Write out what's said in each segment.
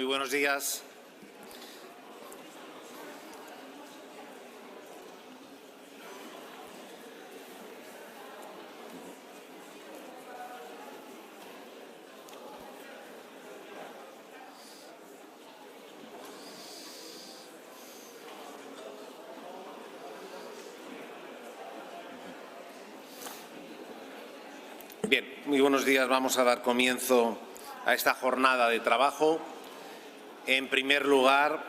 Muy buenos días. Bien, muy buenos días. Vamos a dar comienzo a esta jornada de trabajo. En primer lugar,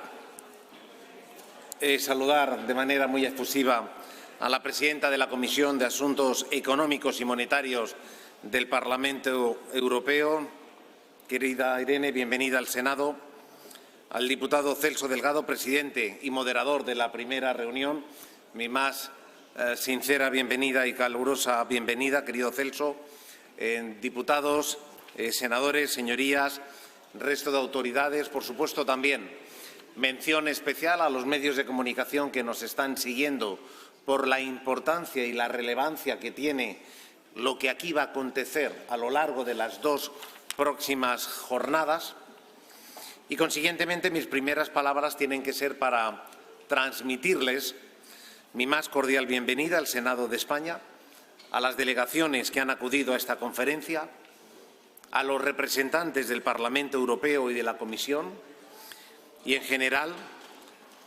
saludar de manera muy efusiva a la presidenta de la Comisión de Asuntos Económicos y Monetarios del Parlamento Europeo, querida Irene, bienvenida al Senado. Al diputado Celso Delgado, presidente y moderador de la primera reunión, mi más sincera bienvenida y calurosa bienvenida, querido Celso. Diputados, senadores, señorías, resto de autoridades, por supuesto también mención especial a los medios de comunicación que nos están siguiendo por la importancia y la relevancia que tiene lo que aquí va a acontecer a lo largo de las dos próximas jornadas. Y, consiguientemente, mis primeras palabras tienen que ser para transmitirles mi más cordial bienvenida al Senado de España, a las delegaciones que han acudido a esta conferencia, a los representantes del Parlamento Europeo y de la Comisión y, en general,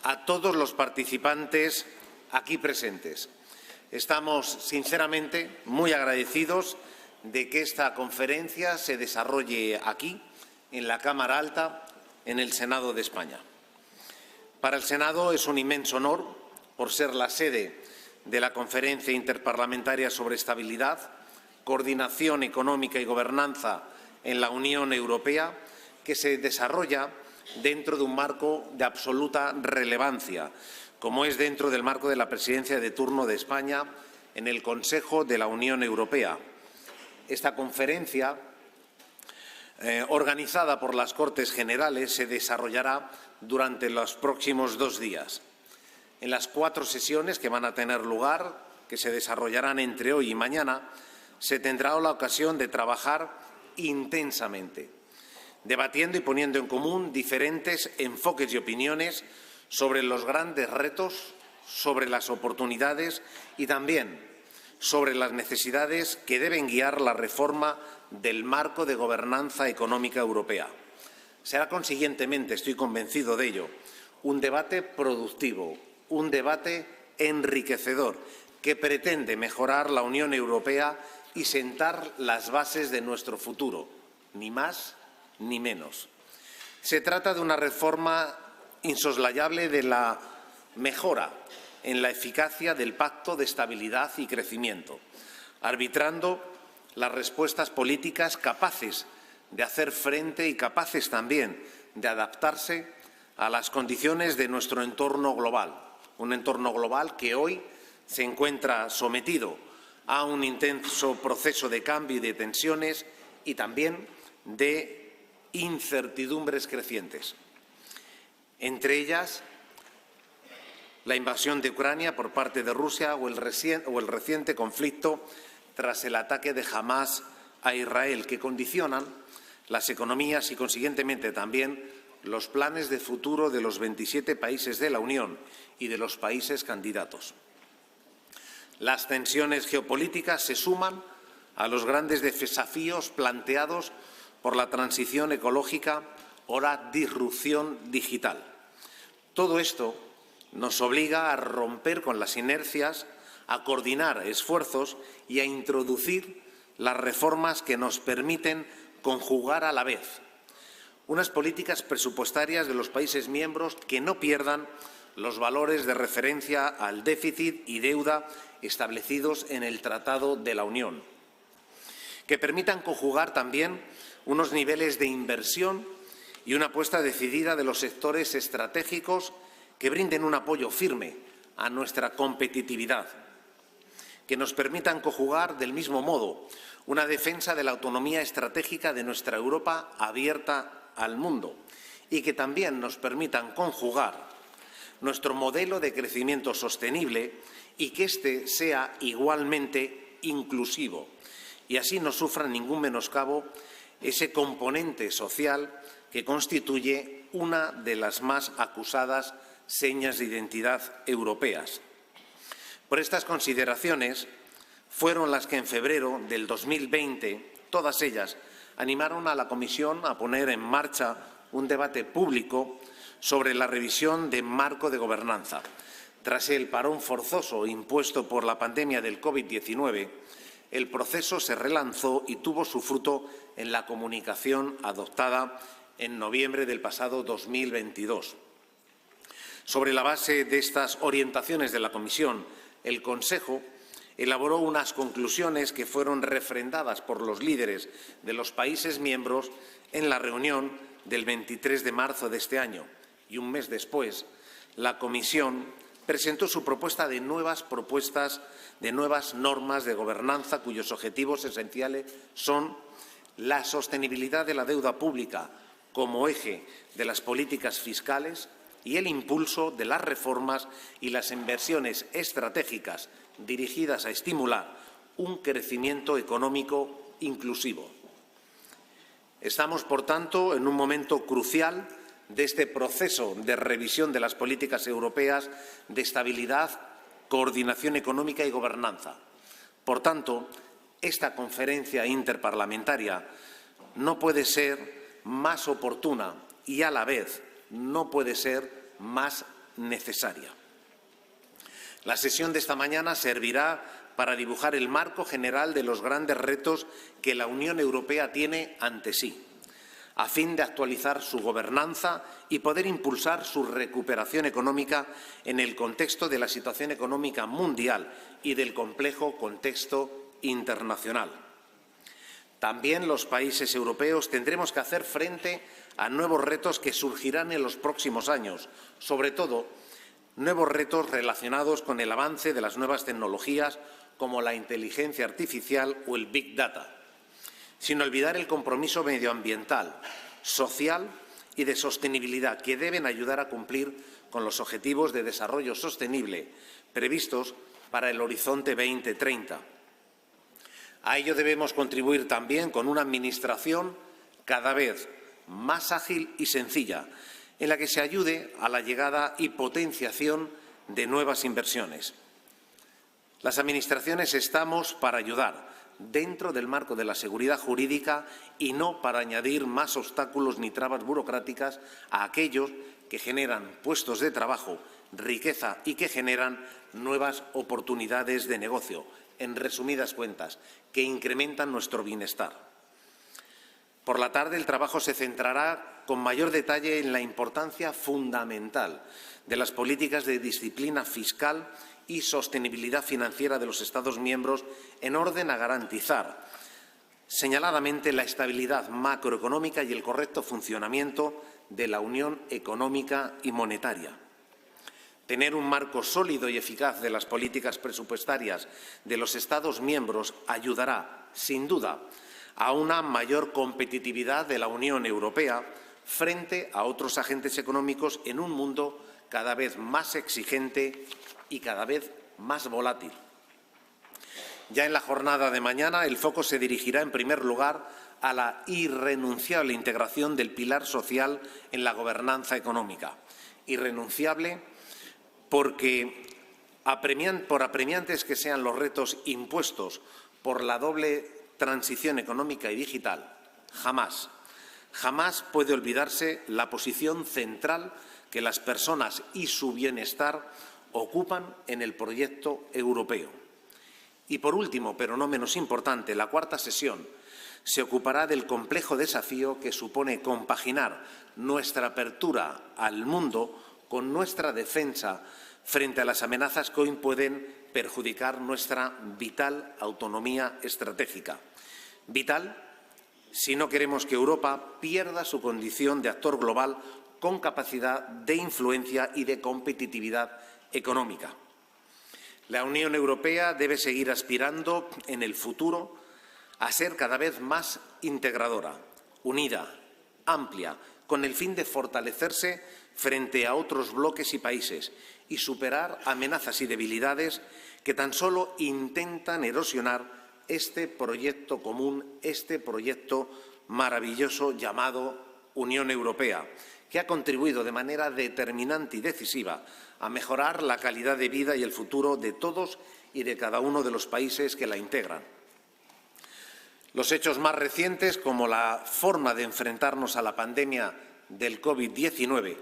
a todos los participantes aquí presentes. Estamos, sinceramente, muy agradecidos de que esta conferencia se desarrolle aquí, en la Cámara Alta, en el Senado de España. Para el Senado es un inmenso honor, por ser la sede de la Conferencia Interparlamentaria sobre Estabilidad, Coordinación Económica y Gobernanza en la Unión Europea, que se desarrolla dentro de un marco de absoluta relevancia, como es dentro del marco de la presidencia de turno de España en el Consejo de la Unión Europea. Esta conferencia, organizada por las Cortes Generales, se desarrollará durante los próximos 2 días. En las 4 sesiones que van a tener lugar, que se desarrollarán entre hoy y mañana, se tendrá la ocasión de trabajar intensamente, debatiendo y poniendo en común diferentes enfoques y opiniones sobre los grandes retos, sobre las oportunidades y también sobre las necesidades que deben guiar la reforma del marco de gobernanza económica europea. Será, consiguientemente, estoy convencido de ello, un debate productivo, un debate enriquecedor que pretende mejorar la Unión Europea y sentar las bases de nuestro futuro, ni más ni menos. Se trata de una reforma insoslayable de la mejora en la eficacia del Pacto de Estabilidad y Crecimiento, arbitrando las respuestas políticas capaces de hacer frente y capaces también de adaptarse a las condiciones de nuestro entorno global. Un entorno global que hoy se encuentra sometido a un intenso proceso de cambio y de tensiones y también de incertidumbres crecientes. Entre ellas, la invasión de Ucrania por parte de Rusia o el reciente conflicto tras el ataque de Hamás a Israel, que condicionan las economías y, consiguientemente, también los planes de futuro de los 27 países de la Unión y de los países candidatos. Las tensiones geopolíticas se suman a los grandes desafíos planteados por la transición ecológica o la disrupción digital. Todo esto nos obliga a romper con las inercias, a coordinar esfuerzos y a introducir las reformas que nos permiten conjugar a la vez unas políticas presupuestarias de los países miembros que no pierdan los valores de referencia al déficit y deuda establecidos en el Tratado de la Unión, que permitan conjugar también unos niveles de inversión y una apuesta decidida de los sectores estratégicos que brinden un apoyo firme a nuestra competitividad, que nos permitan conjugar del mismo modo una defensa de la autonomía estratégica de nuestra Europa abierta al mundo y que también nos permitan conjugar nuestro modelo de crecimiento sostenible y que éste sea igualmente inclusivo y así no sufra ningún menoscabo ese componente social que constituye una de las más acusadas señas de identidad europeas. Por estas consideraciones fueron las que en febrero del 2020, todas ellas, animaron a la Comisión a poner en marcha un debate público sobre la revisión del marco de gobernanza. Tras el parón forzoso impuesto por la pandemia del COVID-19, el proceso se relanzó y tuvo su fruto en la comunicación adoptada en noviembre del pasado 2022. Sobre la base de estas orientaciones de la Comisión, el Consejo elaboró unas conclusiones que fueron refrendadas por los líderes de los países miembros en la reunión del 23 de marzo de este año. Y un mes después, la Comisión presentó su propuesta de nuevas normas de gobernanza cuyos objetivos esenciales son la sostenibilidad de la deuda pública como eje de las políticas fiscales y el impulso de las reformas y las inversiones estratégicas dirigidas a estimular un crecimiento económico inclusivo. Estamos, por tanto, en un momento crucial de este proceso de revisión de las políticas europeas de estabilidad, coordinación económica y gobernanza. Por tanto, esta conferencia interparlamentaria no puede ser más oportuna y, a la vez, no puede ser más necesaria. La sesión de esta mañana servirá para dibujar el marco general de los grandes retos que la Unión Europea tiene ante sí, a fin de actualizar su gobernanza y poder impulsar su recuperación económica en el contexto de la situación económica mundial y del complejo contexto internacional. También los países europeos tendremos que hacer frente a nuevos retos que surgirán en los próximos años, sobre todo nuevos retos relacionados con el avance de las nuevas tecnologías como la inteligencia artificial o el Big Data, sin olvidar el compromiso medioambiental, social y de sostenibilidad que deben ayudar a cumplir con los objetivos de desarrollo sostenible previstos para el horizonte 2030. A ello debemos contribuir también con una administración cada vez más ágil y sencilla, en la que se ayude a la llegada y potenciación de nuevas inversiones. Las administraciones estamos para ayudar dentro del marco de la seguridad jurídica y no para añadir más obstáculos ni trabas burocráticas a aquellos que generan puestos de trabajo, riqueza y que generan nuevas oportunidades de negocio, en resumidas cuentas, que incrementan nuestro bienestar. Por la tarde, el trabajo se centrará con mayor detalle en la importancia fundamental de las políticas de disciplina fiscal y sostenibilidad financiera de los Estados miembros en orden a garantizar señaladamente la estabilidad macroeconómica y el correcto funcionamiento de la Unión Económica y Monetaria. Tener un marco sólido y eficaz de las políticas presupuestarias de los Estados miembros ayudará, sin duda, a una mayor competitividad de la Unión Europea frente a otros agentes económicos en un mundo cada vez más exigente y cada vez más volátil. Ya en la jornada de mañana, el foco se dirigirá en primer lugar a la irrenunciable integración del pilar social en la gobernanza económica. Irrenunciable porque, por apremiantes que sean los retos impuestos por la doble transición económica y digital, jamás puede olvidarse la posición central que las personas y su bienestar ocupan en el proyecto europeo. Y por último, pero no menos importante, la cuarta sesión se ocupará del complejo desafío que supone compaginar nuestra apertura al mundo con nuestra defensa frente a las amenazas que hoy pueden perjudicar nuestra vital autonomía estratégica. Vital si no queremos que Europa pierda su condición de actor global con capacidad de influencia y de competitividad económica. La Unión Europea debe seguir aspirando en el futuro a ser cada vez más integradora, unida, amplia, con el fin de fortalecerse frente a otros bloques y países y superar amenazas y debilidades que tan solo intentan erosionar este proyecto común, este proyecto maravilloso llamado Unión Europea, que ha contribuido de manera determinante y decisiva a mejorar la calidad de vida y el futuro de todos y de cada uno de los países que la integran. Los hechos más recientes, como la forma de enfrentarnos a la pandemia del COVID-19,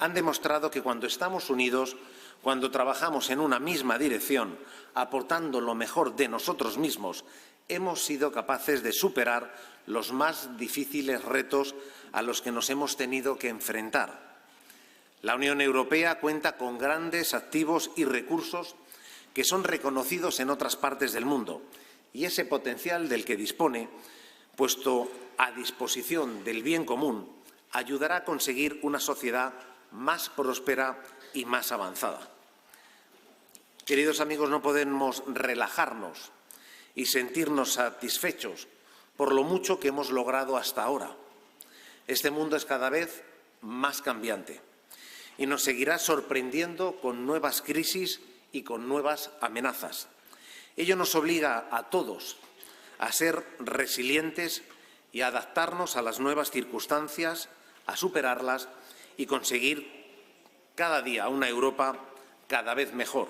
han demostrado que cuando estamos unidos, cuando trabajamos en una misma dirección, aportando lo mejor de nosotros mismos, hemos sido capaces de superar los más difíciles retos a los que nos hemos tenido que enfrentar. La Unión Europea cuenta con grandes activos y recursos que son reconocidos en otras partes del mundo, y ese potencial del que dispone, puesto a disposición del bien común, ayudará a conseguir una sociedad más próspera y más avanzada. Queridos amigos, no podemos relajarnos y sentirnos satisfechos por lo mucho que hemos logrado hasta ahora. Este mundo es cada vez más cambiante y nos seguirá sorprendiendo con nuevas crisis y con nuevas amenazas. Ello nos obliga a todos a ser resilientes y a adaptarnos a las nuevas circunstancias, a superarlas y conseguir cada día una Europa cada vez mejor,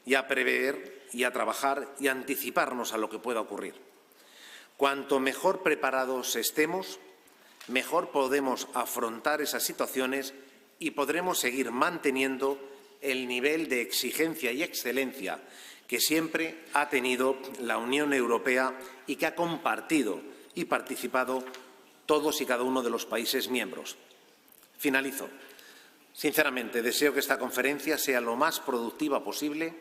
y a prever y a trabajar y a anticiparnos a lo que pueda ocurrir. Cuanto mejor preparados estemos, mejor podemos afrontar esas situaciones y podremos seguir manteniendo el nivel de exigencia y excelencia que siempre ha tenido la Unión Europea y que ha compartido y participado todos y cada uno de los países miembros. Finalizo. Sinceramente, deseo que esta conferencia sea lo más productiva posible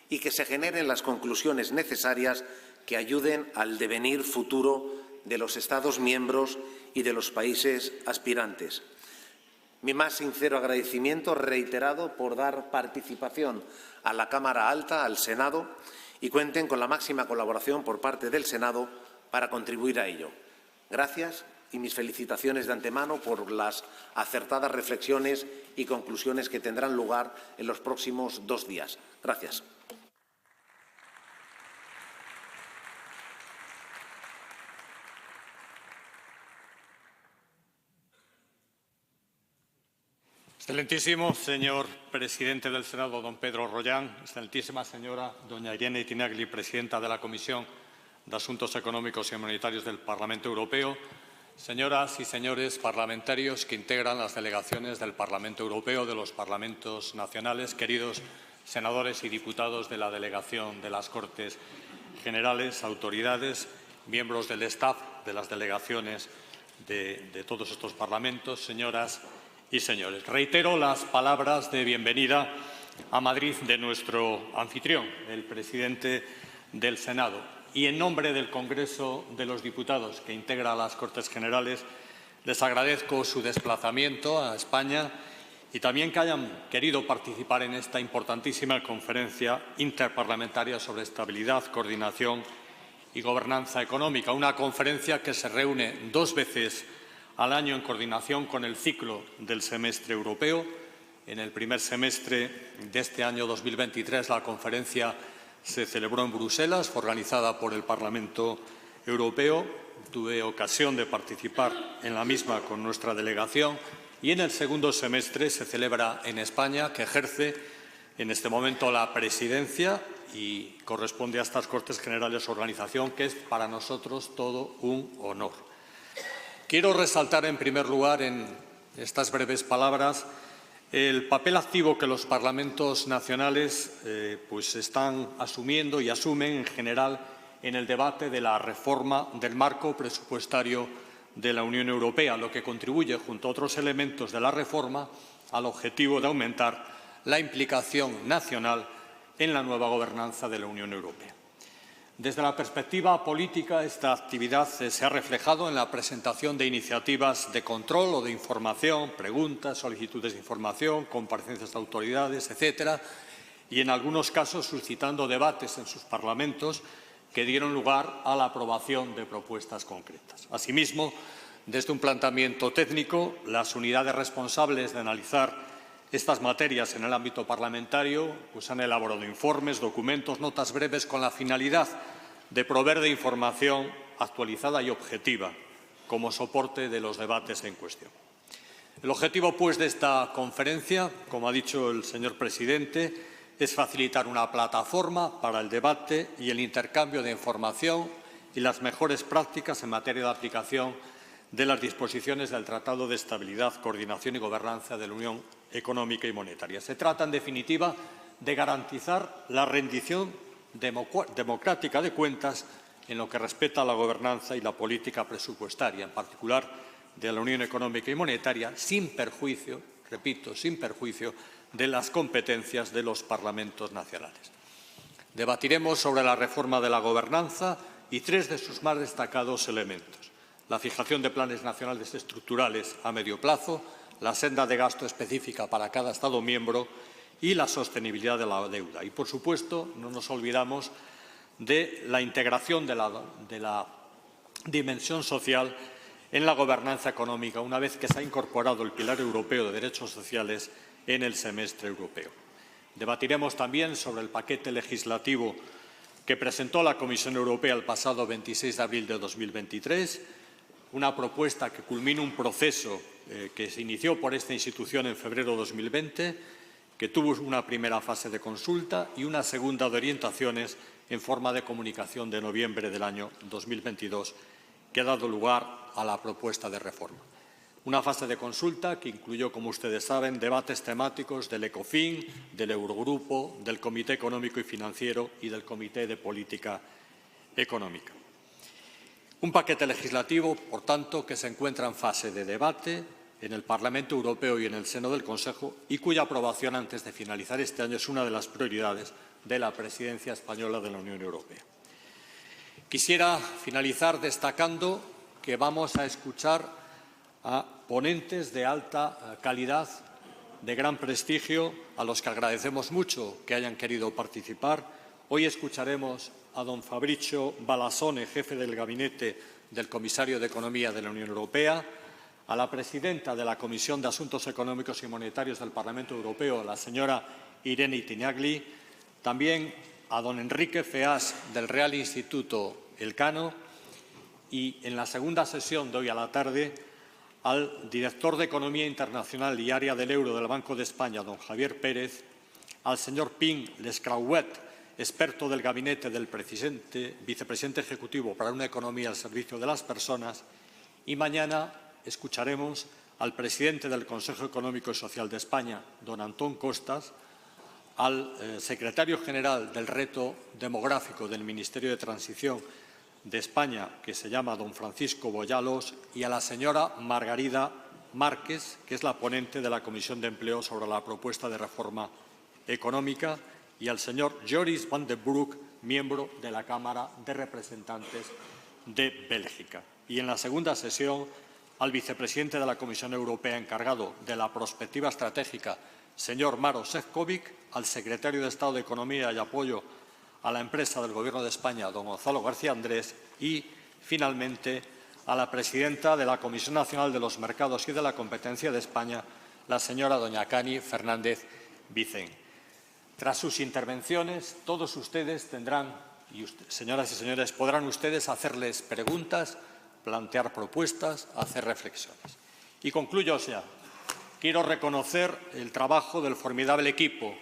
y que se generen las conclusiones necesarias que ayuden al devenir futuro de los Estados miembros y de los países aspirantes. Mi más sincero agradecimiento reiterado por dar participación a la Cámara Alta, al Senado, y cuenten con la máxima colaboración por parte del Senado para contribuir a ello. Gracias y mis felicitaciones de antemano por las acertadas reflexiones y conclusiones que tendrán lugar en los próximos 2 días. Gracias. Excelentísimo señor presidente del Senado, don Pedro Rollán, excelentísima señora doña Irene Tinagli, presidenta de la Comisión de Asuntos Económicos y Monetarios del Parlamento Europeo, señoras y señores parlamentarios que integran las delegaciones del Parlamento Europeo, de los parlamentos nacionales, queridos senadores y diputados de la delegación de las Cortes Generales, autoridades, miembros del staff de las delegaciones de todos estos parlamentos, señoras y señores. Reitero las palabras de bienvenida a Madrid de nuestro anfitrión, el presidente del Senado. Y en nombre del Congreso de los Diputados, que integra las Cortes Generales, les agradezco su desplazamiento a España y también que hayan querido participar en esta importantísima conferencia interparlamentaria sobre estabilidad, coordinación y gobernanza económica. Una conferencia que se reúne 2 veces al año en coordinación con el ciclo del semestre europeo. En el primer semestre de este año 2023 la conferencia se celebró en Bruselas, fue organizada por el Parlamento Europeo. Tuve ocasión de participar en la misma con nuestra delegación y en el segundo semestre se celebra en España, que ejerce en este momento la presidencia y corresponde a estas Cortes Generales su organización, que es para nosotros todo un honor. Quiero resaltar en primer lugar en estas breves palabras el papel activo que los parlamentos nacionales están asumiendo y asumen en general en el debate de la reforma del marco presupuestario de la Unión Europea, lo que contribuye, junto a otros elementos de la reforma, al objetivo de aumentar la implicación nacional en la nueva gobernanza de la Unión Europea. Desde la perspectiva política, esta actividad se ha reflejado en la presentación de iniciativas de control o de información, preguntas, solicitudes de información, comparecencias de autoridades, etcétera, y en algunos casos suscitando debates en sus parlamentos que dieron lugar a la aprobación de propuestas concretas. Asimismo, desde un planteamiento técnico, las unidades responsables de analizar estas materias en el ámbito parlamentario han elaborado informes, documentos, notas breves con la finalidad de proveer de información actualizada y objetiva, como soporte de los debates en cuestión. El objetivo, pues, de esta conferencia, como ha dicho el señor presidente, es facilitar una plataforma para el debate y el intercambio de información y las mejores prácticas en materia de aplicación de las disposiciones del Tratado de Estabilidad, Coordinación y Gobernanza de la Unión Económica y Monetaria. Se trata, en definitiva, de garantizar la rendición democrática de cuentas en lo que respecta a la gobernanza y la política presupuestaria, en particular de la Unión Económica y Monetaria, sin perjuicio, repito, sin perjuicio de las competencias de los parlamentos nacionales. Debatiremos sobre la reforma de la gobernanza y tres de sus más destacados elementos: la fijación de planes nacionales estructurales a medio plazo, la senda de gasto específica para cada Estado miembro y la sostenibilidad de la deuda. Y, por supuesto, no nos olvidamos de la integración de la dimensión social en la gobernanza económica, una vez que se ha incorporado el pilar europeo de derechos sociales en el semestre europeo. Debatiremos también sobre el paquete legislativo que presentó la Comisión Europea el pasado 26 de abril de 2023, una propuesta que culmina un proceso que se inició por esta institución en febrero de 2020, que tuvo una primera fase de consulta y una segunda de orientaciones en forma de comunicación de noviembre del año 2022, que ha dado lugar a la propuesta de reforma. Una fase de consulta que incluyó, como ustedes saben, debates temáticos del ECOFIN, del Eurogrupo, del Comité Económico y Financiero y del Comité de Política Económica. Un paquete legislativo, por tanto, que se encuentra en fase de debate en el Parlamento Europeo y en el seno del Consejo y cuya aprobación antes de finalizar este año es una de las prioridades de la presidencia española de la Unión Europea. Quisiera finalizar destacando que vamos a escuchar a ponentes de alta calidad, de gran prestigio, a los que agradecemos mucho que hayan querido participar. Hoy escucharemos a don Fabrizio Balassone, jefe del gabinete del comisario de Economía de la Unión Europea, a la presidenta de la Comisión de Asuntos Económicos y Monetarios del Parlamento Europeo, la señora Irene Tinagli, también a don Enrique Feas del Real Instituto Elcano y, en la segunda sesión de hoy a la tarde, al director de Economía Internacional y Área del Euro del Banco de España, don Javier Pérez, al señor Pim Lescrauet, experto del gabinete del vicepresidente ejecutivo para una economía al servicio de las personas, y mañana escucharemos al presidente del Consejo Económico y Social de España, don Antón Costas, al secretario general del Reto Demográfico del Ministerio de Transición de España, que se llama don Francisco Boyalos, y a la señora Margarida Márquez, que es la ponente de la Comisión de Empleo sobre la propuesta de reforma económica, y al señor Joris van den Broek, miembro de la Cámara de Representantes de Bélgica. Y en la segunda sesión, al vicepresidente de la Comisión Europea encargado de la prospectiva estratégica, señor Maroš Šefčovič, al secretario de Estado de Economía y Apoyo a la empresa del Gobierno de España, don Gonzalo García Andrés, y, finalmente, a la presidenta de la Comisión Nacional de los Mercados y de la Competencia de España, la señora doña Cani Fernández Vicén. Tras sus intervenciones, todos ustedes tendrán, señoras y señores, podrán ustedes hacerles preguntas, plantear propuestas, hacer reflexiones. Y concluyo, quiero reconocer el trabajo del formidable equipo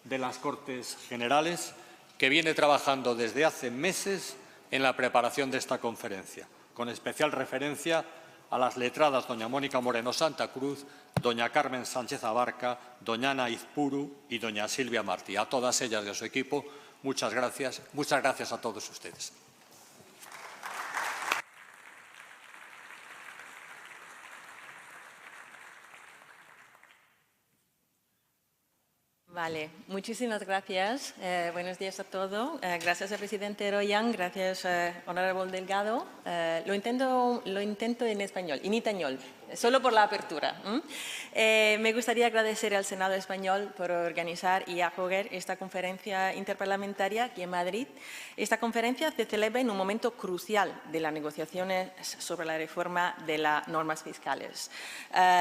de las Cortes Generales, que viene trabajando desde hace meses en la preparación de esta conferencia, con especial referencia a las letradas doña Mónica Moreno Santa Cruz, doña Carmen Sánchez Abarca, doña Ana Izpuru y doña Silvia Martí. A todas ellas y a su equipo, muchas gracias a todos ustedes. Vale, muchísimas gracias. Buenos días a todos. Gracias al presidente Royan, gracias, honorable Delgado. Lo intento en español, en itañol, solo por la apertura. Me gustaría agradecer al Senado español por organizar y acoger esta conferencia interparlamentaria aquí en Madrid. Esta conferencia se celebra en un momento crucial de las negociaciones sobre la reforma de las normas fiscales.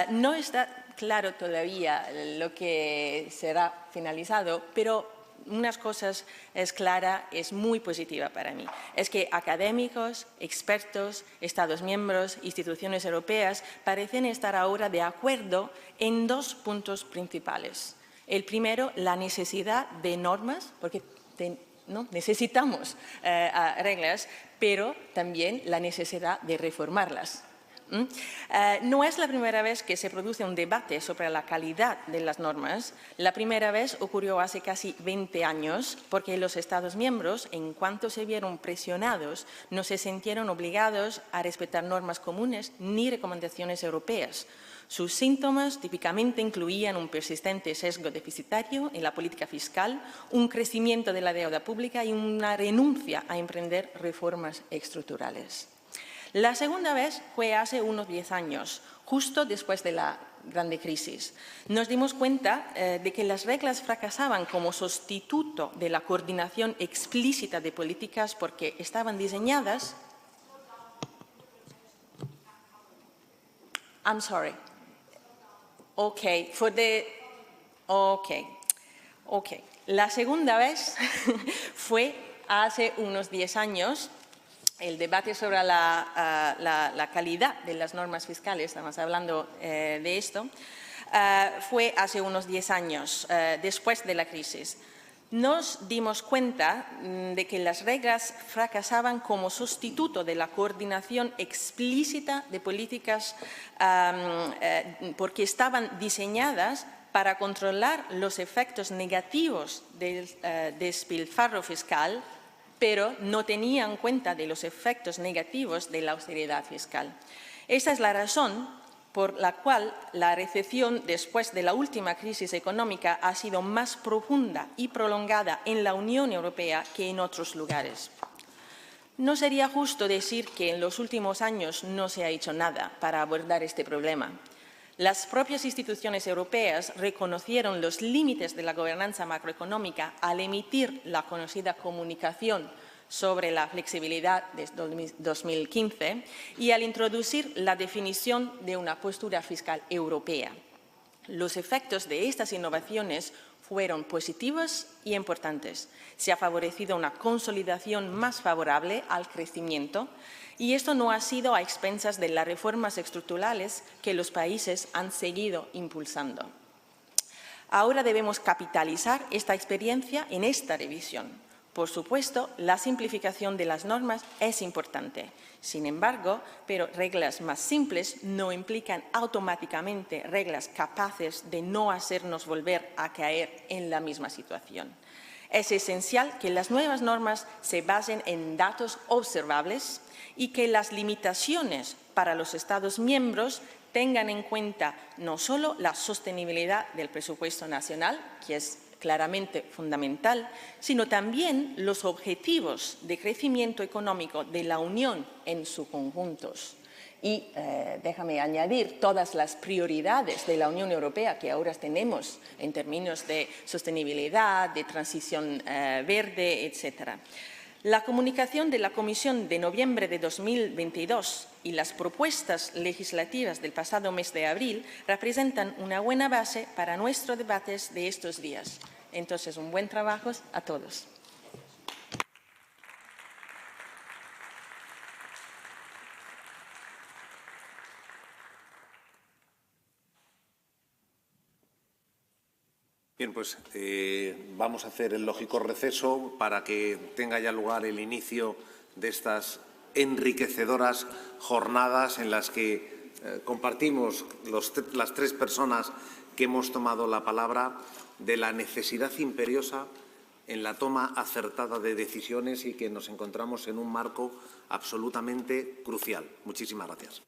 No está claro todavía lo que será finalizado, pero unas cosas es clara, es muy positiva para mí. Es que académicos, expertos, Estados miembros, instituciones europeas parecen estar ahora de acuerdo en dos puntos principales. El primero, la necesidad de normas, porque necesitamos reglas, pero también la necesidad de reformarlas. No es la primera vez que se produce un debate sobre la calidad de las normas. La primera vez ocurrió hace casi 20 años porque los Estados miembros, en cuanto se vieron presionados, no se sintieron obligados a respetar normas comunes ni recomendaciones europeas. Sus síntomas típicamente incluían un persistente sesgo deficitario en la política fiscal, un crecimiento de la deuda pública y una renuncia a emprender reformas estructurales. La segunda vez fue hace unos 10 años, justo después de la grande crisis. Nos dimos cuenta de que las reglas fracasaban como sustituto de la coordinación explícita de políticas porque estaban diseñadas. I'm sorry. Okay, La segunda vez fue hace unos 10 años. El debate sobre la calidad de las normas fiscales, estamos hablando de esto, fue hace unos 10 años, después de la crisis. Nos dimos cuenta de que las reglas fracasaban como sustituto de la coordinación explícita de políticas porque estaban diseñadas para controlar los efectos negativos del despilfarro fiscal, pero no tenían en cuenta de los efectos negativos de la austeridad fiscal. Esta es la razón por la cual la recesión después de la última crisis económica ha sido más profunda y prolongada en la Unión Europea que en otros lugares. No sería justo decir que en los últimos años no se ha hecho nada para abordar este problema. Las propias instituciones europeas reconocieron los límites de la gobernanza macroeconómica al emitir la conocida comunicación sobre la flexibilidad de 2015 y al introducir la definición de una postura fiscal europea. Los efectos de estas innovaciones fueron positivos y importantes. Se ha favorecido una consolidación más favorable al crecimiento y esto no ha sido a expensas de las reformas estructurales que los países han seguido impulsando. Ahora debemos capitalizar esta experiencia en esta revisión. Por supuesto, la simplificación de las normas es importante. Sin embargo, pero reglas más simples no implican automáticamente reglas capaces de no hacernos volver a caer en la misma situación. Es esencial que las nuevas normas se basen en datos observables y que las limitaciones para los Estados miembros tengan en cuenta no solo la sostenibilidad del presupuesto nacional, que es claramente fundamental, sino también los objetivos de crecimiento económico de la Unión en su conjunto. Y déjame añadir todas las prioridades de la Unión Europea que ahora tenemos en términos de sostenibilidad, de transición verde, etc. La comunicación de la Comisión de noviembre de 2022 y las propuestas legislativas del pasado mes de abril representan una buena base para nuestros debates de estos días. Entonces, un buen trabajo a todos. Bien, pues vamos a hacer el lógico receso para que tenga ya lugar el inicio de estas enriquecedoras jornadas en las que compartimos las tres personas que hemos tomado la palabra de la necesidad imperiosa en la toma acertada de decisiones y que nos encontramos en un marco absolutamente crucial. Muchísimas gracias.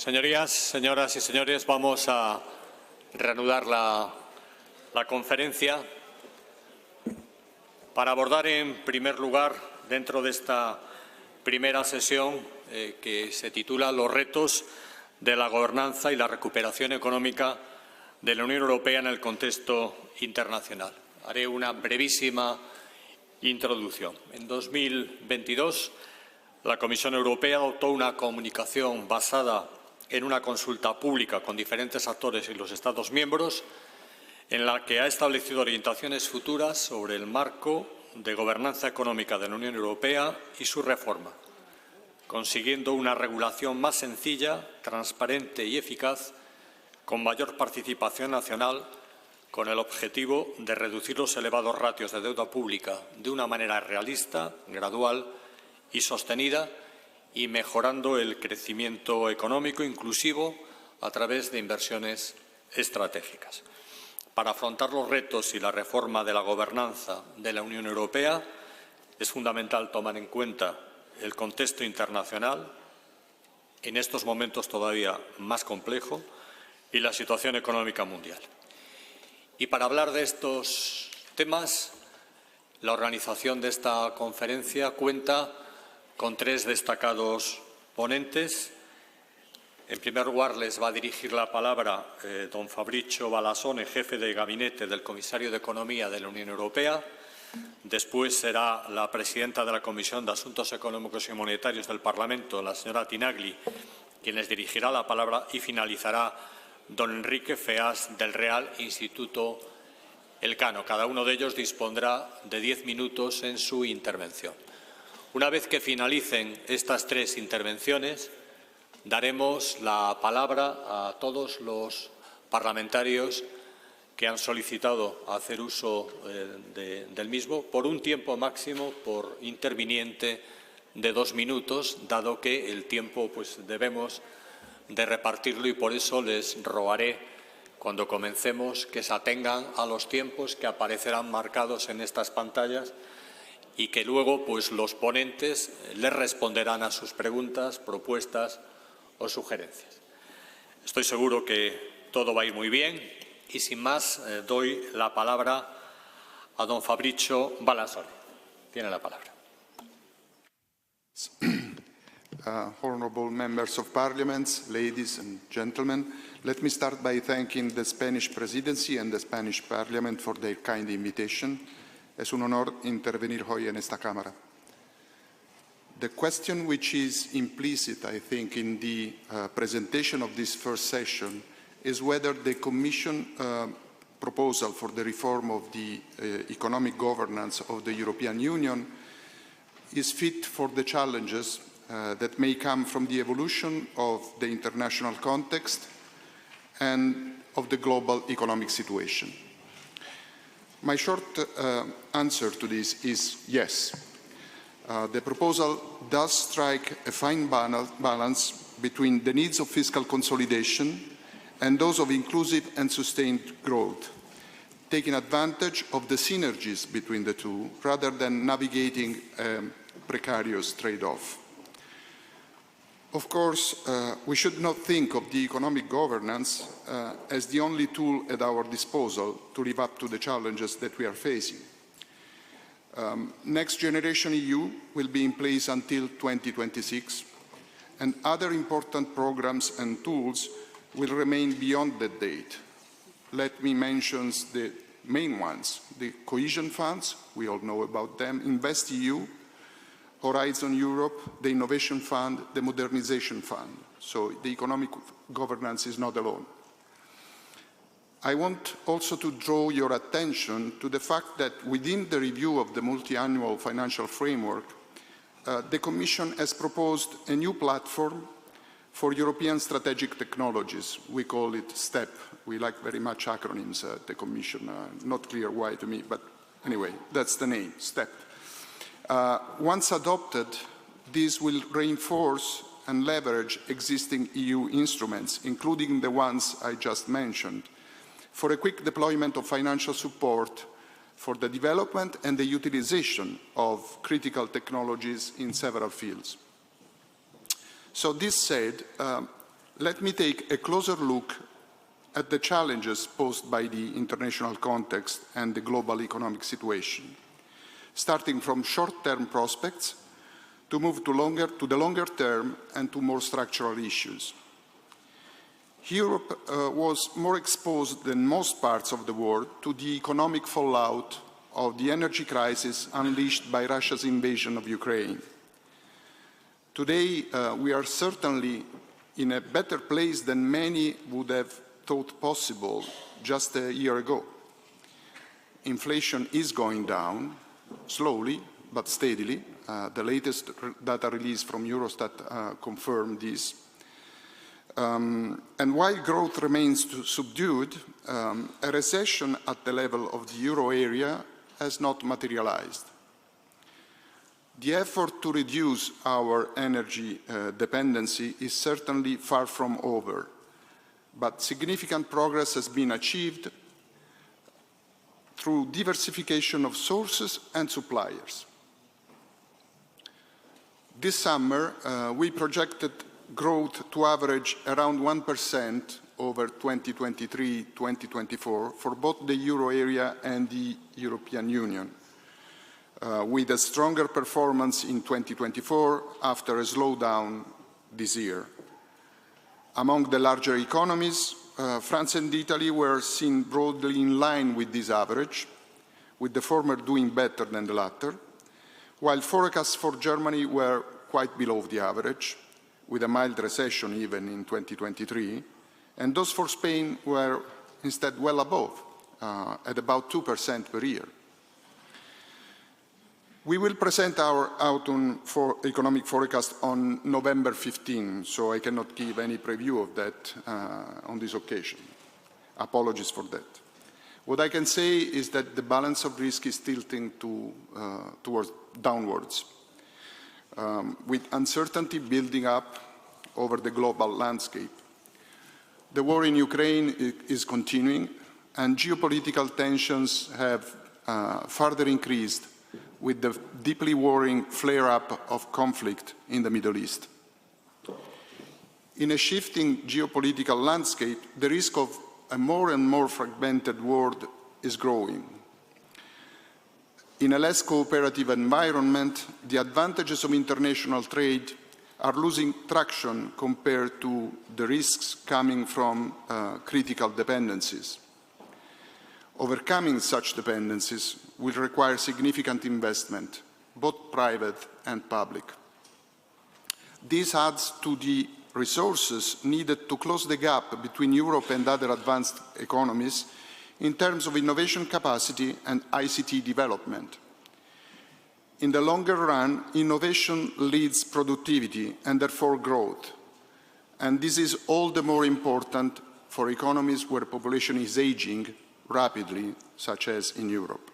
Señorías, señoras y señores, vamos a reanudar la conferencia para abordar en primer lugar, dentro de esta primera sesión que se titula Los retos de la gobernanza y la recuperación económica de la Unión Europea en el contexto internacional. Haré una brevísima introducción. En 2022, la Comisión Europea adoptó una comunicación basada en una consulta pública con diferentes actores y los Estados miembros, en la que ha establecido orientaciones futuras sobre el marco de gobernanza económica de la Unión Europea y su reforma, consiguiendo una regulación más sencilla, transparente y eficaz, con mayor participación nacional, con el objetivo de reducir los elevados ratios de deuda pública de una manera realista, gradual y sostenida, y mejorando el crecimiento económico inclusivo a través de inversiones estratégicas. Para afrontar los retos y la reforma de la gobernanza de la Unión Europea es fundamental tomar en cuenta el contexto internacional, en estos momentos todavía más complejo, y la situación económica mundial. Y para hablar de estos temas, la organización de esta conferencia cuenta con tres destacados ponentes. En primer lugar, les va a dirigir la palabra don Fabrizio Balasone, jefe de gabinete del comisario de Economía de la Unión Europea. Después será la presidenta de la Comisión de Asuntos Económicos y Monetarios del Parlamento, la señora Tinagli, quien les dirigirá la palabra, y finalizará don Enrique Feas del Real Instituto Elcano. Cada uno de ellos dispondrá de 10 minutos en su intervención. Una vez que finalicen estas tres intervenciones, daremos la palabra a todos los parlamentarios que han solicitado hacer uso del mismo por un tiempo máximo por interviniente de 2 minutos, dado que el tiempo debemos de repartirlo, y por eso les rogaré, cuando comencemos, que se atengan a los tiempos que aparecerán marcados en estas pantallas y que luego los ponentes les responderán a sus preguntas, propuestas o sugerencias. Estoy seguro que todo va a ir muy bien y, sin más, doy la palabra a don Fabrizio Balasone. Tiene la palabra. Honourable members of parliament, ladies and gentlemen, let me start by thanking the Spanish Presidency and the Spanish Parliament for their kind invitation. Es un honor intervenir hoy en esta Cámara. The question which is implicit, I think, in the presentation of this first session is whether the Commission proposal for the reform of the economic governance of the European Union is fit for the challenges that may come from the evolution of the international context and of the global economic situation. My short answer to this is yes. The proposal does strike a fine balance between the needs of fiscal consolidation and those of inclusive and sustained growth, taking advantage of the synergies between the two rather than navigating a precarious trade-off. Of course, we should not think of the economic governance as the only tool at our disposal to live up to the challenges that we are facing. Next Generation EU will be in place until 2026, and other important programs and tools will remain beyond that date. Let me mention the main ones: the cohesion funds, we all know about them, InvestEU, Horizon Europe, the Innovation Fund, the Modernization Fund. So the economic governance is not alone. I want also to draw your attention to the fact that within the review of the multi-annual financial framework, the Commission has proposed a new platform for European strategic technologies. We call it STEP. We like very much acronyms at the Commission. Not clear why to me, but anyway, that's the name, STEP. Once adopted, this will reinforce and leverage existing EU instruments, including the ones I just mentioned, for a quick deployment of financial support for the development and the utilization of critical technologies in several fields. So this said, let me take a closer look at the challenges posed by the international context and the global economic situation, starting from short-term prospects to move to the longer term and to more structural issues. Europe was more exposed than most parts of the world to the economic fallout of the energy crisis unleashed by Russia's invasion of Ukraine. Today, we are certainly in a better place than many would have thought possible just a year ago. Inflation is going down, slowly but steadily. The latest data release from Eurostat confirmed this. And while growth remains subdued, a recession at the level of the euro area has not materialized. The effort to reduce our energy dependency is certainly far from over, but significant progress has been achieved through diversification of sources and suppliers. This summer, we projected growth to average around 1% over 2023-2024 for both the euro area and the European Union, with a stronger performance in 2024 after a slowdown this year. Among the larger economies, France and Italy were seen broadly in line with this average, with the former doing better than the latter, while forecasts for Germany were quite below the average, with a mild recession even in 2023, and those for Spain were instead well above, at about 2% per year. We will present our autumn economic forecast on November 15, so I cannot give any preview of that on this occasion. Apologies for that. What I can say is that the balance of risk is tilting towards downwards, with uncertainty building up over the global landscape. The war in Ukraine is continuing, and geopolitical tensions have further increased with the deeply worrying flare-up of conflict in the Middle East. In a shifting geopolitical landscape, the risk of a more and more fragmented world is growing. In a less cooperative environment, the advantages of international trade are losing traction compared to the risks coming from critical dependencies. Overcoming such dependencies will require significant investment, both private and public. This adds to the resources needed to close the gap between Europe and other advanced economies in terms of innovation capacity and ICT development. In the longer run, innovation leads productivity and therefore growth. And this is all the more important for economies where population is aging rapidly, such as in Europe.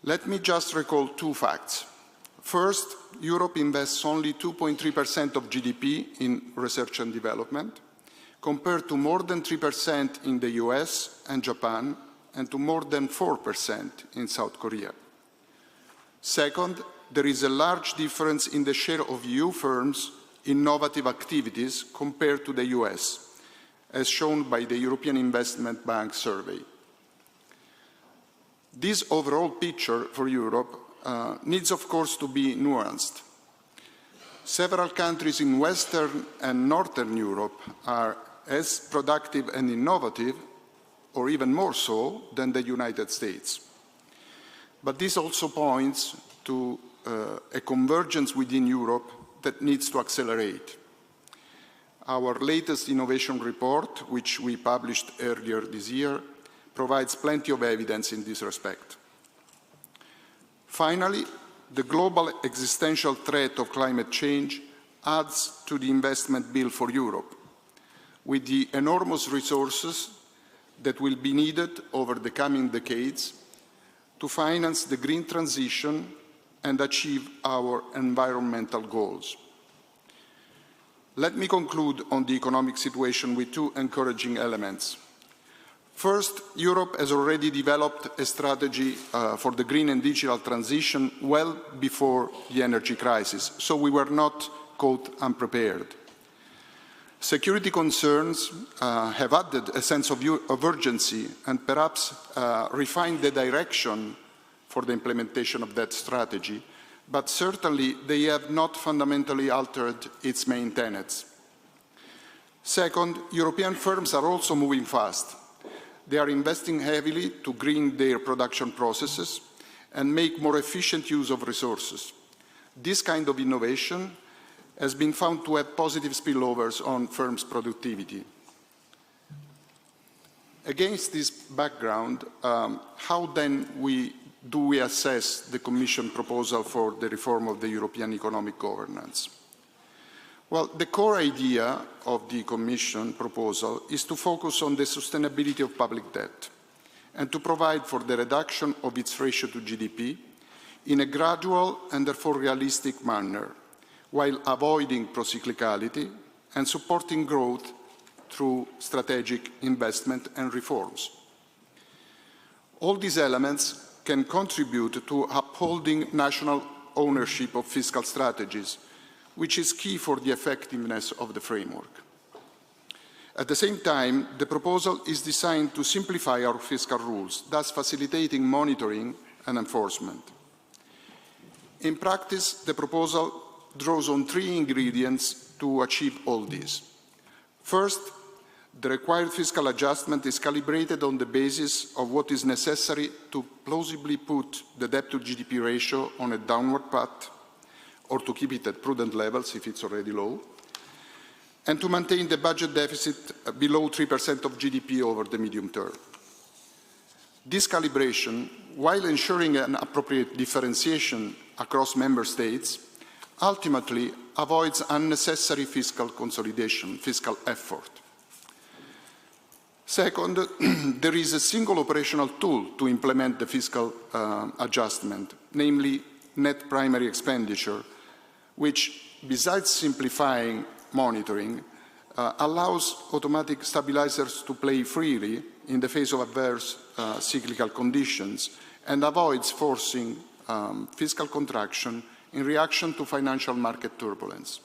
Let me just recall two facts. First, Europe invests only 2.3% of GDP in research and development, compared to more than 3% in the US and Japan, and to more than 4% in South Korea. Second, there is a large difference in the share of EU firms' innovative activities compared to the US, as shown by the European Investment Bank survey. This overall picture for Europe needs, of course, to be nuanced. Several countries in Western and Northern Europe are as productive and innovative, or even more so, than the United States. But this also points to a convergence within Europe that needs to accelerate. Our latest innovation report, which we published earlier this year, provides plenty of evidence in this respect. Finally, the global existential threat of climate change adds to the investment bill for Europe, with the enormous resources that will be needed over the coming decades to finance the green transition and achieve our environmental goals. Let me conclude on the economic situation with two encouraging elements. First, Europe has already developed a strategy for the green and digital transition well before the energy crisis, so we were not caught unprepared. Security concerns have added a sense of urgency and perhaps refined the direction for the implementation of that strategy, but certainly they have not fundamentally altered its main tenets. Second, European firms are also moving fast. They are investing heavily to green their production processes and make more efficient use of resources. This kind of innovation has been found to have positive spillovers on firms' productivity. Against this background, how then do we assess the Commission proposal for the reform of the European economic governance? Well, the core idea of the Commission proposal is to focus on the sustainability of public debt and to provide for the reduction of its ratio to GDP in a gradual and therefore realistic manner, while avoiding procyclicality and supporting growth through strategic investment and reforms. All these elements can contribute to upholding national ownership of fiscal strategies, which is key for the effectiveness of the framework. At the same time, the proposal is designed to simplify our fiscal rules, thus facilitating monitoring and enforcement. In practice, the proposal draws on three ingredients to achieve all this. First, the required fiscal adjustment is calibrated on the basis of what is necessary to plausibly put the debt-to-GDP ratio on a downward path, or to keep it at prudent levels if it's already low, and to maintain the budget deficit below 3% of GDP over the medium term. This calibration, while ensuring an appropriate differentiation across member states, ultimately avoids unnecessary fiscal consolidation, fiscal effort. Second, there is a single operational tool to implement the fiscal adjustment, namely net primary expenditure, which, besides simplifying monitoring, allows automatic stabilizers to play freely in the face of adverse cyclical conditions and avoids forcing fiscal contraction in reaction to financial market turbulence.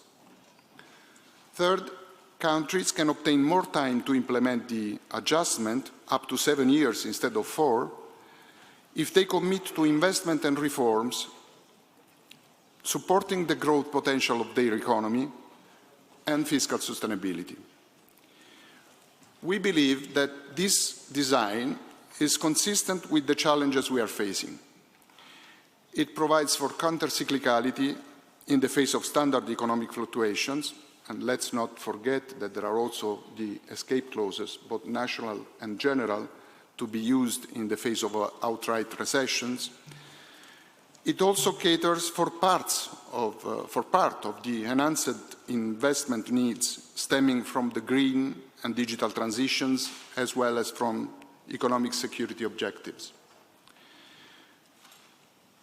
Third, countries can obtain more time to implement the adjustment, up to 7 years instead of 4, if they commit to investment and reforms, supporting the growth potential of their economy and fiscal sustainability. We believe that this design is consistent with the challenges we are facing. It provides for counter-cyclicality in the face of standard economic fluctuations, and let's not forget that there are also the escape clauses, both national and general, to be used in the face of outright recessions. It also caters for part of the enhanced investment needs stemming from the green and digital transitions, as well as from economic security objectives.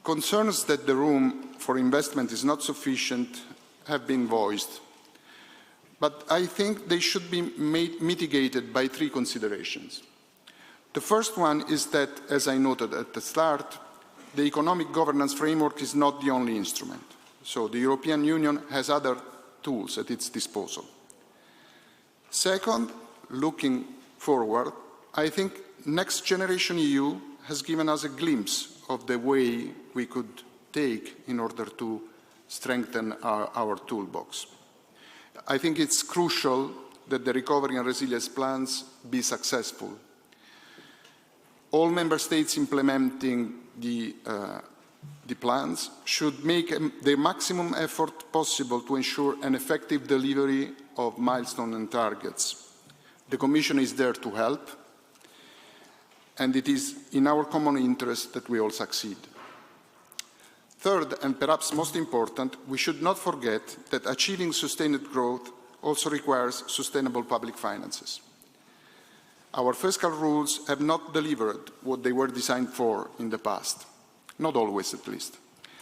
Concerns that the room for investment is not sufficient have been voiced, but I think they should be mitigated by three considerations. The first one is that, as I noted at the start, the economic governance framework is not the only instrument. So the European Union has other tools at its disposal. Second, looking forward, I think Next Generation EU has given us a glimpse of the way we could take in order to strengthen our toolbox. I think it's crucial that the recovery and resilience plans be successful. All member states implementing the plans should make the maximum effort possible to ensure an effective delivery of milestones and targets. The Commission is there to help, and it is in our common interest that we all succeed. Third, and perhaps most important, we should not forget that achieving sustained growth also requires sustainable public finances. Our fiscal rules have not delivered what they were designed for in the past, not always at least.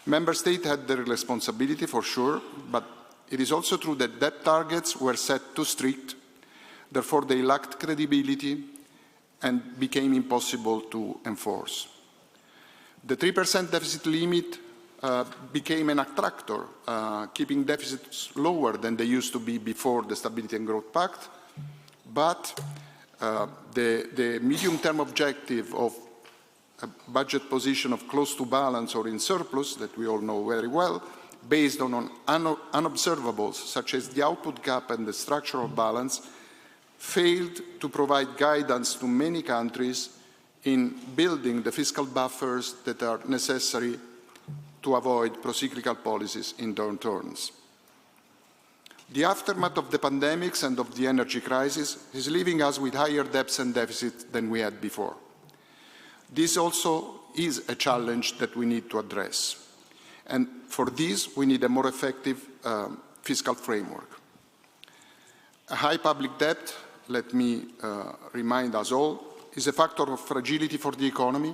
Member States had their responsibility for sure, but it is also true that debt targets were set too strict, therefore they lacked credibility and became impossible to enforce. The 3% deficit limit became an attractor, keeping deficits lower than they used to be before the Stability and Growth Pact. But the medium-term objective of a budget position of close to balance or in surplus, that we all know very well, based on unobservables such as the output gap and the structural balance, failed to provide guidance to many countries in building the fiscal buffers that are necessary to avoid procyclical policies in downturns. The aftermath of the pandemics and of the energy crisis is leaving us with higher debts and deficits than we had before. This also is a challenge that we need to address. And for this, we need a more effective fiscal framework. A high public debt, let me remind us all, is a factor of fragility for the economy.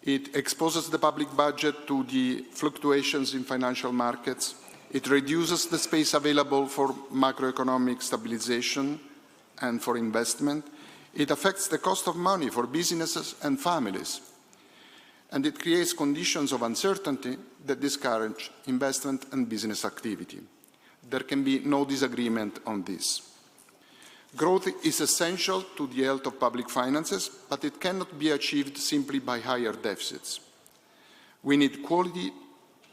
It exposes the public budget to the fluctuations in financial markets. It reduces the space available for macroeconomic stabilization and for investment. It affects the cost of money for businesses and families. And it creates conditions of uncertainty that discourage investment and business activity. There can be no disagreement on this. Growth is essential to the health of public finances, but it cannot be achieved simply by higher deficits. We need quality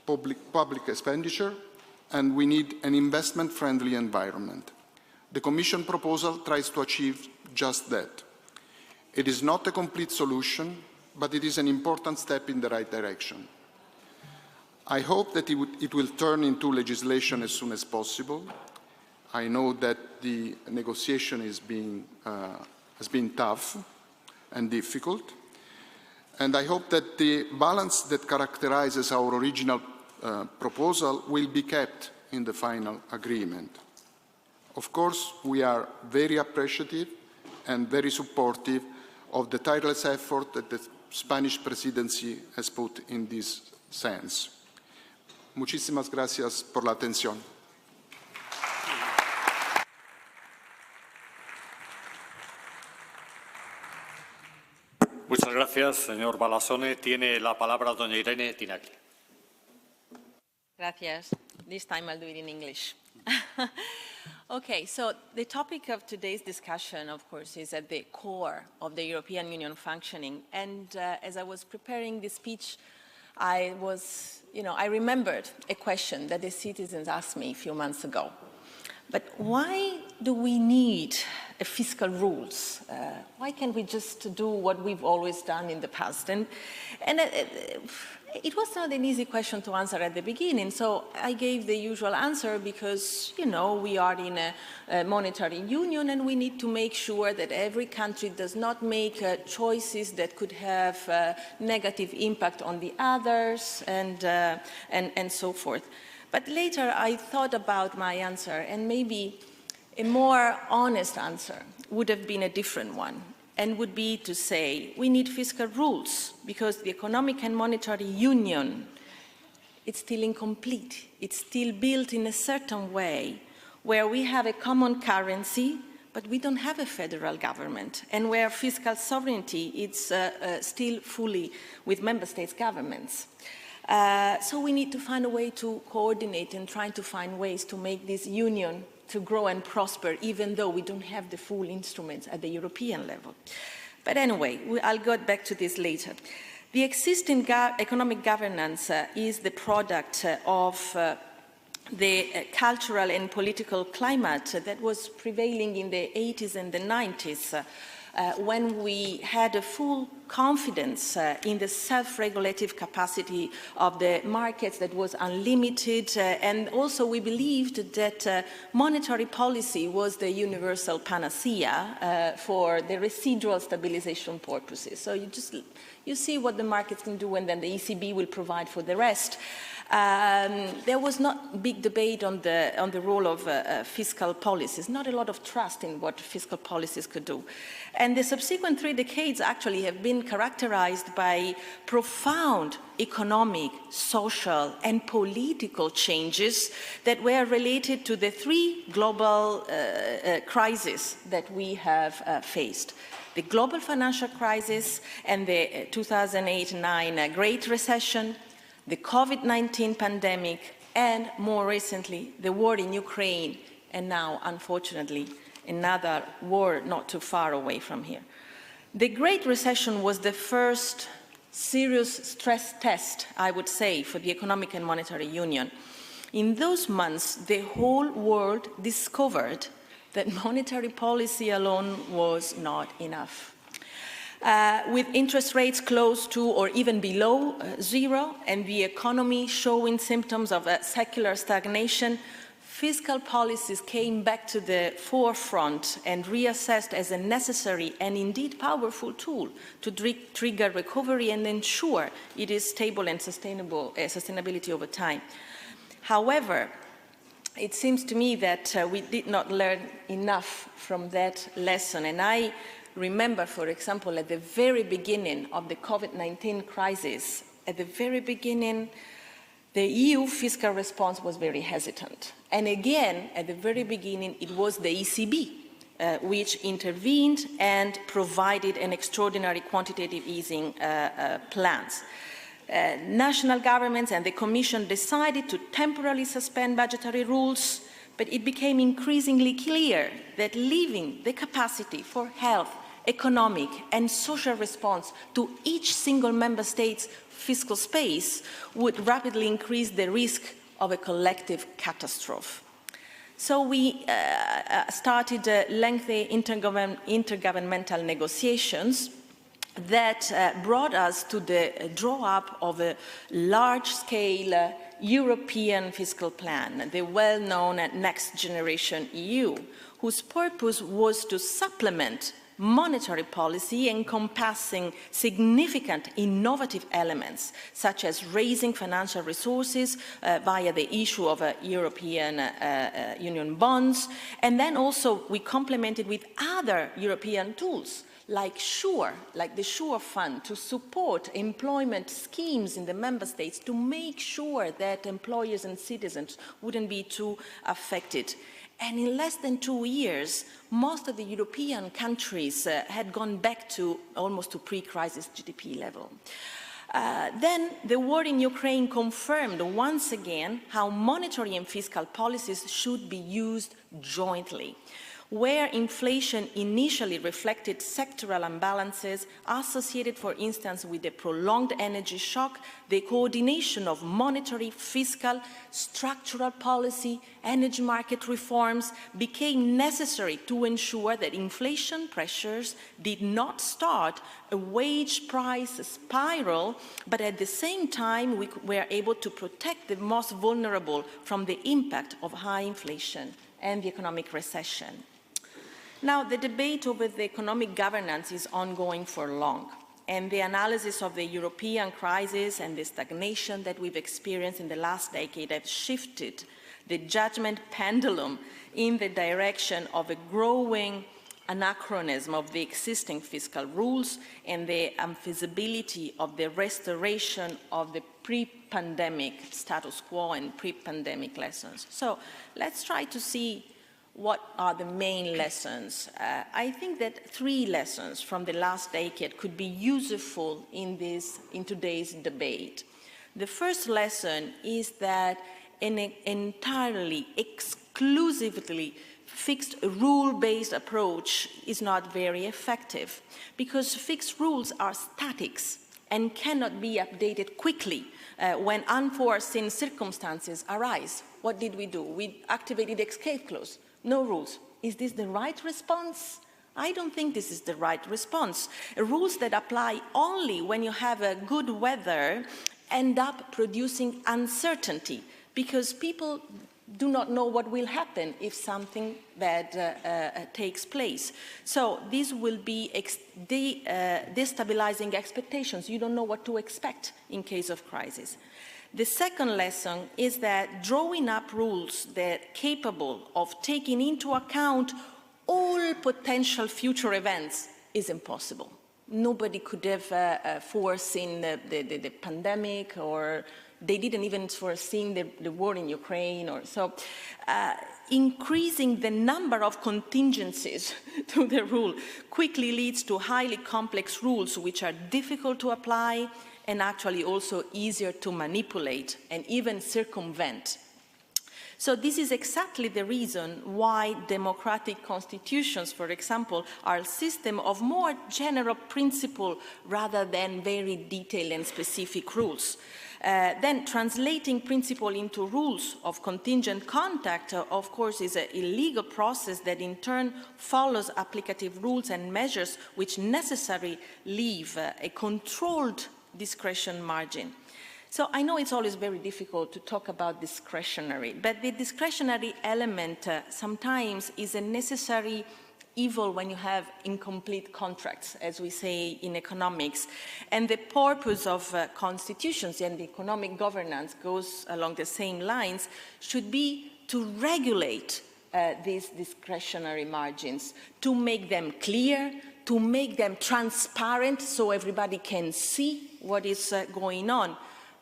public expenditure, and we need an investment-friendly environment. The Commission proposal tries to achieve just that. It is not a complete solution, but it is an important step in the right direction. I hope that it will turn into legislation as soon as possible. I know that the negotiation has been tough and difficult, and I hope that the balance that characterizes our original proposal will be kept in the final agreement. Of course, we are very appreciative and very supportive of the tireless effort that the Spanish Presidency has put in this sense. Muchísimas gracias por la atención. Muchas gracias, señor Balassone. Tiene la palabra doña Irene Tinagli. Gracias. This time I'll do it in English. Okay, so the topic of today's discussion, of course, is at the core of the European Union functioning. And as I was preparing this speech, I remembered a question that the citizens asked me a few months ago. But why do we need fiscal rules? Why can't we just do what we've always done in the past? And it was not an easy question to answer at the beginning, so I gave the usual answer because, we are in a monetary union and we need to make sure that every country does not make choices that could have negative impact on the others and so forth. But later I thought about my answer, and maybe a more honest answer would have been a different one, and would be to say we need fiscal rules because the economic and monetary union, it's still incomplete. It's still built in a certain way where we have a common currency, but we don't have a federal government, and where fiscal sovereignty is still fully with member states' governments. So we need to find a way to coordinate and try to find ways to make this union to grow and prosper, even though we don't have the full instruments at the European level. But anyway, I'll get back to this later. The existing economic governance is the product of the cultural and political climate that was prevailing in the 80s and the 90s, when we had a full confidence in the self-regulative capacity of the markets that was unlimited, and also we believed that monetary policy was the universal panacea for the residual stabilization purposes. So you see what the markets can do, and then the ECB will provide for the rest. There was not big debate on the role of fiscal policies, not a lot of trust in what fiscal policies could do. And the subsequent 3 decades actually have been characterized by profound economic, social, and political changes that were related to the 3 global crises that we have faced. The global financial crisis and the 2008-9 Great Recession, the COVID-19 pandemic, and more recently, the war in Ukraine, and now, unfortunately, another war not too far away from here. The Great Recession was the first serious stress test, I would say, for the Economic and Monetary Union. In those months, the whole world discovered that monetary policy alone was not enough. With interest rates close to or even below zero and the economy showing symptoms of secular stagnation, fiscal policies came back to the forefront and reassessed as a necessary and indeed powerful tool to trigger recovery and ensure it is stable and sustainability over time. However, it seems to me that we did not learn enough from that lesson. And I remember, for example, at the very beginning of the COVID-19 crisis, at the very beginning, the EU fiscal response was very hesitant. And again, at the very beginning, it was the ECB which intervened and provided an extraordinary quantitative easing plans. National governments and the Commission decided to temporarily suspend budgetary rules, but it became increasingly clear that leaving the capacity for health, economic and social response to each single member state's fiscal space would rapidly increase the risk of a collective catastrophe. So we started lengthy intergovernmental negotiations that brought us to the draw-up of a large-scale European fiscal plan, the well-known Next Generation EU, whose purpose was to supplement monetary policy encompassing significant innovative elements, such as raising financial resources via the issue of European Union bonds, and then also we complemented with other European tools, like the SURE fund, to support employment schemes in the member states to make sure that employers and citizens wouldn't be too affected. And in less than 2 years, most of the European countries had gone back to almost to pre-crisis GDP level. Then the war in Ukraine confirmed once again how monetary and fiscal policies should be used jointly. Where inflation initially reflected sectoral imbalances associated, for instance, with the prolonged energy shock, the coordination of monetary, fiscal, structural policy, energy market reforms became necessary to ensure that inflation pressures did not start a wage price spiral, but at the same time we were able to protect the most vulnerable from the impact of high inflation and the economic recession. Now, the debate over the economic governance is ongoing for long, and the analysis of the European crisis and the stagnation that we've experienced in the last decade have shifted the judgment pendulum in the direction of a growing anachronism of the existing fiscal rules and the unfeasibility of the restoration of the pre-pandemic status quo and pre-pandemic lessons. So let's try to see what are the main lessons. I think that 3 lessons from the last decade could be useful in today's debate. The first lesson is that an entirely, exclusively fixed rule-based approach is not very effective, because fixed rules are statics and cannot be updated quickly when unforeseen circumstances arise. What did we do? We activated the escape clause. No rules. Is this the right response? I don't think this is the right response. Rules that apply only when you have a good weather end up producing uncertainty, because people do not know what will happen if something bad takes place. So this will be destabilizing expectations. You don't know what to expect in case of crisis. The second lesson is that drawing up rules that are capable of taking into account all potential future events is impossible. Nobody could have foreseen the pandemic, or they didn't even foresee the war in Ukraine. Increasing the number of contingencies to the rule quickly leads to highly complex rules which are difficult to apply and actually also easier to manipulate and even circumvent. So this is exactly the reason why democratic constitutions, for example, are a system of more general principle rather than very detailed and specific rules. Then translating principle into rules of contingent contact, of course, is an illegal process that in turn follows applicative rules and measures which necessarily leave a controlled discretion margin. So I know it's always very difficult to talk about discretionary, but the discretionary element sometimes is a necessary evil when you have incomplete contracts, as we say in economics. And the purpose of constitutions and economic governance goes along the same lines, should be to regulate these discretionary margins, to make them clear, to make them transparent so everybody can see what is going on,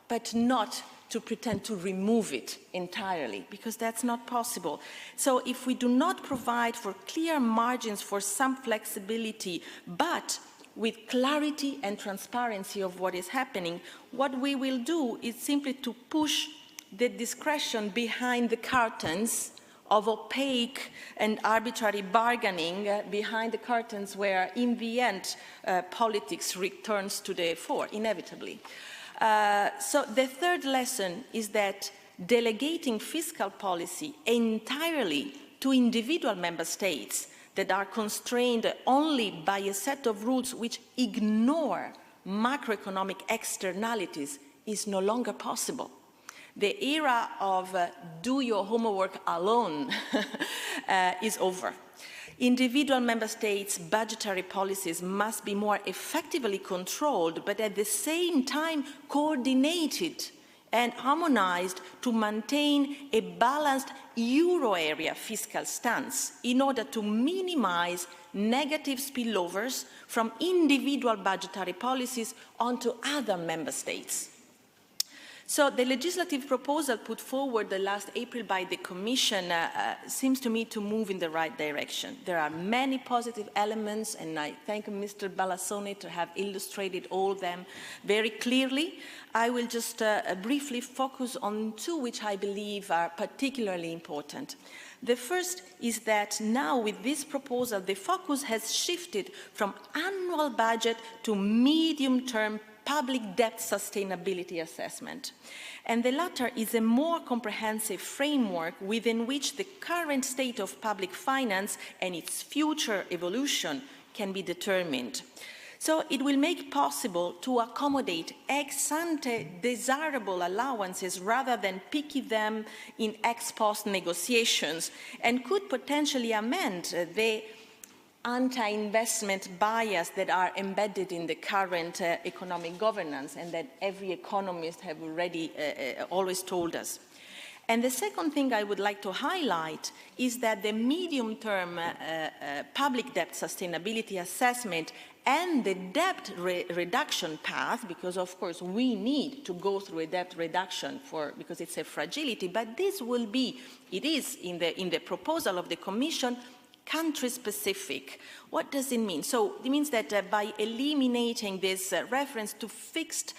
but not to pretend to remove it entirely, because that's not possible. So if we do not provide for clear margins for some flexibility, but with clarity and transparency of what is happening, what we will do is simply to push the discretion behind the curtains of opaque and arbitrary bargaining, behind the curtains where, in the end, politics returns to the fore, inevitably. So the third lesson is that delegating fiscal policy entirely to individual member states that are constrained only by a set of rules which ignore macroeconomic externalities is no longer possible. The era of do your homework alone is over. Individual member states' budgetary policies must be more effectively controlled, but at the same time coordinated and harmonized to maintain a balanced euro area fiscal stance in order to minimize negative spillovers from individual budgetary policies onto other member states. So the legislative proposal put forward last April by the Commission seems to me to move in the right direction. There are many positive elements, and I thank Mr. Balassoni to have illustrated all of them very clearly. I will just briefly focus on two which I believe are particularly important. The first is that now with this proposal, the focus has shifted from annual budget to medium-term public debt sustainability assessment. And the latter is a more comprehensive framework within which the current state of public finance and its future evolution can be determined. So it will make possible to accommodate ex-ante desirable allowances rather than picky them in ex-post negotiations, and could potentially amend the anti-investment bias that are embedded in the current economic governance and that every economist have already always told us. And the second thing I would like to highlight is that the medium-term public debt sustainability assessment and the debt reduction path, because of course we need to go through a debt reduction because it's a fragility, but this will be, it is in the proposal of the Commission, country-specific. What does it mean? So it means that by eliminating this reference to fixed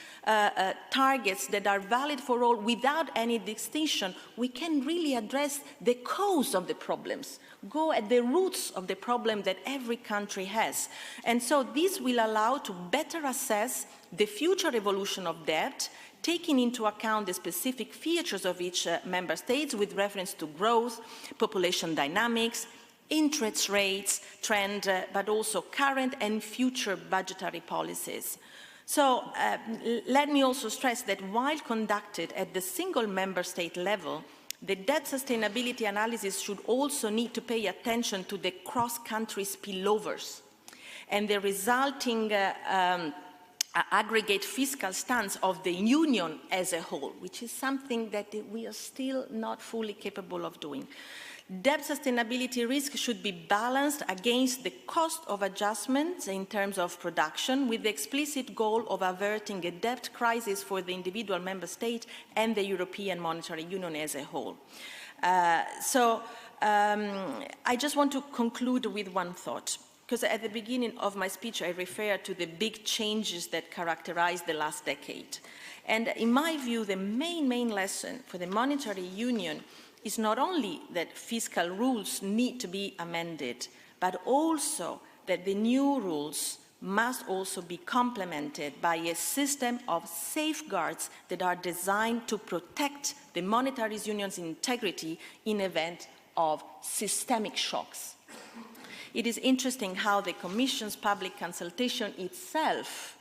targets that are valid for all without any distinction, we can really address the cause of the problems, go at the roots of the problem that every country has. And so this will allow to better assess the future evolution of debt, taking into account the specific features of each member state with reference to growth, population dynamics, interest rates, trend, but also current and future budgetary policies. So let me also stress that while conducted at the single member state level, the debt sustainability analysis should also need to pay attention to the cross-country spillovers and the resulting aggregate fiscal stance of the Union as a whole, which is something that we are still not fully capable of doing. Debt sustainability risk should be balanced against the cost of adjustments in terms of production, with the explicit goal of averting a debt crisis for the individual member state and the European Monetary Union as a whole. I just want to conclude with one thought. because at the beginning of my speech I referred to the big changes that characterized the last decade. And in my view, the main lesson for the monetary union is not only that fiscal rules need to be amended, but also that the new rules must also be complemented by a system of safeguards that are designed to protect the monetary union's integrity in event of systemic shocks. It is interesting how the Commission's public consultation itself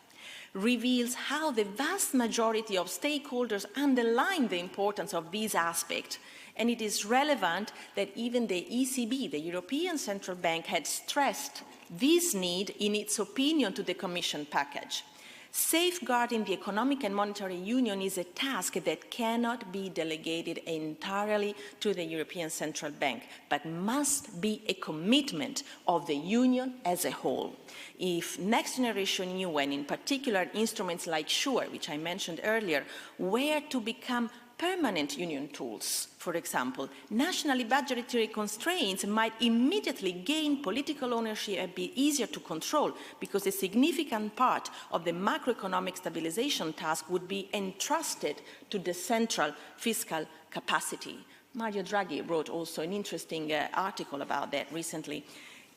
reveals how the vast majority of stakeholders underline the importance of these aspects. And it is relevant that even the ECB, the European Central Bank, had stressed this need in its opinion to the Commission package. Safeguarding the economic and monetary union is a task that cannot be delegated entirely to the European Central Bank, but must be a commitment of the union as a whole. If next generation EU, and in particular instruments like SURE, which I mentioned earlier, were to become permanent union tools, for example, nationally budgetary constraints might immediately gain political ownership and be easier to control because a significant part of the macroeconomic stabilization task would be entrusted to the central fiscal capacity. Mario Draghi wrote also an interesting article about that recently.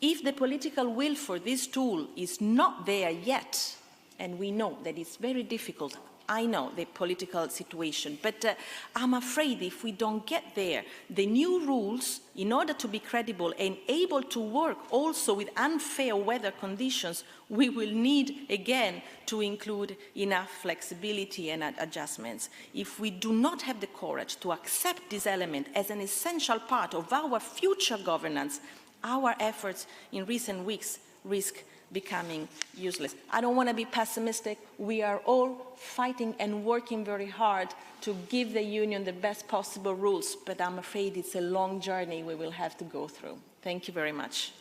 If the political will for this tool is not there yet, and we know that it's very difficult, I know the political situation, but I'm afraid if we don't get there, the new rules, in order to be credible and able to work also with unfair weather conditions, we will need again to include enough flexibility and adjustments. If we do not have the courage to accept this element as an essential part of our future governance, our efforts in recent weeks risk becoming useless. I don't want to be pessimistic. We are all fighting and working very hard to give the union the best possible rules, but I'm afraid it's a long journey we will have to go through. Thank you very much.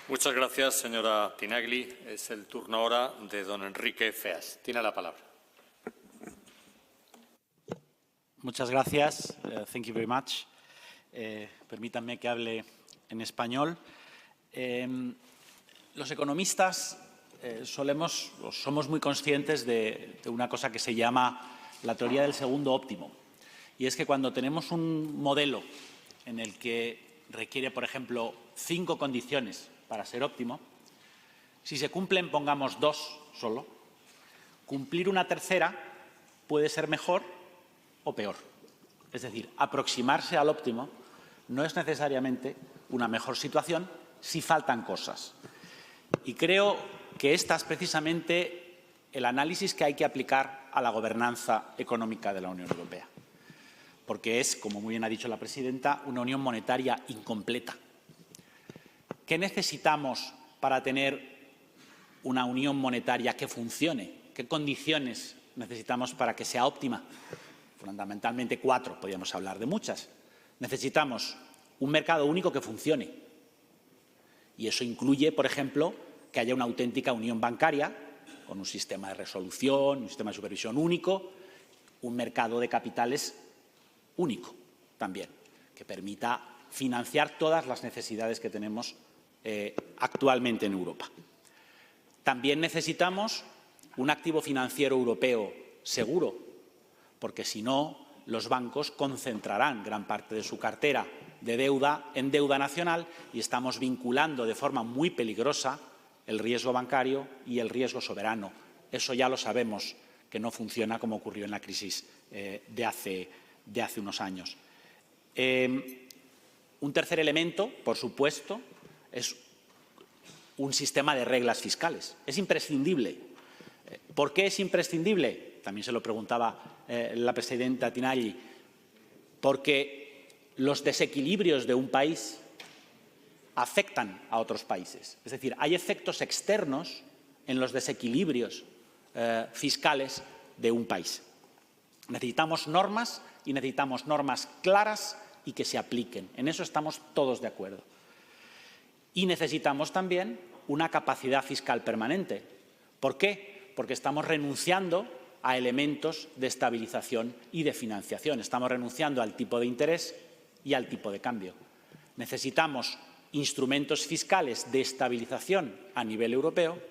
Muchas gracias, señora Tinagli. Es el turno ahora de don Enrique Feas. Tiene la palabra. Muchas gracias. Thank you very much. Permítanme que hable en español. Los economistas somos muy conscientes de una cosa que se llama la teoría del segundo óptimo. Y es que cuando tenemos un modelo en el que requiere, por ejemplo, 5 condiciones para ser óptimo, si se cumplen, pongamos 2 solo, cumplir una tercera puede ser mejor o peor. Es decir, aproximarse al óptimo no es necesariamente una mejor situación si faltan cosas. Y creo que esta es precisamente el análisis que hay que aplicar a la gobernanza económica de la Unión Europea. Porque es, como muy bien ha dicho la presidenta, una unión monetaria incompleta. ¿Qué necesitamos para tener una unión monetaria que funcione? ¿Qué condiciones necesitamos para que sea óptima? Fundamentalmente 4, podríamos hablar de muchas. Necesitamos un mercado único que funcione. Y eso incluye, por ejemplo, que haya una auténtica unión bancaria, con un sistema de resolución, un sistema de supervisión único, un mercado de capitales único también, que permita financiar todas las necesidades que tenemos actualmente en Europa. También necesitamos un activo financiero europeo seguro, porque si no, los bancos concentrarán gran parte de su cartera de deuda en deuda nacional y estamos vinculando de forma muy peligrosa el riesgo bancario y el riesgo soberano. Eso ya lo sabemos que no funciona como ocurrió en la crisis de hace unos años. Un tercer elemento, por supuesto, es un sistema de reglas fiscales. Es imprescindible. ¿Por qué es imprescindible? También se lo preguntaba la presidenta Tinagli. Porque los desequilibrios de un país afectan a otros países. Es decir, hay efectos externos en los desequilibrios fiscales de un país. Necesitamos normas y necesitamos normas claras y que se apliquen. En eso estamos todos de acuerdo. Y necesitamos también una capacidad fiscal permanente. ¿Por qué? Porque estamos renunciando a elementos de estabilización y de financiación. Estamos renunciando al tipo de interés y al tipo de cambio. Necesitamos instrumentos fiscales de estabilización a nivel europeo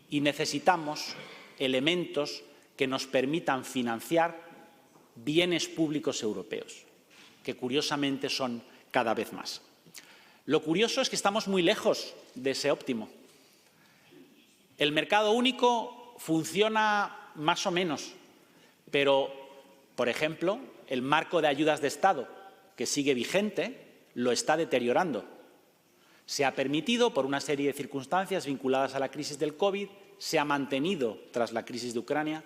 y necesitamos elementos que nos permitan financiar bienes públicos europeos, que curiosamente son cada vez más. Lo curioso es que estamos muy lejos de ese óptimo. El mercado único funciona más o menos, pero, por ejemplo, el marco de ayudas de Estado, que sigue vigente, lo está deteriorando. Se ha permitido, por una serie de circunstancias vinculadas a la crisis del COVID, se ha mantenido tras la crisis de Ucrania.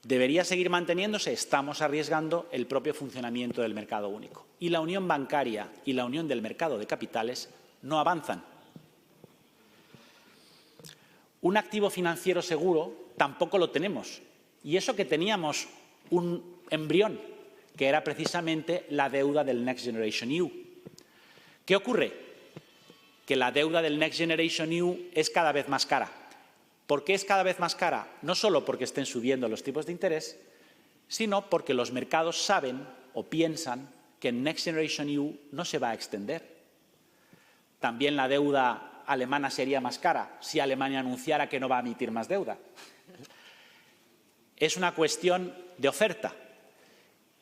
¿Debería seguir manteniéndose? Estamos arriesgando el propio funcionamiento del mercado único. Y la unión bancaria y la unión del mercado de capitales no avanzan. Un activo financiero seguro tampoco lo tenemos. Y eso que teníamos un embrión, que era precisamente la deuda del Next Generation EU. ¿Qué ocurre? Que la deuda del Next Generation EU es cada vez más cara. ¿Por qué es cada vez más cara? No solo porque estén subiendo los tipos de interés, sino porque los mercados saben o piensan que el Next Generation EU no se va a extender. También la deuda alemana sería más cara si Alemania anunciara que no va a emitir más deuda. Es una cuestión de oferta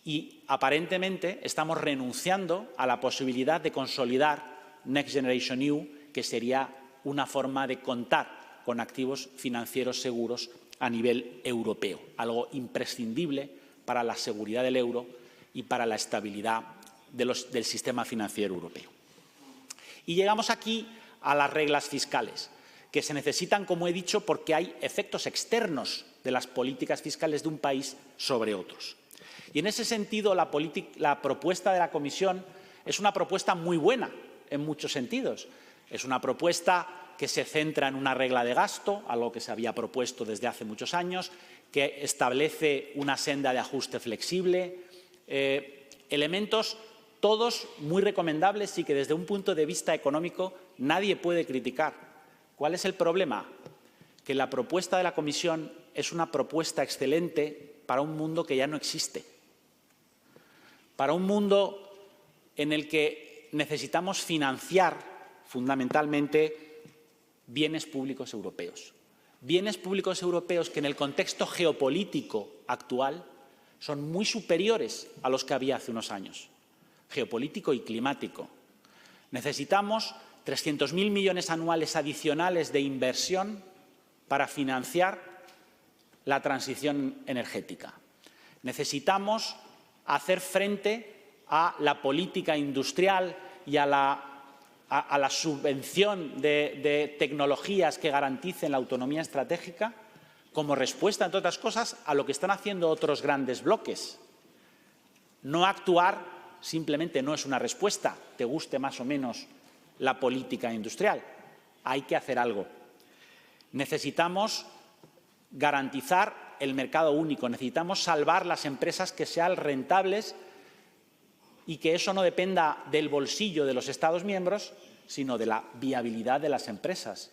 y aparentemente estamos renunciando a la posibilidad de consolidar Next Generation EU, que sería una forma de contar con activos financieros seguros a nivel europeo, algo imprescindible para la seguridad del euro y para la estabilidad del sistema financiero europeo. Y llegamos aquí a las reglas fiscales, que se necesitan, como he dicho, porque hay efectos externos de las políticas fiscales de un país sobre otros. Y en ese sentido, la propuesta de la Comisión es una propuesta muy buena en muchos sentidos. Es una propuesta que se centra en una regla de gasto, algo que se había propuesto desde hace muchos años, que establece una senda de ajuste flexible, elementos todos muy recomendables y que desde un punto de vista económico nadie puede criticar. ¿Cuál es el problema? Que la propuesta de la Comisión es una propuesta excelente para un mundo que ya no existe, para un mundo en el que necesitamos financiar fundamentalmente bienes públicos europeos. Bienes públicos europeos que en el contexto geopolítico actual son muy superiores a los que había hace unos años, geopolítico y climático. Necesitamos 300.000 millones anuales adicionales de inversión para financiar la transición energética. Necesitamos hacer frente a la política industrial y a la subvención de tecnologías que garanticen la autonomía estratégica como respuesta, entre otras cosas, a lo que están haciendo otros grandes bloques. No actuar simplemente no es una respuesta, te guste más o menos la política industrial. Hay que hacer algo. Necesitamos garantizar el mercado único, necesitamos salvar las empresas que sean rentables y que eso no dependa del bolsillo de los Estados miembros, sino de la viabilidad de las empresas.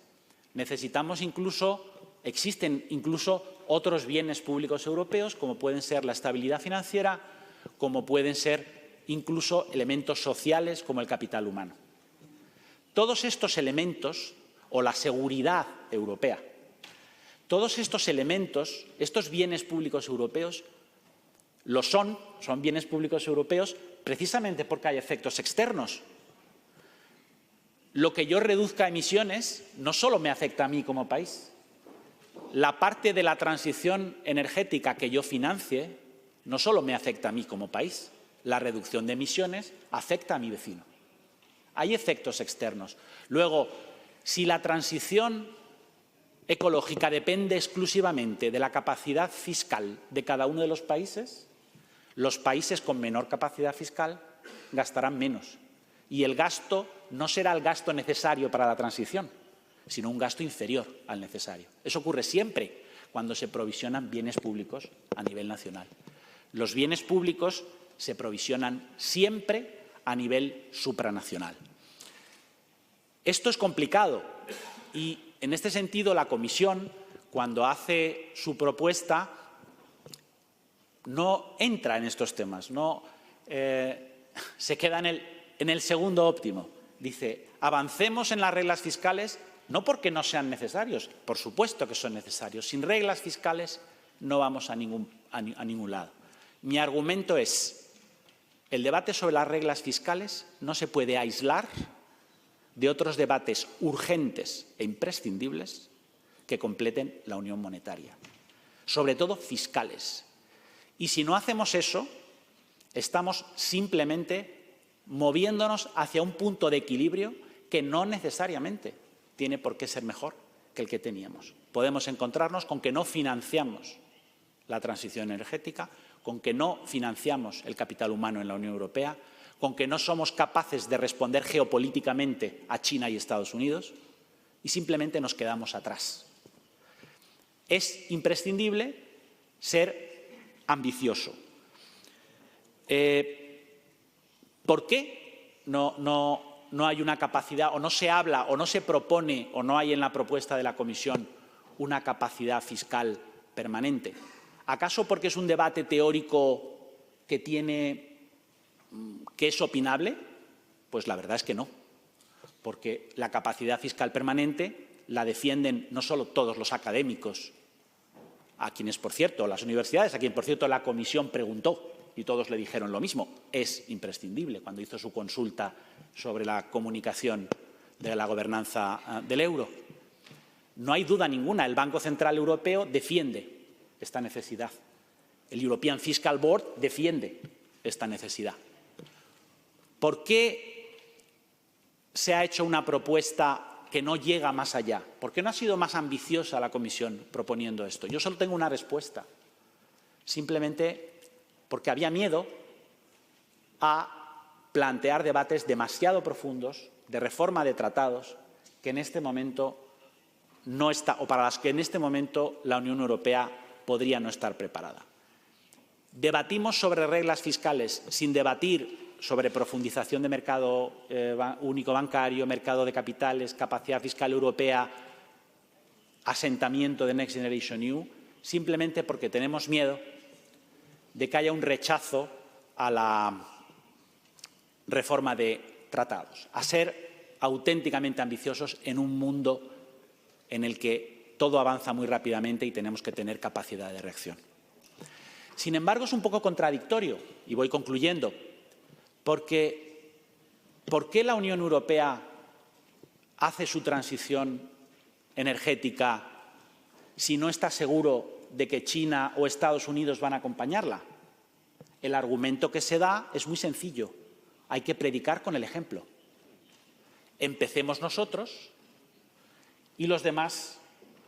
Existen incluso otros bienes públicos europeos, como pueden ser la estabilidad financiera, como pueden ser incluso elementos sociales como el capital humano. Todos estos elementos, o la seguridad europea, todos estos elementos, estos bienes públicos europeos, son bienes públicos europeos precisamente porque hay efectos externos. Lo que yo reduzca emisiones no solo me afecta a mí como país. La parte de la transición energética que yo financie no solo me afecta a mí como país. La reducción de emisiones afecta a mi vecino. Hay efectos externos. Luego, si la transición ecológica depende exclusivamente de la capacidad fiscal de cada uno de los países con menor capacidad fiscal gastarán menos. Y el gasto no será el gasto necesario para la transición, sino un gasto inferior al necesario. Eso ocurre siempre cuando se provisionan bienes públicos a nivel nacional. Los bienes públicos se provisionan siempre a nivel supranacional. Esto es complicado y, en este sentido, la Comisión, cuando hace su propuesta, no entra en estos temas, no se queda en el segundo óptimo. Dice, avancemos en las reglas fiscales, no porque no sean necesarios, por supuesto que son necesarios. Sin reglas fiscales no vamos a ningún lado. Mi argumento es, el debate sobre las reglas fiscales no se puede aislar de otros debates urgentes e imprescindibles que completen la unión monetaria, sobre todo fiscales. Y si no hacemos eso, estamos simplemente moviéndonos hacia un punto de equilibrio que no necesariamente tiene por qué ser mejor que el que teníamos. Podemos encontrarnos con que no financiamos la transición energética, con que no financiamos el capital humano en la Unión Europea, con que no somos capaces de responder geopolíticamente a China y Estados Unidos y simplemente nos quedamos atrás. Es imprescindible ser ambicioso. ¿Por qué no hay una capacidad, o no se habla, o no se propone, o no hay en la propuesta de la Comisión una capacidad fiscal permanente? ¿Acaso porque es un debate teórico que es opinable? Pues la verdad es que no, porque la capacidad fiscal permanente la defienden no solo todos los académicos, a quienes, por cierto, las universidades, a quien, por cierto, la Comisión preguntó y todos le dijeron lo mismo, es imprescindible cuando hizo su consulta sobre la comunicación de la gobernanza del euro. No hay duda ninguna, el Banco Central Europeo defiende esta necesidad. El European Fiscal Board defiende esta necesidad. ¿Por qué se ha hecho una propuesta que no llega más allá? ¿Por qué no ha sido más ambiciosa la Comisión proponiendo esto? Yo solo tengo una respuesta. Simplemente porque había miedo a plantear debates demasiado profundos de reforma de tratados que en este momento no está, o para las que en este momento la Unión Europea podría no estar preparada. Debatimos sobre reglas fiscales sin debatir sobre profundización de mercado único bancario, mercado de capitales, capacidad fiscal europea, asentamiento de Next Generation EU, simplemente porque tenemos miedo de que haya un rechazo a la reforma de tratados, a ser auténticamente ambiciosos en un mundo en el que todo avanza muy rápidamente y tenemos que tener capacidad de reacción. Sin embargo, es un poco contradictorio, y voy concluyendo, porque ¿por qué la Unión Europea hace su transición energética si no está seguro de que China o Estados Unidos van a acompañarla? El argumento que se da es muy sencillo. Hay que predicar con el ejemplo. Empecemos nosotros y los demás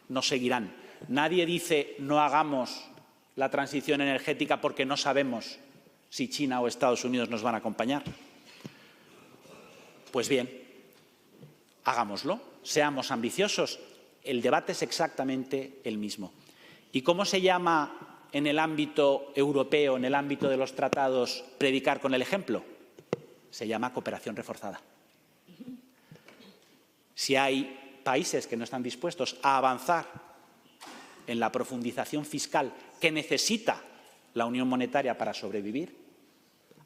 nos seguirán. Nadie dice no hagamos la transición energética porque no sabemos si China o Estados Unidos nos van a acompañar. Pues bien, hagámoslo, seamos ambiciosos. El debate es exactamente el mismo. ¿Y cómo se llama en el ámbito europeo, en el ámbito de los tratados, predicar con el ejemplo? Se llama cooperación reforzada. Si hay países que no están dispuestos a avanzar en la profundización fiscal que necesita la unión monetaria para sobrevivir,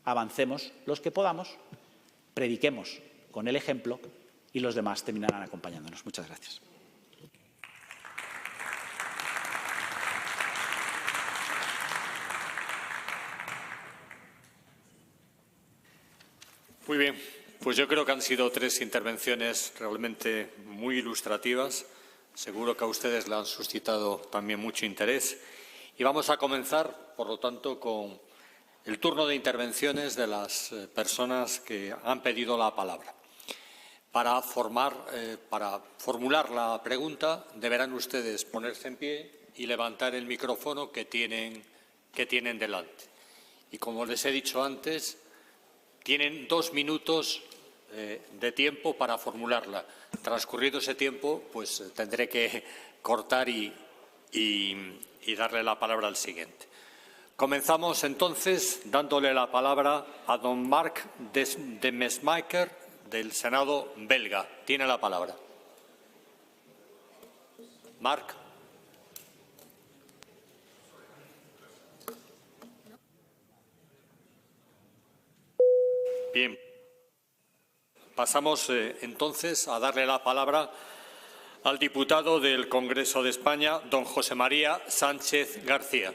avancemos los que podamos, prediquemos con el ejemplo y los demás terminarán acompañándonos. Muchas gracias. Muy bien, pues yo creo que han sido tres intervenciones realmente muy ilustrativas. Seguro que a ustedes le han suscitado también mucho interés. Y vamos a comenzar, por lo tanto, con el turno de intervenciones de las personas que han pedido la palabra. Para formular la pregunta, deberán ustedes ponerse en pie y levantar el micrófono que tienen delante. Y como les he dicho antes, tienen 2 minutos de tiempo para formularla. Transcurrido ese tiempo, pues tendré que cortar y darle la palabra al siguiente. Comenzamos entonces dándole la palabra a don Marc de Mesmaeker del Senado belga. Tiene la palabra. Marc. Bien. Pasamos entonces a darle la palabra al diputado del Congreso de España, don José María Sánchez García.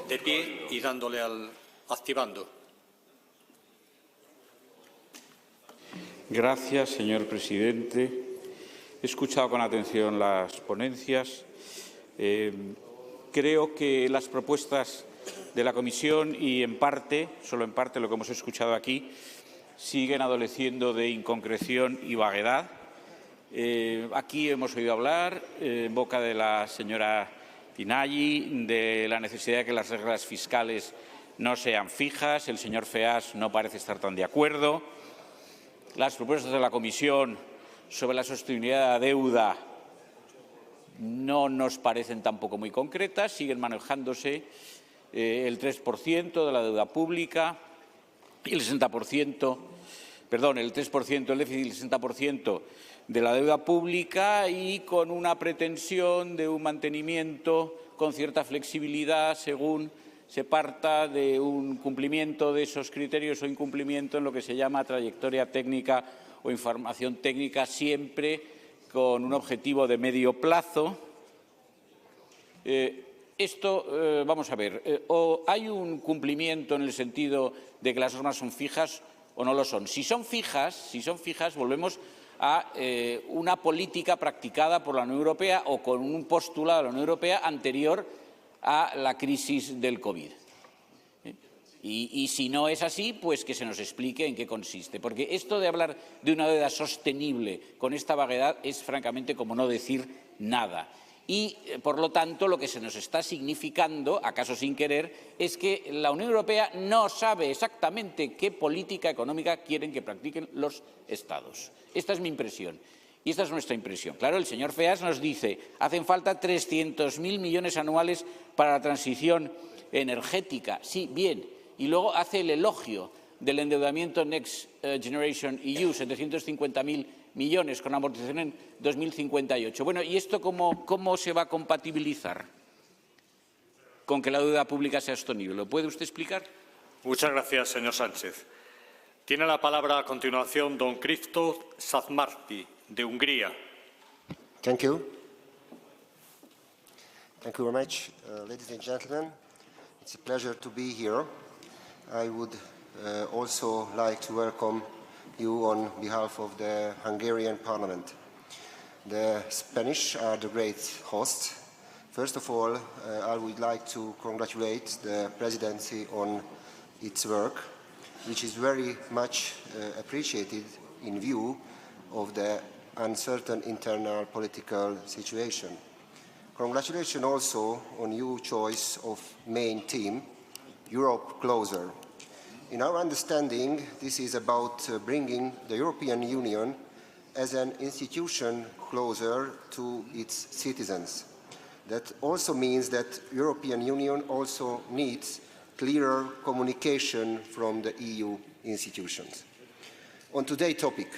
De pie y dándole activando. Gracias, señor presidente. He escuchado con atención las ponencias. Creo que las propuestas de la Comisión y, en parte, solo en parte, lo que hemos escuchado aquí, siguen adoleciendo de inconcreción y vaguedad. Aquí hemos oído hablar, en boca de la señora Tinagli, de la necesidad de que las reglas fiscales no sean fijas. El señor Feas no parece estar tan de acuerdo. Las propuestas de la Comisión sobre la sostenibilidad de la deuda no nos parecen tampoco muy concretas. Siguen manejándose el 3% de la deuda pública y el 60%, perdón, el 3% del déficit y el 60% de la deuda pública, y con una pretensión de un mantenimiento con cierta flexibilidad según se parta de un cumplimiento de esos criterios o incumplimiento en lo que se llama trayectoria técnica o información técnica, siempre con un objetivo de medio plazo. Vamos a ver, o hay un cumplimiento en el sentido de que las normas son fijas o no lo son. Si son fijas, volvemos a una política practicada por la Unión Europea o con un postulado de la Unión Europea anterior a la crisis del COVID. Y si no es así, pues que se nos explique en qué consiste. Porque esto de hablar de una deuda sostenible con esta vaguedad es francamente como no decir nada. Y, por lo tanto, lo que se nos está significando, acaso sin querer, es que la Unión Europea no sabe exactamente qué política económica quieren que practiquen los Estados. Esta es mi impresión. Y esta es nuestra impresión. Claro, el señor Feas nos dice hacen falta 300.000 millones anuales para la transición energética. Sí, bien. Y luego hace el elogio del endeudamiento Next Generation EU, 750.000 millones con amortización en 2058. Bueno, ¿y esto cómo se va a compatibilizar con que la deuda pública sea sostenible? ¿Lo puede usted explicar? Muchas gracias, señor Sánchez. Tiene la palabra a continuación don Christos Sazmarti, de Hungría. Thank you. Thank you very much, ladies and gentlemen. It's a pleasure to be here. I would also like to welcome you on behalf of the Hungarian Parliament. The Spanish are the great hosts. First of all, I would like to congratulate the Presidency on its work, which is very much appreciated in view of the uncertain internal political situation. Congratulations also on your choice of main theme, Europe Closer. In our understanding, this is about bringing the European Union as an institution closer to its citizens. That also means that the European Union also needs clearer communication from the EU institutions. On today's topic,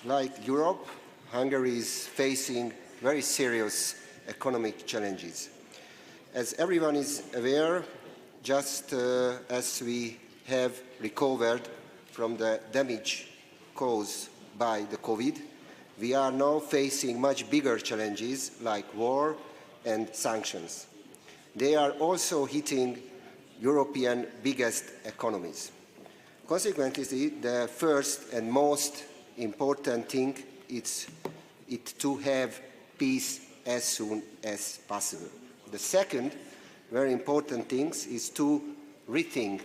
like Europe, Hungary is facing very serious economic challenges. As everyone is aware, just as we have recovered from the damage caused by the COVID, we are now facing much bigger challenges like war and sanctions. They are also hitting European biggest economies. Consequently, the first and most important thing is to have peace as soon as possible. The second very important thing is to rethink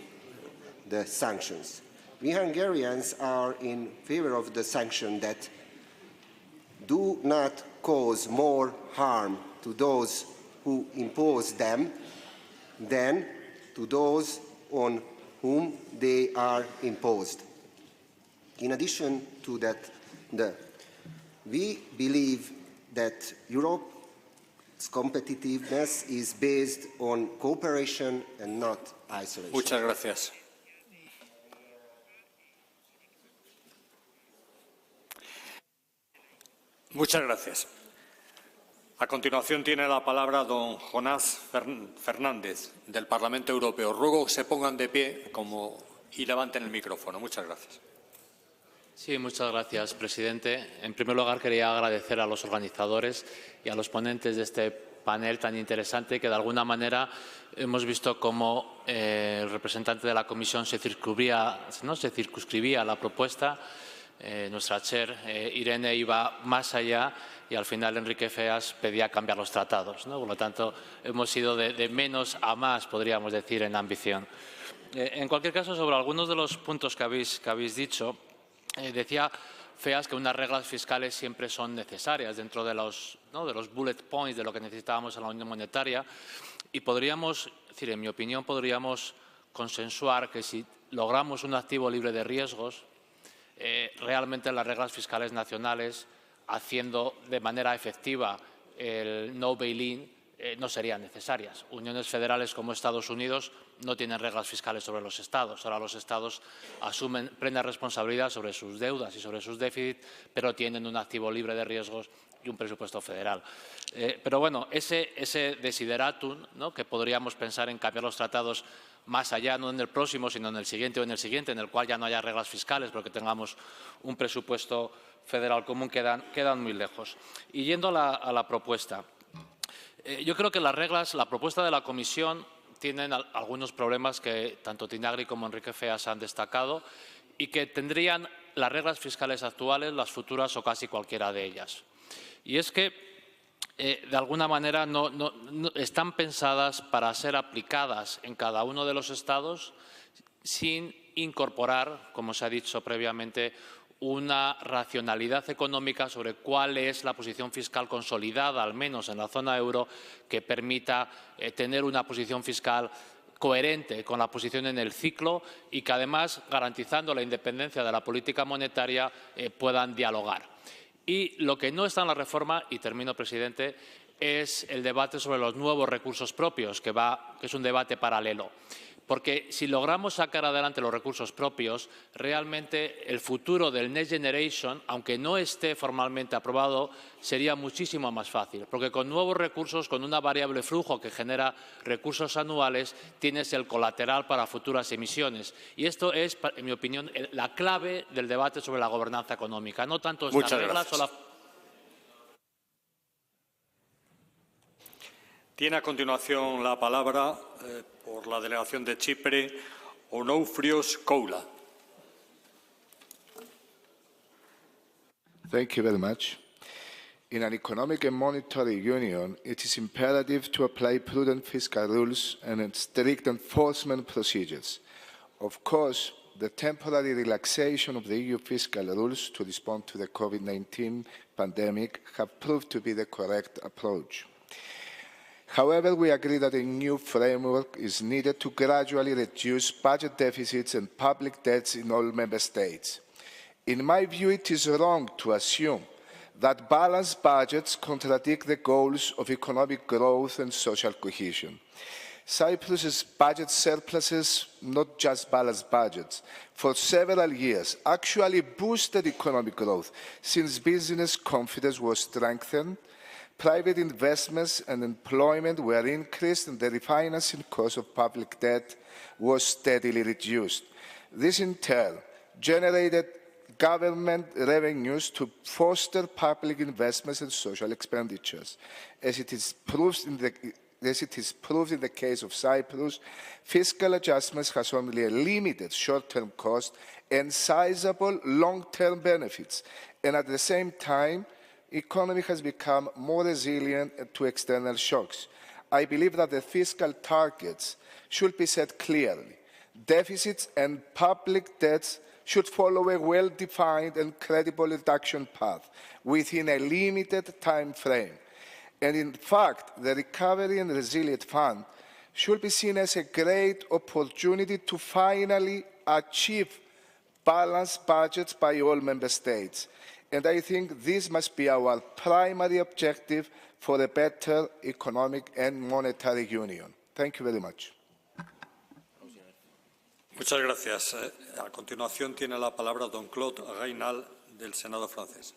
the sanctions. We Hungarians are in favor of the sanctions that do not cause more harm to those who impose them than to those on whom they are imposed. In addition to that, we believe that Europe's competitiveness is based on cooperation and not isolation. Muchas gracias. Muchas gracias. A continuación tiene la palabra don Jonás Fernández, del Parlamento Europeo. Ruego que se pongan de pie y levanten el micrófono. Muchas gracias. Sí, muchas gracias, presidente. En primer lugar, quería agradecer a los organizadores y a los ponentes de este panel tan interesante, que de alguna manera hemos visto cómo el representante de la Comisión se circunscribía a la propuesta. Nuestra chair, Irene, iba más allá y al final Enrique Feas pedía cambiar los tratados, ¿no? Por lo tanto, hemos ido de menos a más, podríamos decir, en ambición. En cualquier caso, sobre algunos de los puntos que habéis dicho, decía Feas que unas reglas fiscales siempre son necesarias dentro de los bullet points de lo que necesitábamos en la Unión Monetaria, y podríamos, es decir, en mi opinión, podríamos consensuar que si logramos un activo libre de riesgos, realmente las reglas fiscales nacionales, haciendo de manera efectiva el no bail-in, no serían necesarias. Uniones federales como Estados Unidos no tienen reglas fiscales sobre los Estados. Ahora los Estados asumen plena responsabilidad sobre sus deudas y sobre sus déficits, pero tienen un activo libre de riesgos y un presupuesto federal. Pero bueno, ese desideratum, ¿no?, que podríamos pensar en cambiar los tratados más allá, no en el próximo, sino en el siguiente o en el siguiente, en el cual ya no haya reglas fiscales, pero que tengamos un presupuesto federal común, quedan muy lejos. Y yendo a la propuesta, yo creo que la propuesta de la Comisión tienen algunos problemas que tanto Tinagli como Enrique Feas han destacado y que tendrían las reglas fiscales actuales, las futuras o casi cualquiera de ellas. Y es que de alguna manera no están pensadas para ser aplicadas en cada uno de los Estados sin incorporar, como se ha dicho previamente, una racionalidad económica sobre cuál es la posición fiscal consolidada, al menos en la zona euro, que permita tener una posición fiscal coherente con la posición en el ciclo y que, además, garantizando la independencia de la política monetaria, puedan dialogar. Y lo que no está en la reforma, y termino, presidente, es el debate sobre los nuevos recursos propios, que es un debate paralelo. Porque si logramos sacar adelante los recursos propios, realmente el futuro del Next Generation, aunque no esté formalmente aprobado, sería muchísimo más fácil. Porque con nuevos recursos, con una variable flujo que genera recursos anuales, tienes el colateral para futuras emisiones. Y esto es, en mi opinión, la clave del debate sobre la gobernanza económica. No tanto estas reglas o la... Tiene a continuación la palabra, por la delegación de Chipre, Onofrios Koula. Thank you very much. In an economic and monetary union, it is imperative to apply prudent fiscal rules and strict enforcement procedures. Of course, the temporary relaxation of the EU fiscal rules to respond to the COVID-19 pandemic have proved to be the correct approach. However, we agree that a new framework is needed to gradually reduce budget deficits and public debts in all member states. In my view, it is wrong to assume that balanced budgets contradict the goals of economic growth and social cohesion. Cyprus's budget surpluses, not just balanced budgets, for several years actually boosted economic growth since business confidence was strengthened, private investments and employment were increased, and the refinancing cost of public debt was steadily reduced. This, in turn, generated government revenues to foster public investments and social expenditures. As it is proved in the case of Cyprus, fiscal adjustments has only a limited short-term cost and sizable long-term benefits, and at the same time, economy has become more resilient to external shocks. I believe that the fiscal targets should be set clearly. Deficits and public debts should follow a well-defined and credible reduction path within a limited time frame. And in fact, the Recovery and Resilience Fund should be seen as a great opportunity to finally achieve balanced budgets by all member states. And I think this must be our primary objective for a better economic and monetary union. Thank you very much. Muchas gracias. A continuación tiene la palabra don Claude Raynal, del Senado francés.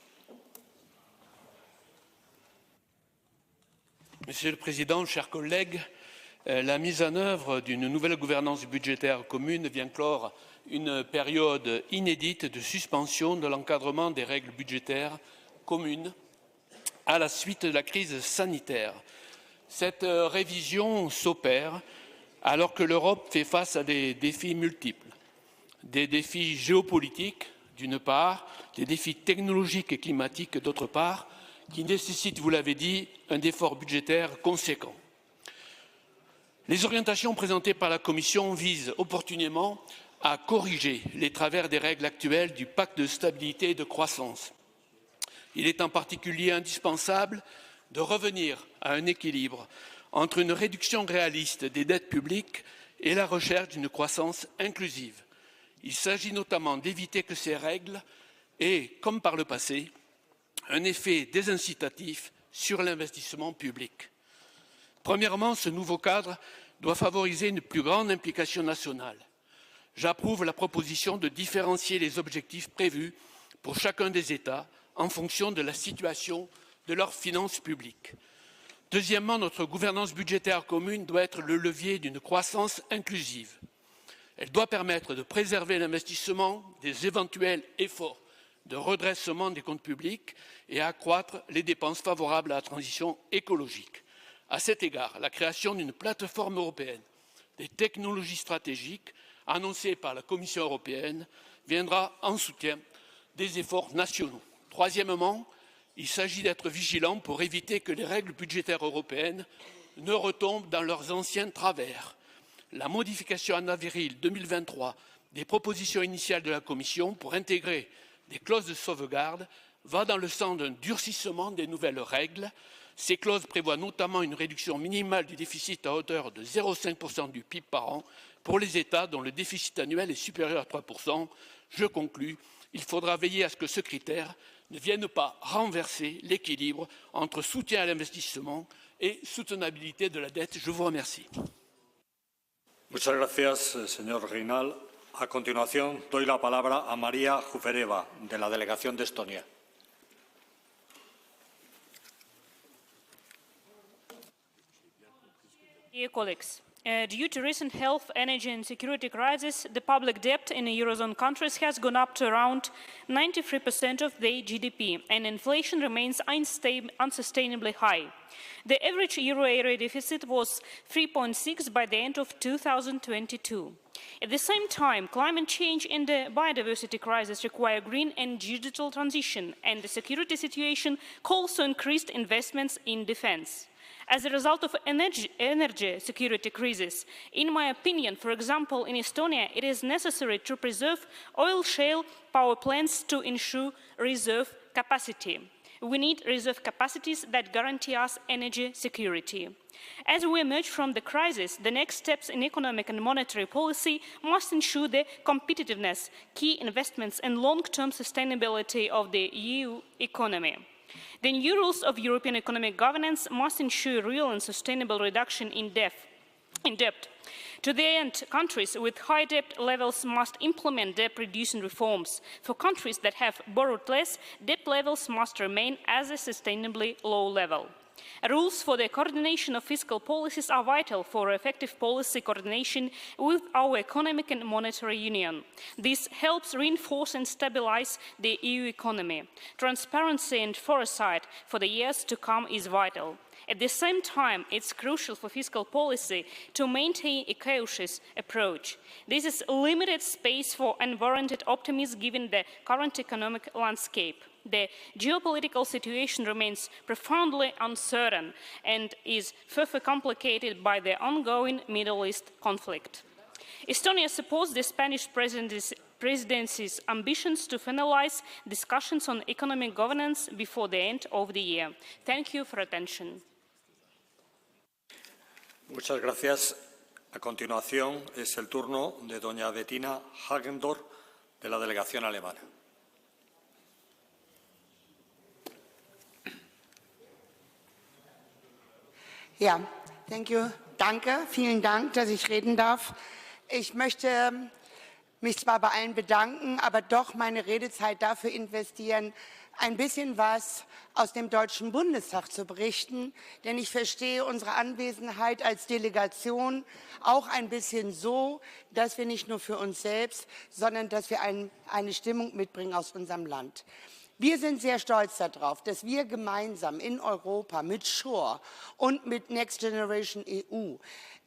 Monsieur le Président, chers collègues, la mise en œuvre d'une nouvelle gouvernance budgétaire commune vient clore une période inédite de suspension de l'encadrement des règles budgétaires communes à la suite de la crise sanitaire. Cette révision s'opère alors que l'Europe fait face à des défis multiples. Des défis géopolitiques, d'une part, des défis technologiques et climatiques, d'autre part, qui nécessitent, vous l'avez dit, un effort budgétaire conséquent. Les orientations présentées par la Commission visent opportunément à corriger les travers des règles actuelles du pacte de stabilité et de croissance. Il est en particulier indispensable de revenir à un équilibre entre une réduction réaliste des dettes publiques et la recherche d'une croissance inclusive. Il s'agit notamment d'éviter que ces règles aient, comme par le passé, un effet désincitatif sur l'investissement public. Premièrement, ce nouveau cadre doit favoriser une plus grande implication nationale. J'approuve la proposition de différencier les objectifs prévus pour chacun des États en fonction de la situation de leurs finances publiques. Deuxièmement, notre gouvernance budgétaire commune doit être le levier d'une croissance inclusive. Elle doit permettre de préserver l'investissement des éventuels efforts de redressement des comptes publics et accroître les dépenses favorables à la transition écologique. À cet égard, la création d'une plateforme européenne des technologies stratégiques annoncée par la Commission européenne viendra en soutien des efforts nationaux. Troisièmement, il s'agit d'être vigilant pour éviter que les règles budgétaires européennes ne retombent dans leurs anciens travers. La modification en avril 2023 des propositions initiales de la Commission pour intégrer des clauses de sauvegarde va dans le sens d'un durcissement des nouvelles règles. Ces clauses prévoient notamment une réduction minimale du déficit à hauteur de 0,5% du PIB par an pour les États dont le déficit annuel est supérieur à 3%. Je conclus, il faudra veiller à ce que ce critère ne vienne pas renverser l'équilibre entre soutien à l'investissement et soutenabilité de la dette. Je vous remercie. Muchas gracias, señor Reinal. A continuación, doy la palabra a María Jufereva, de la delegación de Estonia. Dear colleagues, due to recent health, energy and security crisis, the public debt in the Eurozone countries has gone up to around 93% of their GDP, and inflation remains unsustainably high. The average euro area deficit was 3.6 by the end of 2022. At the same time, climate change and the biodiversity crisis require green and digital transition, and the security situation calls for increased investments in defense. As a result of energy security crisis, in my opinion, for example, in Estonia, it is necessary to preserve oil shale power plants to ensure reserve capacity. We need reserve capacities that guarantee us energy security. As we emerge from the crisis, the next steps in economic and monetary policy must ensure the competitiveness, key investments and long-term sustainability of the EU economy. The new rules of European economic governance must ensure real and sustainable reduction in debt. To the end, countries with high debt levels must implement debt-reducing reforms. For countries that have borrowed less, debt levels must remain at a sustainably low level. Rules for the coordination of fiscal policies are vital for effective policy coordination with our economic and monetary union. This helps reinforce and stabilize the EU economy. Transparency and foresight for the years to come is vital. At the same time, it's crucial for fiscal policy to maintain a cautious approach. This is limited space for unwarranted optimism given the current economic landscape. The geopolitical situation remains profoundly uncertain and is further complicated by the ongoing Middle East conflict. Estonia supports the Spanish Presidency's ambitions to finalize discussions on economic governance before the end of the year. Thank you for attention. Muchas gracias. A continuación es el turno de doña Bettina Hagendorf, de la delegación alemana. Ja, danke, vielen Dank, dass ich reden darf. Ich möchte mich zwar bei allen bedanken, aber doch meine Redezeit dafür investieren, ein bisschen was aus dem Deutschen Bundestag zu berichten, denn ich verstehe unsere Anwesenheit als Delegation auch ein bisschen so, dass wir nicht nur für uns selbst, sondern dass wir eine Stimmung mitbringen aus unserem Land. Wir sind sehr stolz darauf, dass wir gemeinsam in Europa mit SURE und mit Next Generation EU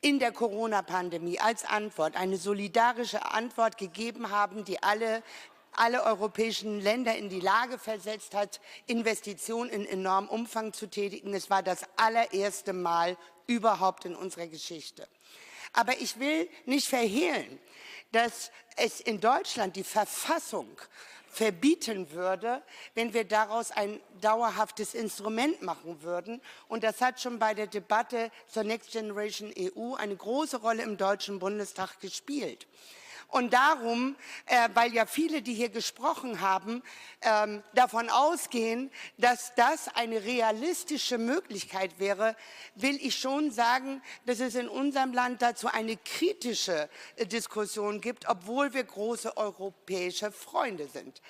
in der Corona-Pandemie als Antwort eine solidarische Antwort gegeben haben, die alle europäischen Länder in die Lage versetzt hat, Investitionen in enormem Umfang zu tätigen. Es war das allererste Mal überhaupt in unserer Geschichte. Aber ich will nicht verhehlen, dass es in Deutschland die Verfassung verbieten würde, wenn wir daraus ein dauerhaftes Instrument machen würden. Und das hat schon bei der Debatte zur Next Generation EU eine große Rolle im Deutschen Bundestag gespielt. Und darum, weil ja viele, die hier gesprochen haben, davon ausgehen, dass das eine realistische Möglichkeit wäre, will ich schon sagen, dass es in unserem Land dazu eine kritische Diskussion gibt, obwohl wir große europäische Freunde sind.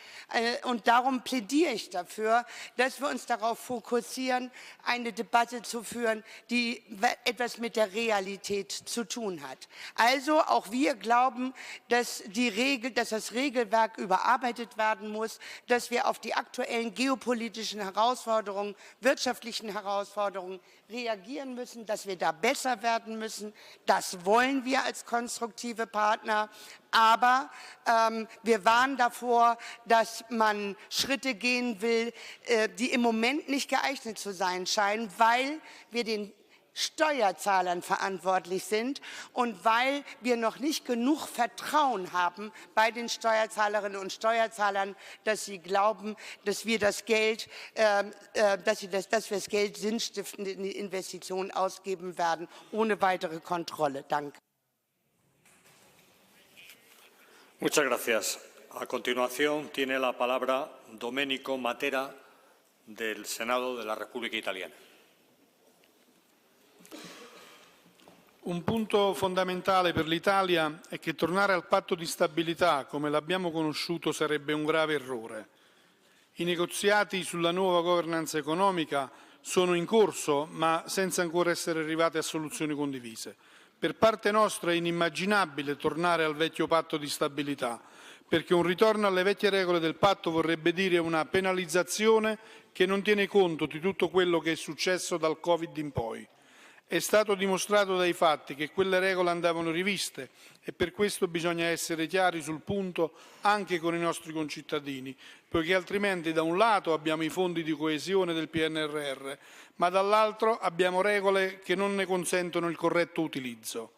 Und darum plädiere ich dafür, dass wir uns darauf fokussieren, eine Debatte zu führen, die etwas mit der Realität zu tun hat. Also auch wir glauben, dass das Regelwerk überarbeitet werden muss, dass wir auf die aktuellen geopolitischen Herausforderungen, wirtschaftlichen Herausforderungen reagieren müssen, dass wir da besser werden müssen. Das wollen wir als konstruktive Partner. Aber wir warnen davor, dass man Schritte gehen will, die im Moment nicht geeignet zu sein scheinen, weil wir den Steuerzahlern verantwortlich sind und weil wir noch nicht genug Vertrauen haben bei den Steuerzahlerinnen und Steuerzahlern, dass sie glauben, dass wir das Geld, sinnstiftend in die Investitionen ausgeben werden, ohne weitere Kontrolle. Danke. Muchas gracias. A continuación tiene la palabra Domenico Matera del Senado de la República Italiana. Un punto fondamentale per l'Italia è che tornare al patto di stabilità, come l'abbiamo conosciuto, sarebbe un grave errore. I negoziati sulla nuova governance economica sono in corso, ma senza ancora essere arrivati a soluzioni condivise. Per parte nostra è inimmaginabile tornare al vecchio patto di stabilità, perché un ritorno alle vecchie regole del patto vorrebbe dire una penalizzazione che non tiene conto di tutto quello che è successo dal Covid in poi. È stato dimostrato dai fatti che quelle regole andavano riviste e per questo bisogna essere chiari sul punto anche con i nostri concittadini, poiché altrimenti da un lato abbiamo i fondi di coesione del PNRR, ma dall'altro abbiamo regole che non ne consentono il corretto utilizzo.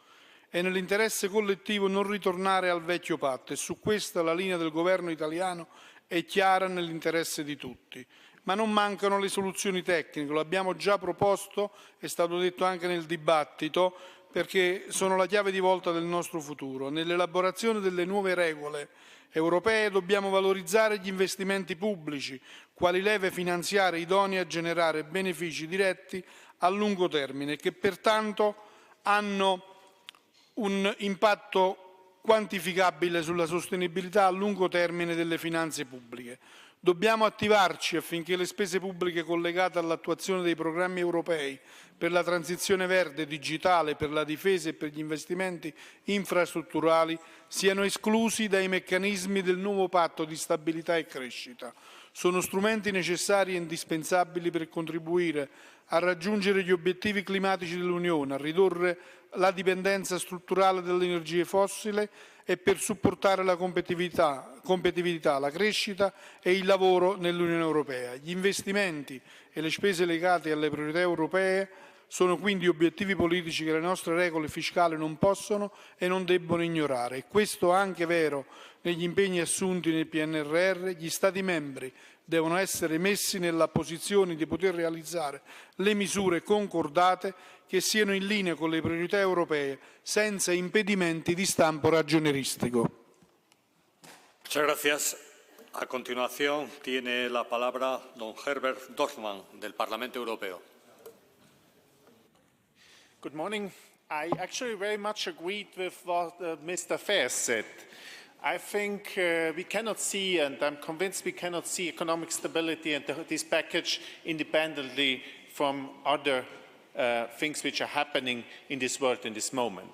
È nell'interesse collettivo non ritornare al vecchio patto e su questa la linea del governo italiano è chiara nell'interesse di tutti. Ma non mancano le soluzioni tecniche, lo abbiamo già proposto, è stato detto anche nel dibattito, perché sono la chiave di volta del nostro futuro. Nell'elaborazione delle nuove regole europee dobbiamo valorizzare gli investimenti pubblici, quali leve finanziarie idonee a generare benefici diretti a lungo termine, che pertanto hanno un impatto quantificabile sulla sostenibilità a lungo termine delle finanze pubbliche. Dobbiamo attivarci affinché le spese pubbliche collegate all'attuazione dei programmi europei per la transizione verde, digitale, per la difesa e per gli investimenti infrastrutturali siano esclusi dai meccanismi del nuovo patto di stabilità e crescita. Sono strumenti necessari e indispensabili per contribuire a raggiungere gli obiettivi climatici dell'Unione, a ridurre la dipendenza strutturale dalle energie fossili e per supportare la competitività, la crescita e il lavoro nell'Unione Europea. Gli investimenti e le spese legate alle priorità europee sono quindi obiettivi politici che le nostre regole fiscali non possono e non debbono ignorare. E questo è anche vero negli impegni assunti nel PNRR. Gli Stati membri devono essere messi nella posizione di poter realizzare le misure concordate che siano in linea con le priorità europee senza impedimenti di stampo ragionieristico. Muchas gracias. A continuación tiene la palabra don Herbert Dorfmann del Parlamento Europeo. Good morning. I actually very much agreed with what Mr. Faes said. I think we cannot see, and I'm convinced we cannot see economic stability and this package independently from other things which are happening in this world in this moment.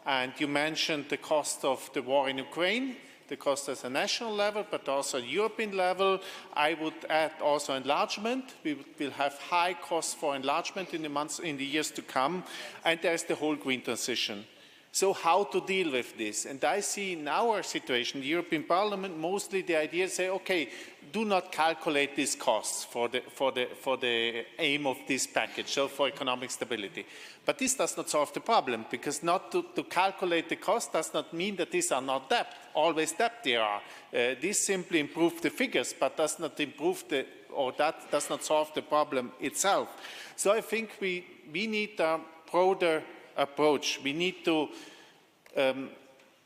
And you mentioned the cost of the war in Ukraine, the cost at a national level, but also at European level. I would add also enlargement. We will have high costs for enlargement in the years to come. And there's the whole green transition. So how to deal with this? And I see in our situation, the European Parliament, mostly the idea is say, okay, do not calculate these costs for the aim of this package, so for economic stability. But this does not solve the problem, because not to calculate the cost does not mean that these are not debt. Always debt there are. This simply improves the figures, but does not improve that does not solve the problem itself. So I think we need a broader approach. We need to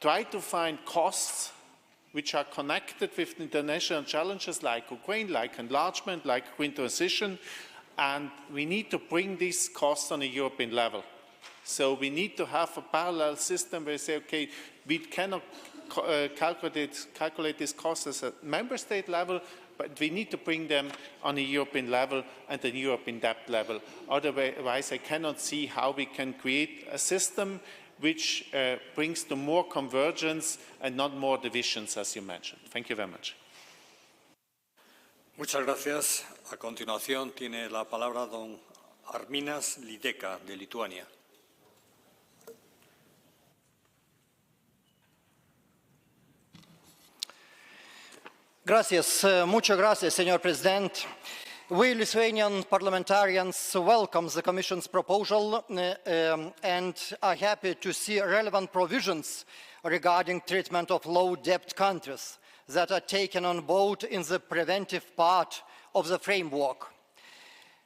try to find costs which are connected with international challenges like Ukraine, like enlargement, like green transition, and we need to bring these costs on a European level. So we need to have a parallel system where we say, okay, we cannot calculate these costs at a member state level, but we need to bring them on a European level and a European debt level. Otherwise, I cannot see how we can create a system which brings to more convergence and not more divisions, as you mentioned. Thank you very much. Muchas gracias. A continuación tiene la palabra don Arminas Lideka, de Lituania. Gracias. Muchas gracias, señor presidente. We Lithuanian parliamentarians welcome the Commission's proposal and are happy to see relevant provisions regarding treatment of low-debt countries that are taken on board in the preventive part of the framework.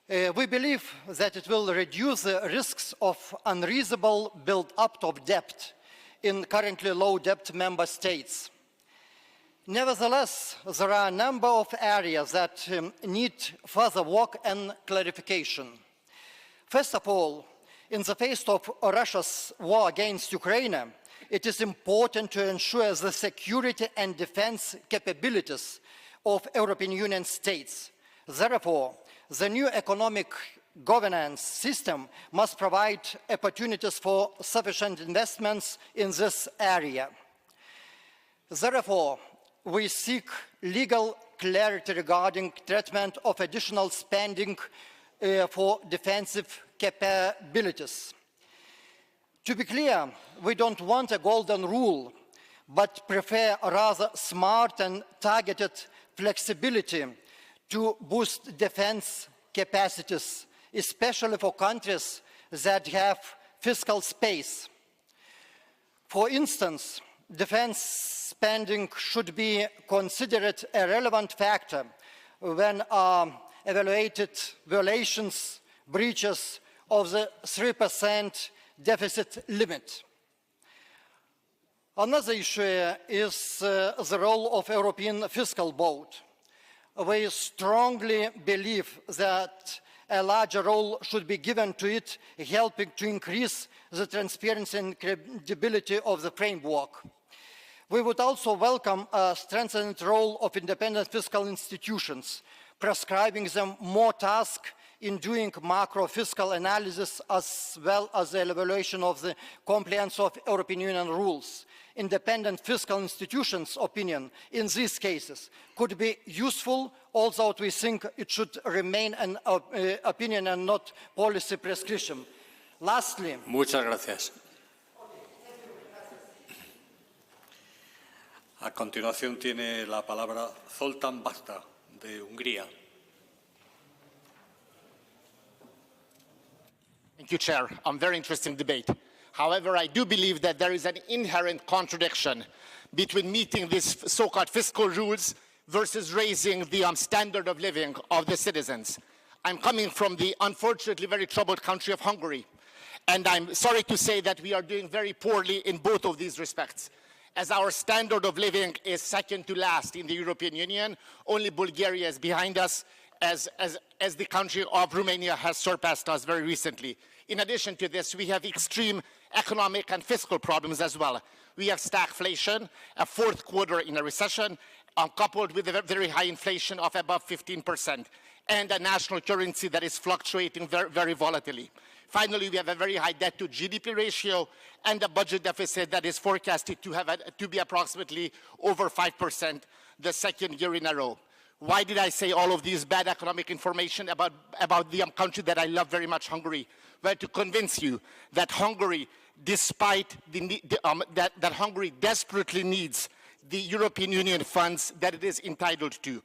We believe that it will reduce the risks of unreasonable build-up of debt in currently low-debt member states. Nevertheless, there are a number of areas that need further work and clarification. First of all, in the face of Russia's war against Ukraine, it is important to ensure the security and defense capabilities of European Union states. Therefore, the new economic governance system must provide opportunities for sufficient investments in this area. Therefore, we seek legal clarity regarding treatment of additional spending for defensive capabilities. To be clear, we don't want a golden rule, but prefer rather smart and targeted flexibility to boost defense capacities, especially for countries that have fiscal space. For instance, defense spending should be considered a relevant factor when evaluated violations, breaches of the 3% deficit limit. Another issue is the role of European Fiscal Board. We strongly believe that a larger role should be given to it, helping to increase the transparency and credibility of the framework. We would also welcome a strengthened role of independent fiscal institutions, prescribing them more tasks in doing macro-fiscal analysis as well as the evaluation of the compliance of European Union rules. Independent fiscal institutions' opinion in these cases could be useful, although we think it should remain an opinion and not policy prescription. Lastly, muchas gracias. A continuación tiene la palabra Zoltán Basta, de Hungría. Thank you, Chair. Very interesting debate. However, I do believe that there is an inherent contradiction between meeting these so-called fiscal rules versus raising the standard of living of the citizens. I'm coming from the unfortunately very troubled country of Hungary, and I'm sorry to say that we are doing very poorly in both of these respects. As our standard of living is second to last in the European Union, only Bulgaria is behind us, as the country of Romania has surpassed us very recently. In addition to this, we have extreme economic and fiscal problems as well. We have stagflation, a fourth quarter in a recession, coupled with a very high inflation of above 15%, and a national currency that is fluctuating very volatilely. Finally, we have a very high debt to GDP ratio and a budget deficit that is forecasted to be approximately over 5% the second year in a row. Why did I say all of these bad economic information about the country that I love very much, Hungary? Well, to convince you that Hungary, despite that Hungary desperately needs the European Union funds that it is entitled to.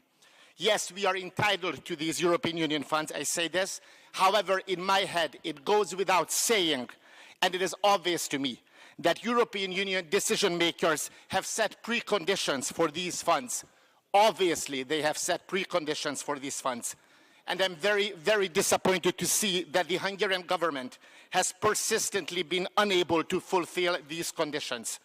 Yes, we are entitled to these European Union funds, I say this. However, in my head, it goes without saying, and it is obvious to me, that European Union decision makers have set preconditions for these funds. Obviously, they have set preconditions for these funds. And I'm very, very disappointed to see that the Hungarian government has persistently been unable to fulfill these conditions.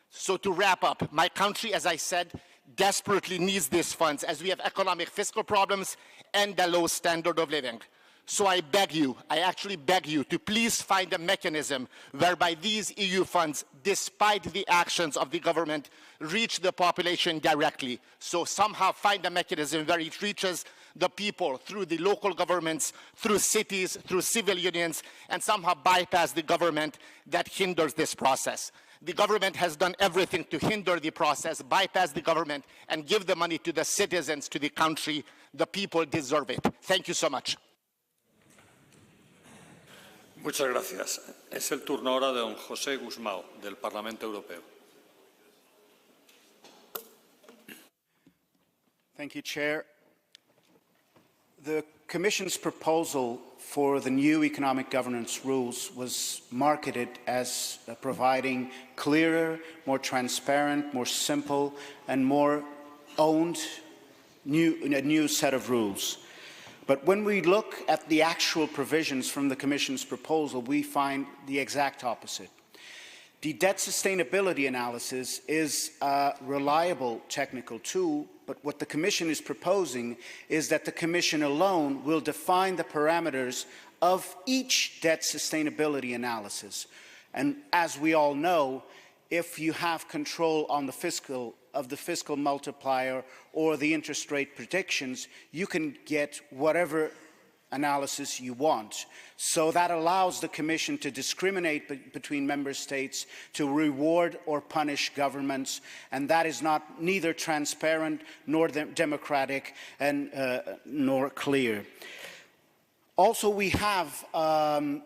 So to wrap up, my country, as I said, desperately needs these funds as we have economic fiscal problems and a low standard of living. So I beg you, I actually beg you to please find a mechanism whereby these EU funds, despite the actions of the government, reach the population directly. So somehow find a mechanism where it reaches the people through the local governments, through cities, through civil unions, and somehow bypass the government that hinders this process. The government has done everything to hinder the process, bypass the government, and give the money to the citizens, to the country. The people deserve it. Thank you so much. Muchas gracias. Es el turno ahora de don José Gusmão, del Parlamento Europeo. Thank you, Chair. The Commission's proposal for the new economic governance rules was marketed as providing clearer, more transparent, more simple, and more owned a new set of rules. But when we look at the actual provisions from the Commission's proposal, we find the exact opposite. The debt sustainability analysis is a reliable technical tool, but what the Commission is proposing is that the Commission alone will define the parameters of each debt sustainability analysis. And as we all know, if you have control on the fiscal multiplier or the interest rate predictions, you can get whatever analysis you want. So that allows the Commission to discriminate between member states, to reward or punish governments, and that is neither transparent nor democratic and nor clear. Also, we have a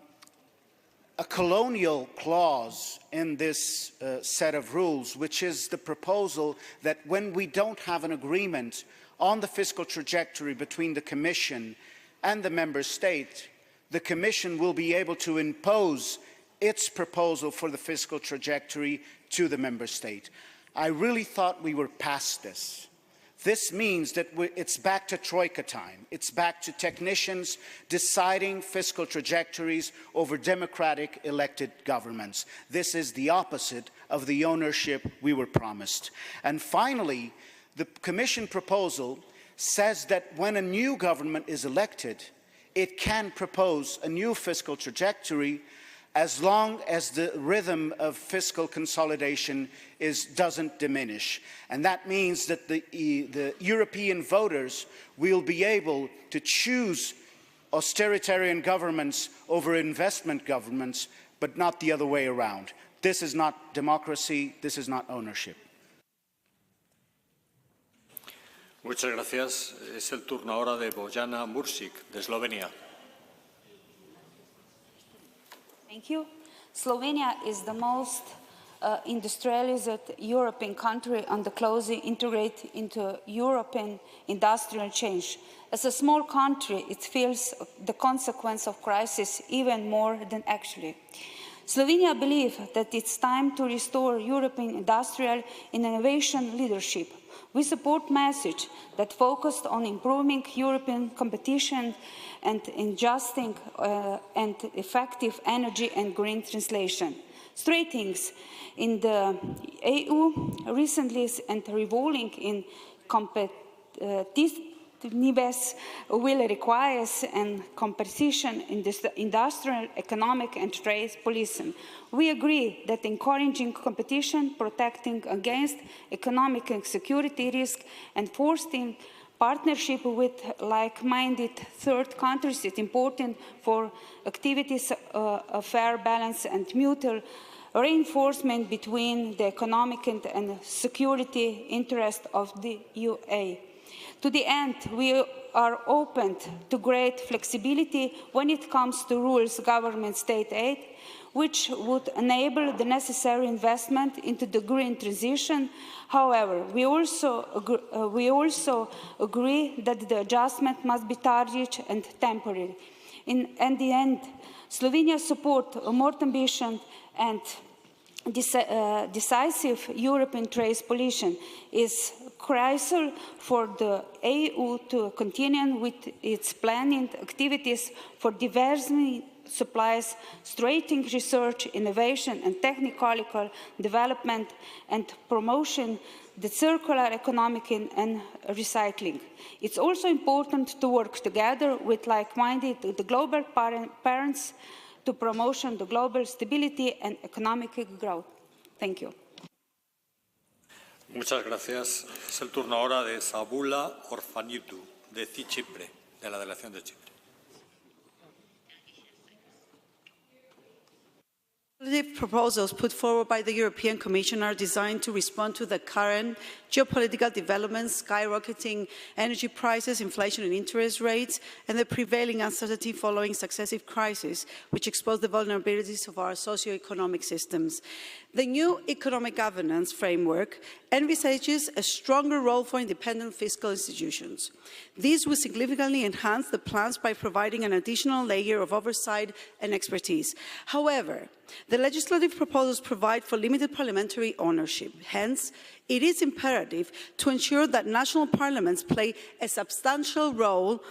colonial clause in this set of rules, which is the proposal that when we don't have an agreement on the fiscal trajectory between the Commission and the Member State, the Commission will be able to impose its proposal for the fiscal trajectory to the Member State. I really thought we were past this. This means that it's back to Troika time. It's back to technicians deciding fiscal trajectories over democratic elected governments. This is the opposite of the ownership we were promised. And finally, the Commission proposal says that when a new government is elected, it can propose a new fiscal trajectory as long as the rhythm of fiscal consolidation doesn't diminish. And that means that the European voters will be able to choose austeritarian governments over investment governments, but not the other way around. This is not democracy, this is not ownership. Muchas gracias. Es el turno ahora de Bojana Mursic, de Eslovenia. Thank you. Slovenia is the most industrialized European country and closely integrated into European industrial change. As a small country, it feels the consequence of crisis even more than actually. Slovenia believes that it's time to restore European industrial and innovation leadership. We support message that focused on improving European competition and adjusting and effective energy and green translation. Three things in the EU recently and revolving in NIBES will require and competition in this industrial, economic and trade policy. We agree that encouraging competition, protecting against economic and security risk and fostering partnership with like-minded third countries is important for activities of fair balance and mutual reinforcement between the economic and security interests of the UA. To the end, we are open to great flexibility when it comes to rules governing state aid, which would enable the necessary investment into the green transition. However, we also agree that the adjustment must be targeted and temporary. In the end, Slovenia supports a more ambitious and decisive European trade policy is crucial for the EU to continue with its planning activities for diversifying supplies, strengthening research, innovation and technological development and promotion the circular economy and recycling. It's also important to work together with like-minded the global parents to promotion the global stability and economic growth. Thank you. Muchas gracias. Es el turno ahora de Sabula Orfanitu, de Chipre, de la delegación de Chipre. Legislative proposals put forward by the European Commission are designed to respond to the current geopolitical developments, skyrocketing energy prices, inflation and interest rates, and the prevailing uncertainty following successive crises, which expose the vulnerabilities of our socio-economic systems. The new economic governance framework envisages a stronger role for independent fiscal institutions. These will significantly enhance the plans by providing an additional layer of oversight and expertise. However, the legislative proposals provide for limited parliamentary ownership. Hence, it is imperative to ensure that national parliaments play a substantial role,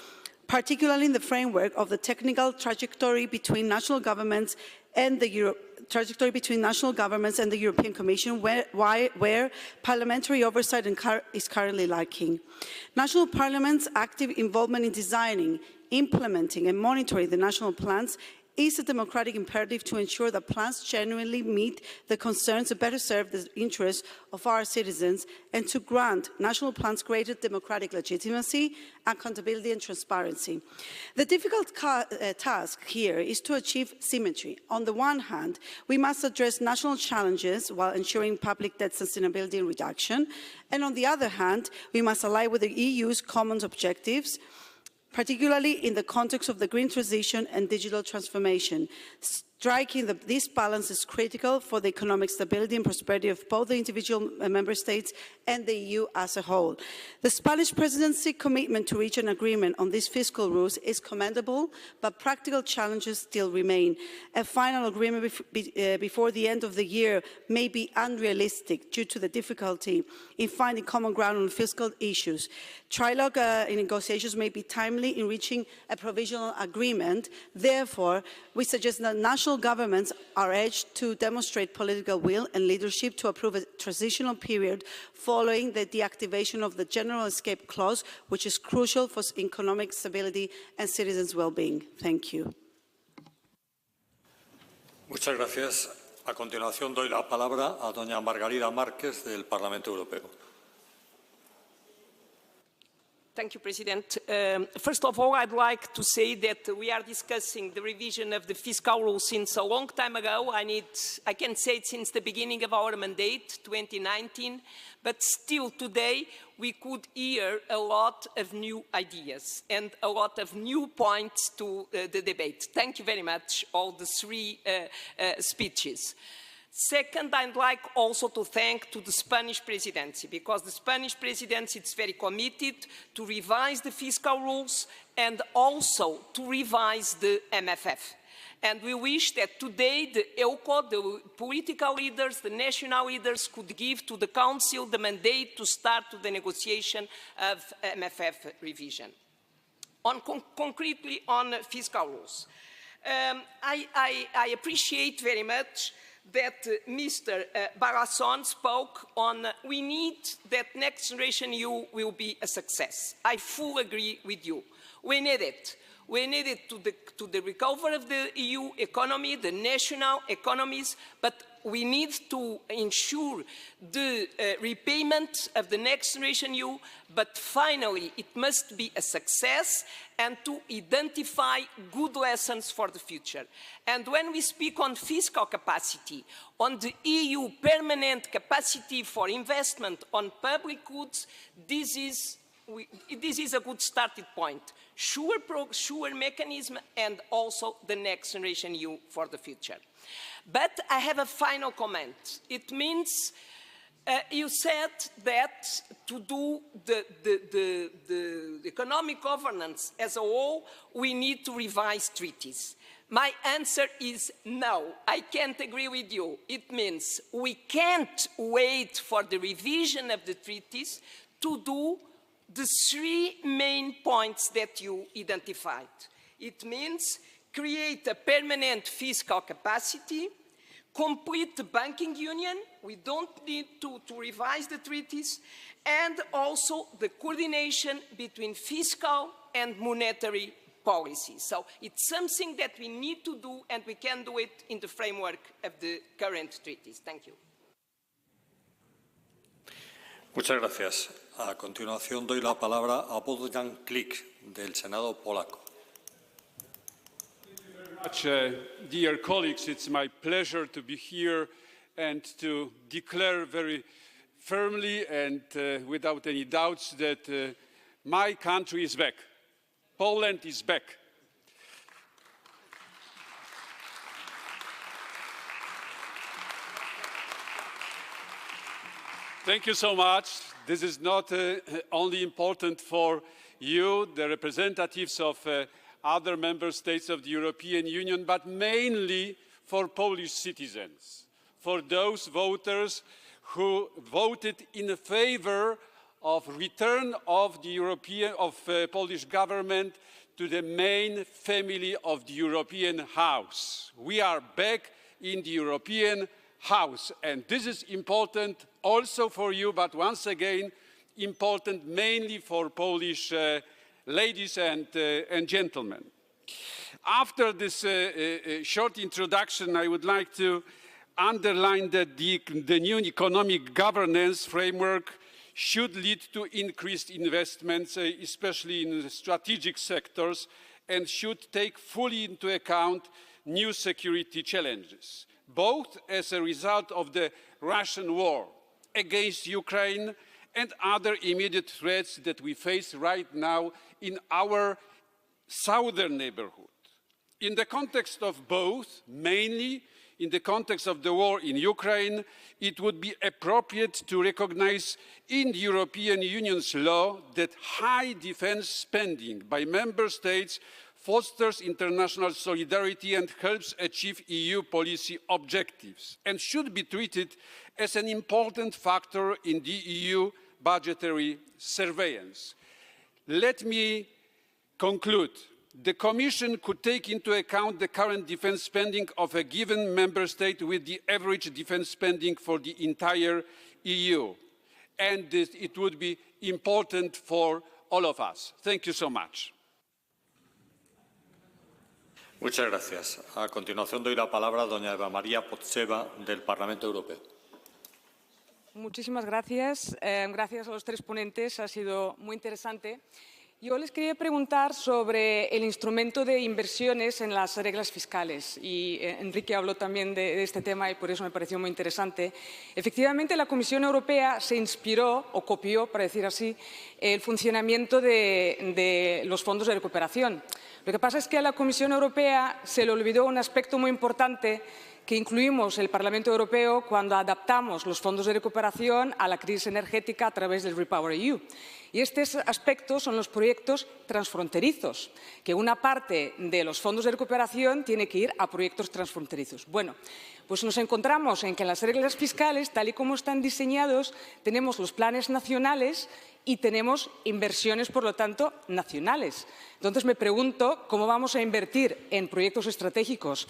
particularly in the framework of the technical trajectory between national governments and the European Commission, where parliamentary oversight is currently lacking. National parliaments' active involvement in designing, implementing and monitoring the national plans is a democratic imperative to ensure that plans genuinely meet the concerns to better serve the interests of our citizens and to grant national plans greater democratic legitimacy, accountability and transparency. The difficult task here is to achieve symmetry. On the one hand, we must address national challenges while ensuring public debt sustainability and reduction, and on the other hand, we must align with the EU's common objectives, particularly in the context of the green transition and digital transformation. Striking this balance is critical for the economic stability and prosperity of both the individual member states and the EU as a whole. The Spanish Presidency commitment to reach an agreement on these fiscal rules is commendable, but practical challenges still remain. A final agreement before the end of the year may be unrealistic due to the difficulty in finding common ground on fiscal issues. Trilogue negotiations may be timely in reaching a provisional agreement. Therefore, we suggest that national governments are urged to demonstrate political will and leadership to approve a transitional period following the deactivation of the General Escape Clause, which is crucial for economic stability and citizens' well-being. Thank you. Muchas gracias. A continuación doy la palabra a doña Margarida Márquez del Parlamento Europeo. Thank you, President. First of all, I'd like to say that we are discussing the revision of the fiscal rules since a long time ago. I can say it since the beginning of our mandate, 2019, but still today we could hear a lot of new ideas and a lot of new points to the debate. Thank you very much, all the three speeches. Second, I'd like also to thank the Spanish Presidency, because the Spanish Presidency is very committed to revise the fiscal rules and also to revise the MFF. And we wish that today the EUCO, the political leaders, the national leaders could give to the Council the mandate to start the negotiation of MFF revision. Concretely on fiscal rules, I appreciate very much that Mr. Barrason spoke on. We need that Next Generation EU will be a success. I fully agree with you. We need it. We need it to the recovery of the EU economy, the national economies, but we need to ensure the repayment of the Next Generation EU, but finally it must be a success and to identify good lessons for the future. And when we speak on fiscal capacity, on the EU permanent capacity for investment on public goods, this is a good starting point. Sure mechanism and also the Next Generation EU for the future. But I have a final comment. It means you said that to do the economic governance as a whole, we need to revise treaties. My answer is no, I can't agree with you. It means we can't wait for the revision of the treaties to do the three main points that you identified. It means create a permanent fiscal capacity, complete the banking union, we don't need to revise the treaties, and also the coordination between fiscal and monetary policy. So it's something that we need to do, and we can do it in the framework of the current treaties. Thank you. Muchas gracias. A continuación doy la palabra a Bogdan Klik, del Senado polaco. Dear colleagues, it's my pleasure to be here and to declare very firmly and without any doubts that my country is back. Poland is back. Thank you so much. This is not only important for you, the representatives of other member states of the European Union, but mainly for Polish citizens, for those voters who voted in favor of return of the Polish government to the main family of the European house. We are back in the European house, and this is important also for you, but once again important mainly for Polish ladies and gentlemen. After this short introduction, I would like to underline that the new economic governance framework should lead to increased investments, especially in strategic sectors, and should take fully into account new security challenges, both as a result of the Russian war against Ukraine and other immediate threats that we face right now in our southern neighborhood. In the context of both, mainly in the context of the war in Ukraine, it would be appropriate to recognize in the European Union's law that high defense spending by member states fosters international solidarity and helps achieve EU policy objectives, and should be treated as an important factor in the EU budgetary surveillance. Let me conclude. The Commission could take into account the current defense spending of a given member state with the average defense spending for the entire EU, and it would be important for all of us. Thank you so much. Muchas gracias. A continuación doy la palabra a doña Eva María Potseva, del Parlamento Europeo. Muchísimas gracias. Gracias a los tres ponentes. Ha sido muy interesante. Yo les quería preguntar sobre el instrumento de inversiones en las reglas fiscales. Y Enrique habló también de este tema y por eso me pareció muy interesante. Efectivamente, la Comisión Europea se inspiró o copió, para decir así, el funcionamiento de los fondos de recuperación. Lo que pasa es que a la Comisión Europea se le olvidó un aspecto muy importante que incluimos el Parlamento Europeo cuando adaptamos los fondos de recuperación a la crisis energética a través del REPowerEU. Y estos aspectos son los proyectos transfronterizos, que una parte de los fondos de recuperación tiene que ir a proyectos transfronterizos. Bueno, pues nos encontramos en que en las reglas fiscales, tal y como están diseñados, tenemos los planes nacionales y tenemos inversiones, por lo tanto, nacionales. Entonces me pregunto cómo vamos a invertir en proyectos estratégicos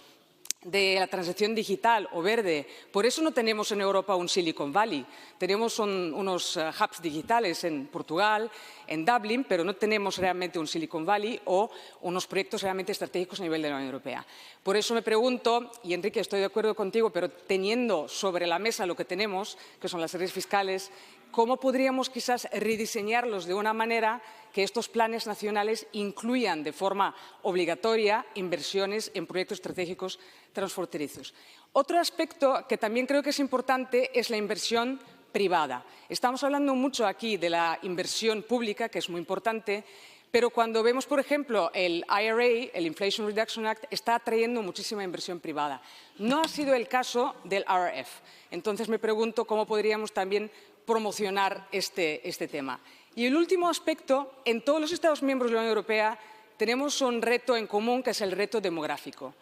de la transición digital o verde. Por eso no tenemos en Europa un Silicon Valley. Tenemos unos hubs digitales en Portugal, en Dublín, pero no tenemos realmente un Silicon Valley o unos proyectos realmente estratégicos a nivel de la Unión Europea. Por eso me pregunto, y Enrique, estoy de acuerdo contigo, pero teniendo sobre la mesa lo que tenemos, que son las reglas fiscales, ¿cómo podríamos quizás rediseñarlos de una manera que estos planes nacionales incluyan de forma obligatoria inversiones en proyectos estratégicos transfronterizos? Otro aspecto que también creo que es importante es la inversión privada. Estamos hablando mucho aquí de la inversión pública, que es muy importante, pero cuando vemos, por ejemplo, el IRA, el Inflation Reduction Act, está atrayendo muchísima inversión privada. No ha sido el caso del RRF. Entonces me pregunto cómo podríamos también promocionar este tema. Y el último aspecto, en todos los Estados miembros de la Unión Europea tenemos un reto en común, que es el reto demográfico.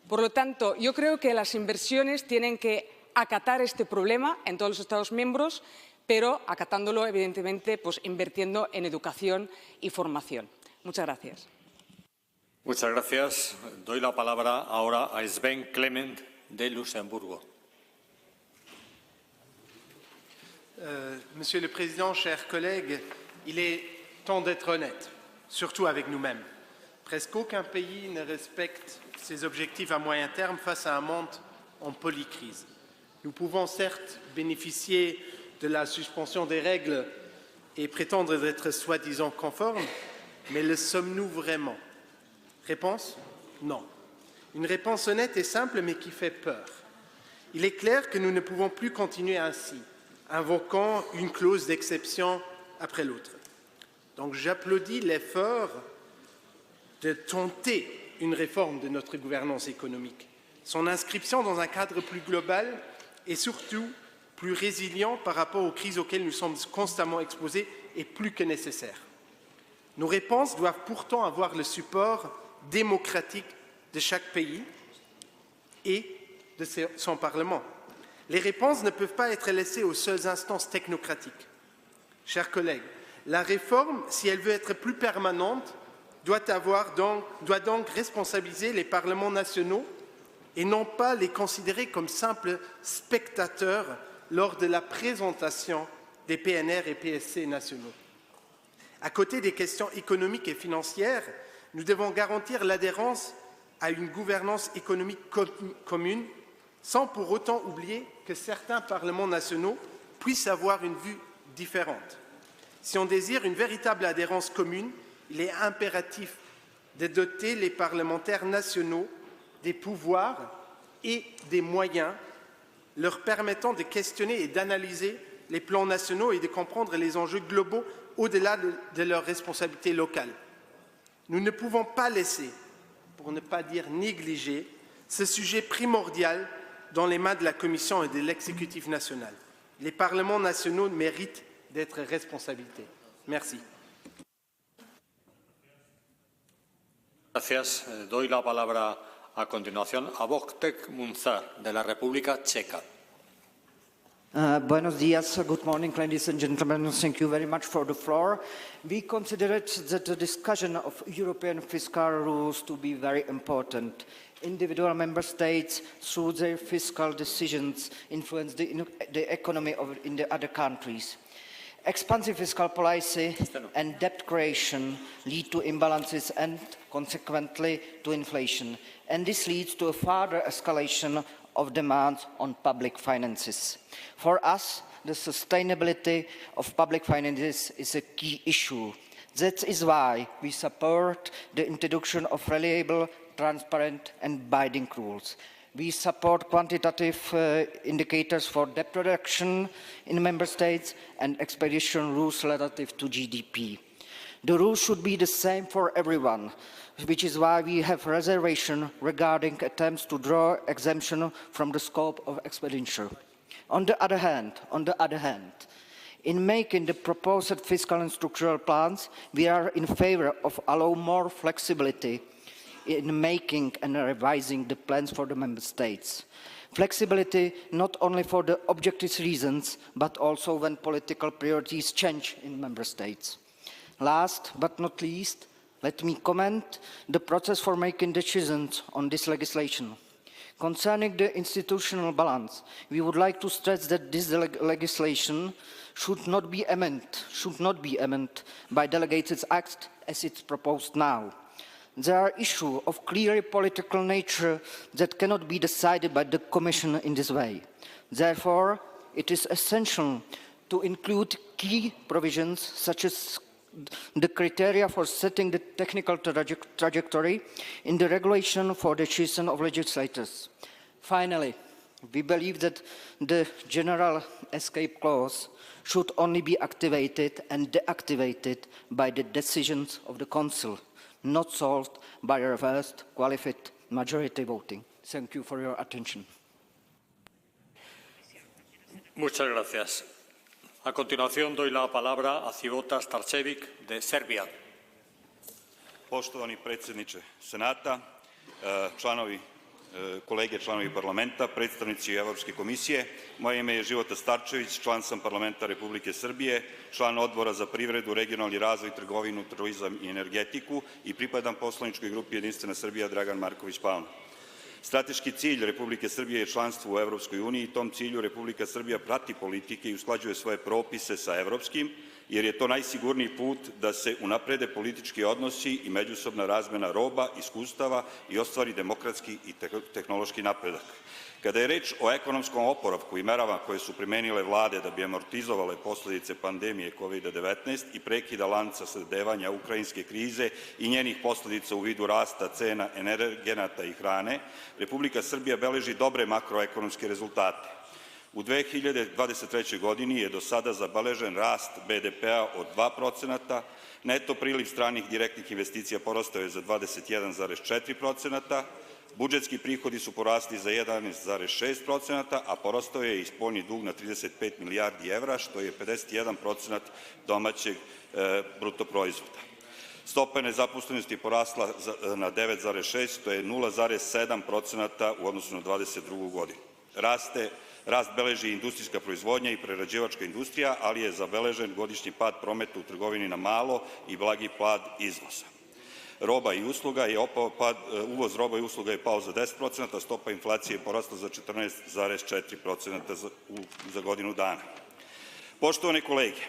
Por lo tanto, yo creo que las inversiones tienen que acatar este problema en todos los Estados miembros, pero acatándolo, evidentemente, pues invirtiendo en educación y formación. Muchas gracias. Muchas gracias. Doy la palabra ahora a Sven Clement, de Luxembourg. Monsieur le Président, chers collègues, il est temps d'être honnête, surtout avec nous-mêmes. Presque aucun pays ne respecte ses objectifs à moyen terme face à un monde en polycrise. Nous pouvons certes bénéficier de la suspension des règles et prétendre d'être soi-disant conformes, mais le sommes-nous vraiment? Réponse? Non. Une réponse honnête et simple, mais qui fait peur. Il est clair que nous ne pouvons plus continuer ainsi, invoquant une clause d'exception après l'autre. Donc j'applaudis l'effort de tenter une réforme de notre gouvernance économique. Son inscription dans un cadre plus global et surtout plus résilient par rapport aux crises auxquelles nous sommes constamment exposés est plus que nécessaire. Nos réponses doivent pourtant avoir le support démocratique de chaque pays et de son Parlement. Les réponses ne peuvent pas être laissées aux seules instances technocratiques. Chers collègues, la réforme, si elle veut être plus permanente, doit donc responsabiliser les parlements nationaux et non pas les considérer comme simples spectateurs lors de la présentation des PNR et PSC nationaux. À côté des questions économiques et financières, nous devons garantir l'adhérence à une gouvernance économique commune, sans pour autant oublier que certains parlements nationaux puissent avoir une vue différente. Si on désire une véritable adhérence commune, il est impératif de doter les parlementaires nationaux des pouvoirs et des moyens leur permettant de questionner et d'analyser les plans nationaux et de comprendre les enjeux globaux au-delà de leurs responsabilités locales. Nous ne pouvons pas laisser, pour ne pas dire négliger, ce sujet primordial dans les mains de la Commission et de l'exécutif national. Les parlements nationaux méritent d'être responsabilisés. Merci. Gracias. Doy la palabra a continuación a Wojtek Munzar, de la República Checa. Buenos días, good morning, ladies and gentlemen. Thank you very much for the floor. We considered that the discussion of European fiscal rules to be very important. Individual member states, through their fiscal decisions, influence the economy in the other countries. Expansive fiscal policy and debt creation lead to imbalances and, consequently, to inflation. And this leads to a further escalation of demands on public finances. For us, the sustainability of public finances is a key issue. That is why we support the introduction of reliable, transparent and binding rules. We support quantitative indicators for debt reduction in member states and expedition rules relative to GDP. The rules should be the same for everyone, which is why we have reservation regarding attempts to draw exemption from the scope of expenditure. On the other hand, in making the proposed fiscal and structural plans, we are in favor of allowing more flexibility in making and revising the plans for the member states. Flexibility not only for the objective reasons, but also when political priorities change in member states. Last but not least, let me comment the process for making decisions on this legislation. Concerning the institutional balance, we would like to stress that this legislation should not be amended by delegated acts as it's proposed now. There are issues of clearly political nature that cannot be decided by the Commission in this way. Therefore, it is essential to include key provisions such as the criteria for setting the technical trajectory in the regulation for the decision of legislators. Finally, we believe that the general escape clause should only be activated and deactivated by the decisions of the Council, not solved by reversed qualified majority voting. Thank you for your attention. Muchas gracias. A continuación doy la palabra a Civota Starčević de Serbija. Poštovani predsjedniče Senata, kolege članovi parlamenta, predstavnici Evropske komisije, moje ime je Života Starčević, član sam parlamenta Republike Srbije, član odbora za privredu, regionalni razvoj, trgovinu, turizam i energetiku i pripadam poslaničkoj grupi Jedinstvena Srbija Dragan Marković Palma. Strateški cilj Republike Srbije je članstvo u Evropskoj uniji i tom cilju Republika Srbija prati politike i usklađuje svoje propise sa evropskim, jer je to najsigurniji put da se unaprede politički odnosi i međusobna razmena roba, iskustava i ostvari demokratski i tehnološki napredak. Kada je reč o ekonomskom oporavku i merama koje su primenile vlade da bi amortizovale posledice pandemije COVID-19 i prekida lanca snabdevanja ukrajinske krize i njenih posledica u vidu rasta cena energenata i hrane, Republika Srbija beleži dobre makroekonomske rezultate. U 2023. godini je do sada zabeležen rast BDP-a od 2%, neto priliv stranih direktnih investicija porastao je za 21,4%, budžetski prihodi su porasli za 11,6%, a porastao je i spoljni dug na 35 milijardi evra, što je 51% domaćeg bruto proizvoda. Stopa nezaposlenosti je porasla na 9,6%, to je 0,7% u odnosu na 2022. godinu. Rast beleži industrijska proizvodnja i prerađivačka industrija, ali je zabeležen godišnji pad prometa u trgovini na malo i blagi pad izvoza. Uvoz roba i usluga je pao za 10%, a stopa inflacije je porasla za 14,4% za godinu dana. Poštovane kolege,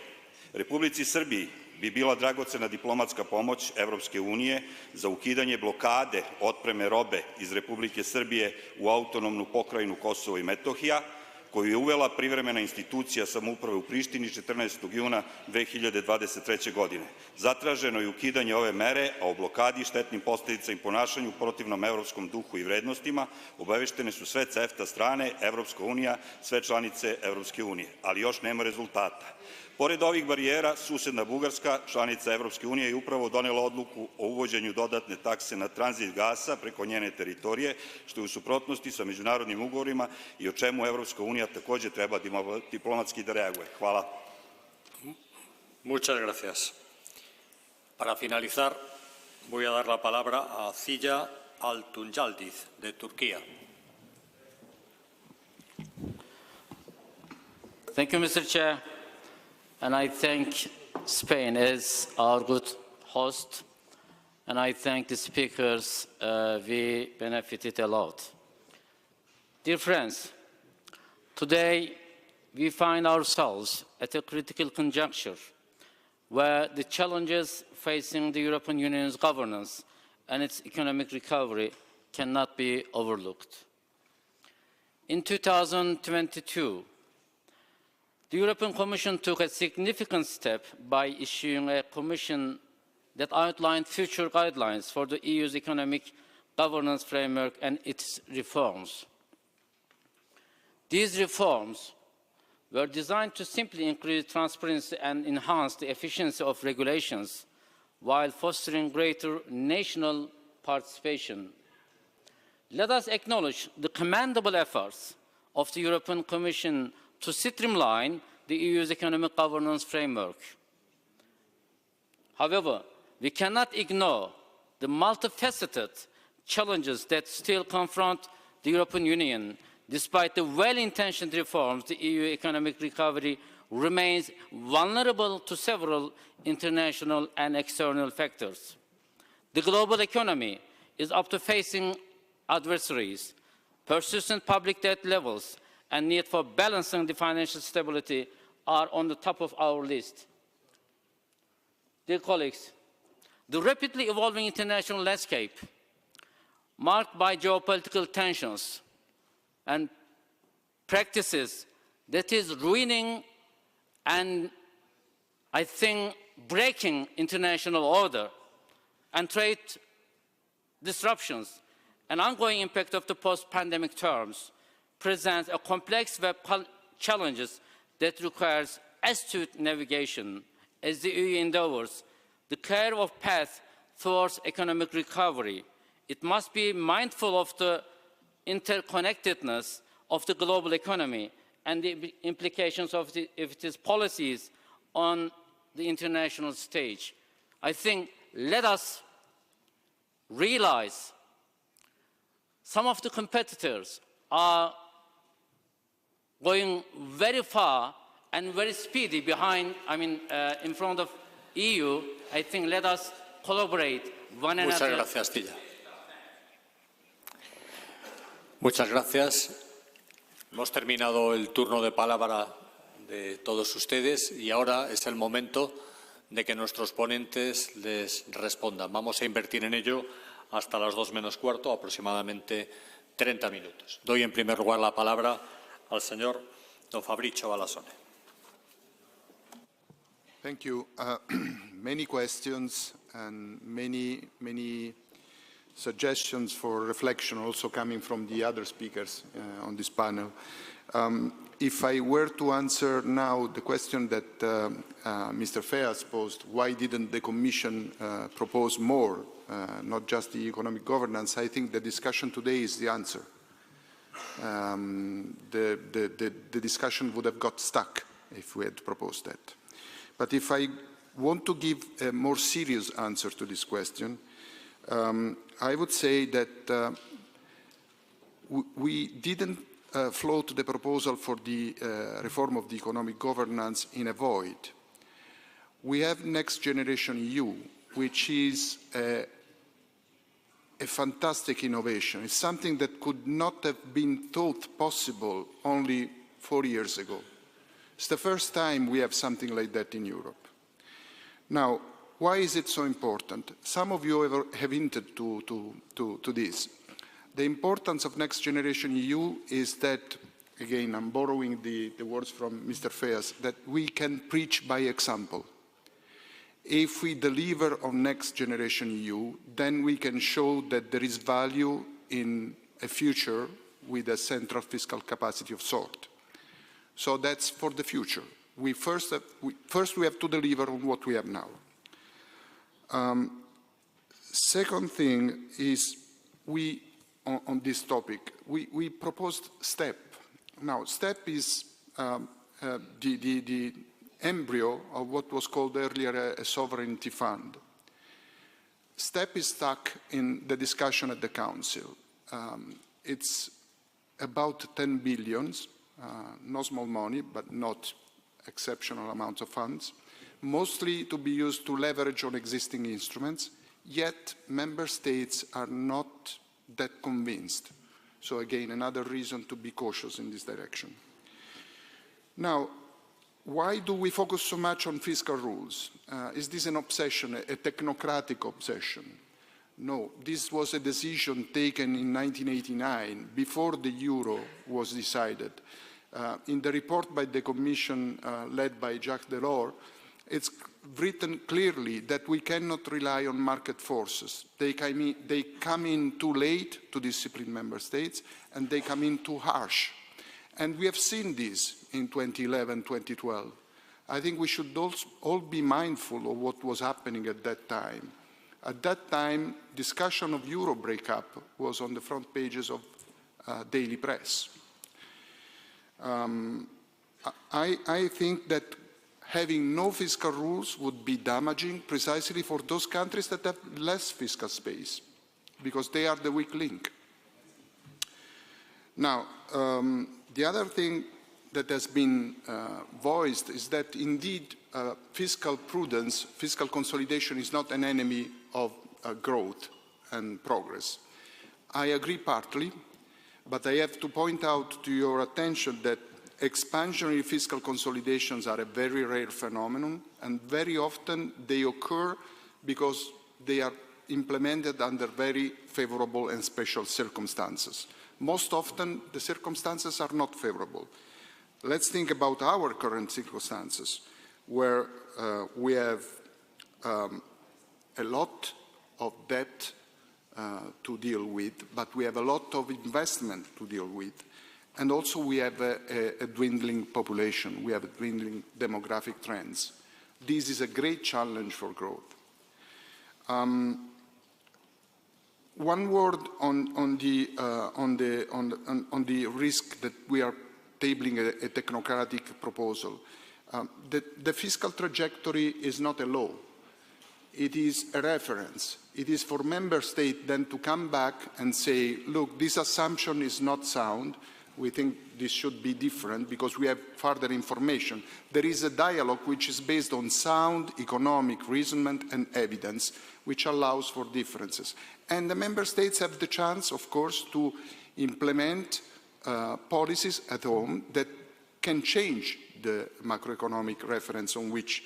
Republici Srbiji bi bila dragocena diplomatska pomoć Evropske unije za ukidanje blokade otpreme robe iz Republike Srbije u autonomnu pokrajinu Kosovo i Metohija, koju je uvela privremena institucija samouprave u Prištini 14. juna 2023. godine. Zatraženo je ukidanje ove mere, a o blokadi, štetnim posledicama i ponašanju protivnom evropskom duhu i vrednostima obaveštene su sve CEFTA strane, Evropska unija, sve članice Evropske unije, ali još nema rezultata. Pored ovih barijera, susedna Bugarska, članica Evropske unije, je upravo donela odluku o uvođenju dodatne takse na tranzit gasa preko njene teritorije, što je u suprotnosti sa međunarodnim ugovorima i o čemu Evropska unija takođe treba diplomatski da reaguje. Hvala. Muchas gracias. Para finalizar, voy a dar la palabra a Zija Altunjaldiz de Turquía. Thank you, Mr. Chair. And I thank Spain as our good host, and I thank the speakers. We benefited a lot. Dear friends, today we find ourselves at a critical conjuncture where the challenges facing the European Union's governance and its economic recovery cannot be overlooked. In 2022, the European Commission took a significant step by issuing a Commission that outlined future guidelines for the EU's economic governance framework and its reforms. These reforms were designed to simply increase transparency and enhance the efficiency of regulations while fostering greater national participation. Let us acknowledge the commendable efforts of the European Commission to streamline the EU's economic governance framework. However, we cannot ignore the multifaceted challenges that still confront the European Union. Despite the well-intentioned reforms, the EU economic recovery remains vulnerable to several international and external factors. The global economy is up to facing adversaries, persistent public debt levels, and need for balancing the financial stability are on the top of our list. Dear colleagues, the rapidly evolving international landscape, marked by geopolitical tensions and practices that is ruining and, I think, breaking international order, and trade disruptions and ongoing impact of the post-pandemic terms presents a complex web challenges that requires astute navigation as the EU endeavors the clear of path towards economic recovery. It must be mindful of the interconnectedness of the global economy and the implications of its policies on the international stage. I think let us realize some of the competitors are going very far and very speedy behind, in front of EU. I think let us collaborate one another. Muchas gracias, Tilla. Muchas gracias. Hemos terminado el turno de palabra de todos ustedes y ahora es el momento de que nuestros ponentes les respondan. Vamos a invertir en ello hasta las 2 menos cuarto, aproximadamente 30 minutos. Doy en primer lugar la palabra al señor don Fabrizio Balasone. Thank you. Many questions and many suggestions for reflection also coming from the other speakers on this panel. If I were to answer now the question that Mr. Feas posed, why didn't the Commission propose more, not just the economic governance, I think the discussion today is the answer. The discussion would have got stuck if we had proposed that. But if I want to give a more serious answer to this question, I would say that we didn't float the proposal for the reform of the economic governance in a void. We have Next Generation EU, which is a fantastic innovation. It's something that could not have been thought possible only 4 years ago. It's the first time we have something like that in Europe. Now, why is it so important? Some of you have hinted to this. The importance of Next Generation EU is that, again, I'm borrowing the words from Mr. Feas, that we can preach by example. If we deliver on Next Generation EU, then we can show that there is value in a future with a central fiscal capacity of sort. So that's for the future. First we have to deliver on what we have now. Second thing is on this topic, we proposed STEP. Now, STEP is the embryo of what was called earlier a sovereignty fund. STEP is stuck in the discussion at the Council. It's about 10 billion, no small money, but not exceptional amounts of funds, mostly to be used to leverage on existing instruments, yet member states are not that convinced. So again, another reason to be cautious in this direction. Now, why do we focus so much on fiscal rules? Is this an obsession, a technocratic obsession? No, this was a decision taken in 1989, before the euro was decided. In the report by the Commission led by Jacques Delors, it's written clearly that we cannot rely on market forces. They come in too late to discipline member states, and they come in too harsh. And we have seen this in 2011, 2012. I think we should all be mindful of what was happening at that time. At that time, discussion of euro breakup was on the front pages of daily press. I think that having no fiscal rules would be damaging precisely for those countries that have less fiscal space, because they are the weak link. Now, the other thing that has been voiced is that indeed fiscal prudence, fiscal consolidation is not an enemy of growth and progress. I agree partly, But I have to point out to your attention that expansionary fiscal consolidations are a very rare phenomenon, and very often they occur because they are implemented under very favorable and special circumstances. Most often, the circumstances are not favorable. Let's think about our current circumstances, where we have a lot of debt to deal with, but we have a lot of investment to deal with. And also we have a dwindling population. We have dwindling demographic trends. This is a great challenge for growth. One word on the risk that we are tabling a technocratic proposal. The fiscal trajectory is not a law. It is a reference. It is for member states then to come back and say, look, this assumption is not sound. We think this should be different because we have further information. There is a dialogue which is based on sound economic reasonment and evidence, which allows for differences. And the member states have the chance, of course, to implement policies at home that can change the macroeconomic reference on which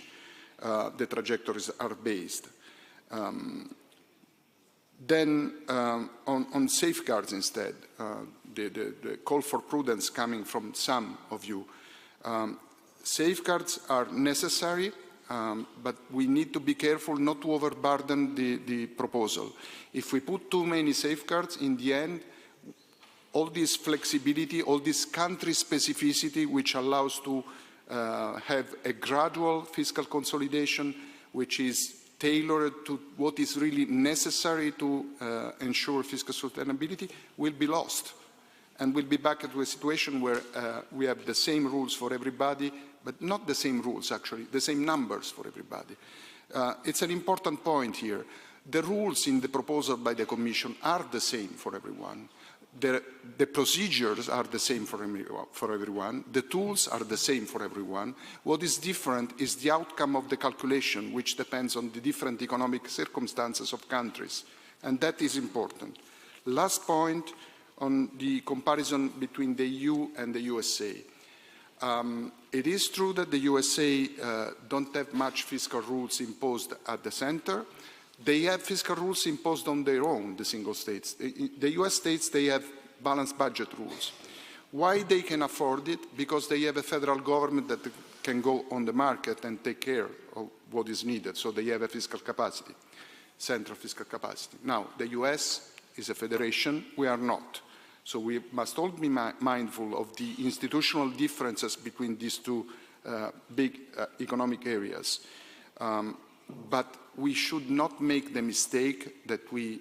the trajectories are based. Then on safeguards instead, the call for prudence coming from some of you. Safeguards are necessary, but we need to be careful not to overburden the proposal. If we put too many safeguards, in the end, all this flexibility, all this country specificity, which allows to have a gradual fiscal consolidation, which is tailored to what is really necessary to ensure fiscal sustainability, will be lost. And we'll be back to a situation where we have the same rules for everybody, but not the same rules, actually, the same numbers for everybody. It's an important point here. The rules in the proposal by the Commission are the same for everyone. The procedures are the same for everyone. The tools are the same for everyone. What is different is the outcome of the calculation, which depends on the different economic circumstances of countries. And that is important. Last point on the comparison between the EU and the USA. It is true that the USA don't have much fiscal rules imposed at the center. They have fiscal rules imposed on their own, the single states. The US states, they have balanced budget rules. Why they can afford it? Because they have a federal government that can go on the market and take care of what is needed. So they have a fiscal capacity, central fiscal capacity. Now, the US is a federation. We are not. So we must all be mindful of the institutional differences between these two big economic areas. But we should not make the mistake that we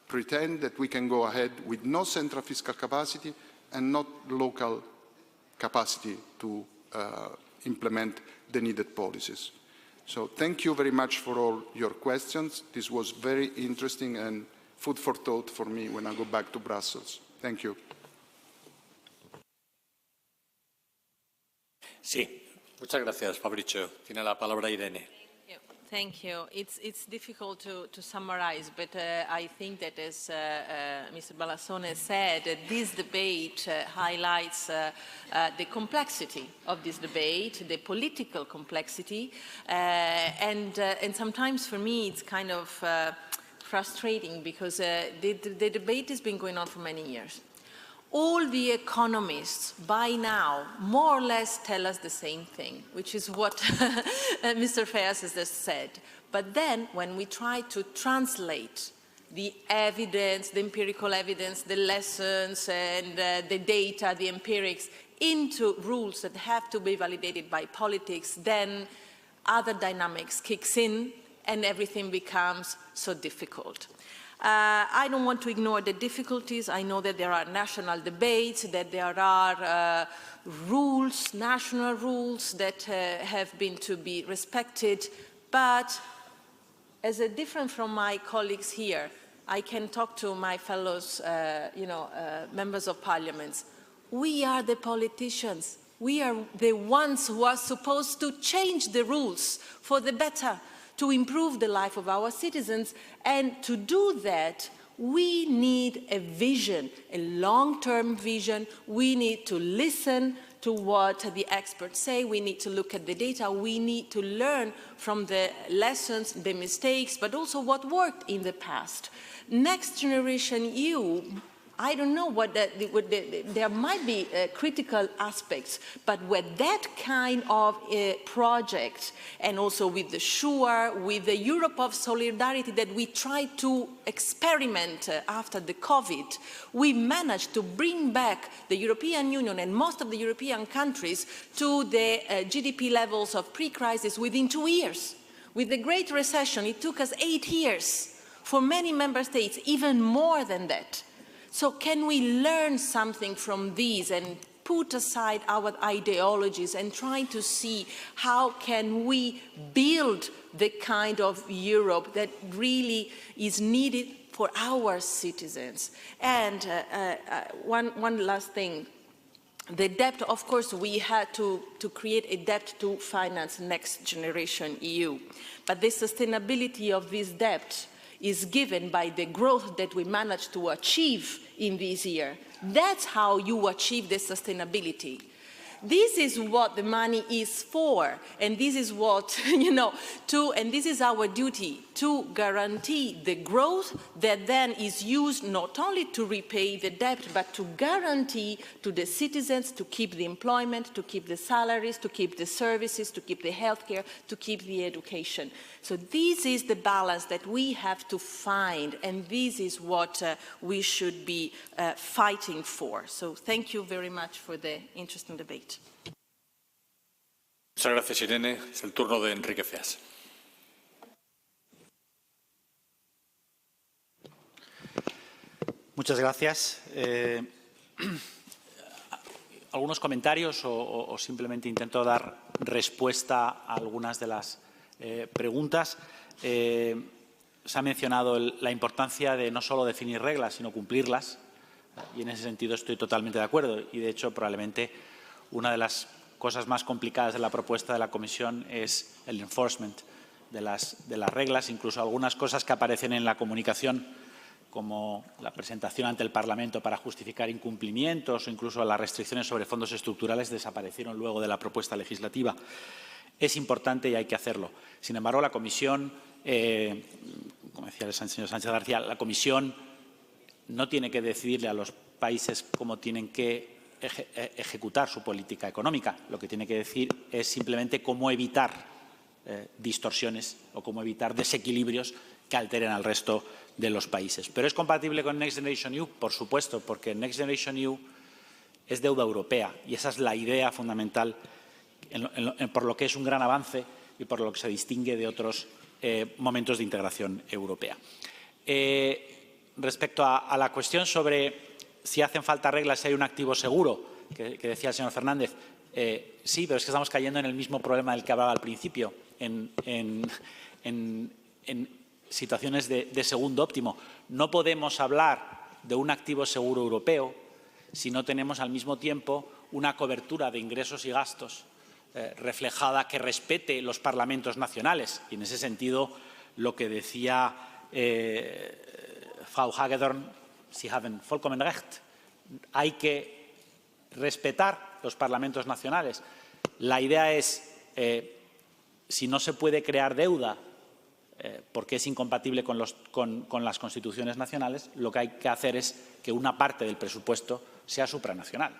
pretend that we can go ahead with no central fiscal capacity and not local capacity to implement the needed policies. So thank you very much for all your questions. This was very interesting and food for thought for me when I go back to Brussels. Thank you. Sí, muchas gracias, Fabrizio. Tiene la palabra Irene. Thank you. It's difficult to summarize, but I think that as Mr. Balassone said, this debate highlights the complexity of this debate, the political complexity, and sometimes for me it's kind of frustrating because the debate has been going on for many years. All the economists by now more or less tell us the same thing, which is what Mr. Fayas has just said. But then when we try to translate the evidence, the empirical evidence, the lessons and the data, the empirics, into rules that have to be validated by politics, then other dynamics kicks in and everything becomes so difficult. I don't want to ignore the difficulties. I know that there are national debates, that there are rules, national rules that have been to be respected, but as different from my colleagues here, I can talk to my fellows, members of parliaments. We are the politicians. We are the ones who are supposed to change the rules for the better, to improve the life of our citizens, and to do that, We need a vision, a long-term vision. We need to listen to what the experts say. We need to look at the data. We need to learn from the lessons, the mistakes, but also what worked in the past. Next Generation EU, I don't know there might be critical aspects, but with that kind of project, and also with the SURE, with the Europe of Solidarity that we tried to experiment after the COVID, we managed to bring back the European Union and most of the European countries to the GDP levels of pre-crisis within 2 years. With the Great Recession, it took us 8 years. For many member states, even more than that. So can we learn something from these and put aside our ideologies and try to see how can we build the kind of Europe that really is needed for our citizens? And one last thing. The debt, of course, we had to create a debt to finance Next Generation EU. But the sustainability of this debt is given by the growth that we managed to achieve in this year. That's how you achieve the sustainability. This is what the money is for, and this is what, and this is our duty, to guarantee the growth that then is used not only to repay the debt, but to guarantee to the citizens to keep the employment, to keep the salaries, to keep the services, to keep the healthcare, to keep the education. So this is the balance that we have to find, and this is what we should be fighting for. So thank you very much for the interesting debate. Muchas gracias, Irene. Es el turno de Enrique Feas. Muchas gracias. Algunos comentarios o simplemente intento dar respuesta a algunas de las preguntas. Se ha mencionado la importancia de no solo definir reglas, sino cumplirlas. Y en ese sentido estoy totalmente de acuerdo. Y, de hecho, probablemente una de las cosas más complicadas de la propuesta de la Comisión es el enforcement de las reglas, incluso algunas cosas que aparecen en la comunicación, como la presentación ante el Parlamento para justificar incumplimientos o incluso las restricciones sobre fondos estructurales, desaparecieron luego de la propuesta legislativa. Es importante y hay que hacerlo. Sin embargo, la Comisión, como decía el señor Sánchez García, la Comisión no tiene que decidirle a los países cómo tienen que ejecutar su política económica. Lo que tiene que decir es simplemente cómo evitar distorsiones o cómo evitar desequilibrios que alteren al resto de los países. ¿Pero es compatible con Next Generation EU? Por supuesto, porque Next Generation EU es deuda europea y esa es la idea fundamental por lo que es un gran avance y por lo que se distingue de otros momentos de integración europea. Respecto a la cuestión sobre si hacen falta reglas, si hay un activo seguro, que decía el señor Fernández, sí, pero es que estamos cayendo en el mismo problema del que hablaba al principio, en situaciones de segundo óptimo. No podemos hablar de un activo seguro europeo si no tenemos al mismo tiempo una cobertura de ingresos y gastos reflejada que respete los parlamentos nacionales. Y en ese sentido, lo que decía Frau Hagedorn, Sie haben vollkommen recht. Hay que respetar los parlamentos nacionales. La idea es, si no se puede crear deuda porque es incompatible con las constituciones nacionales, lo que hay que hacer es que una parte del presupuesto sea supranacional.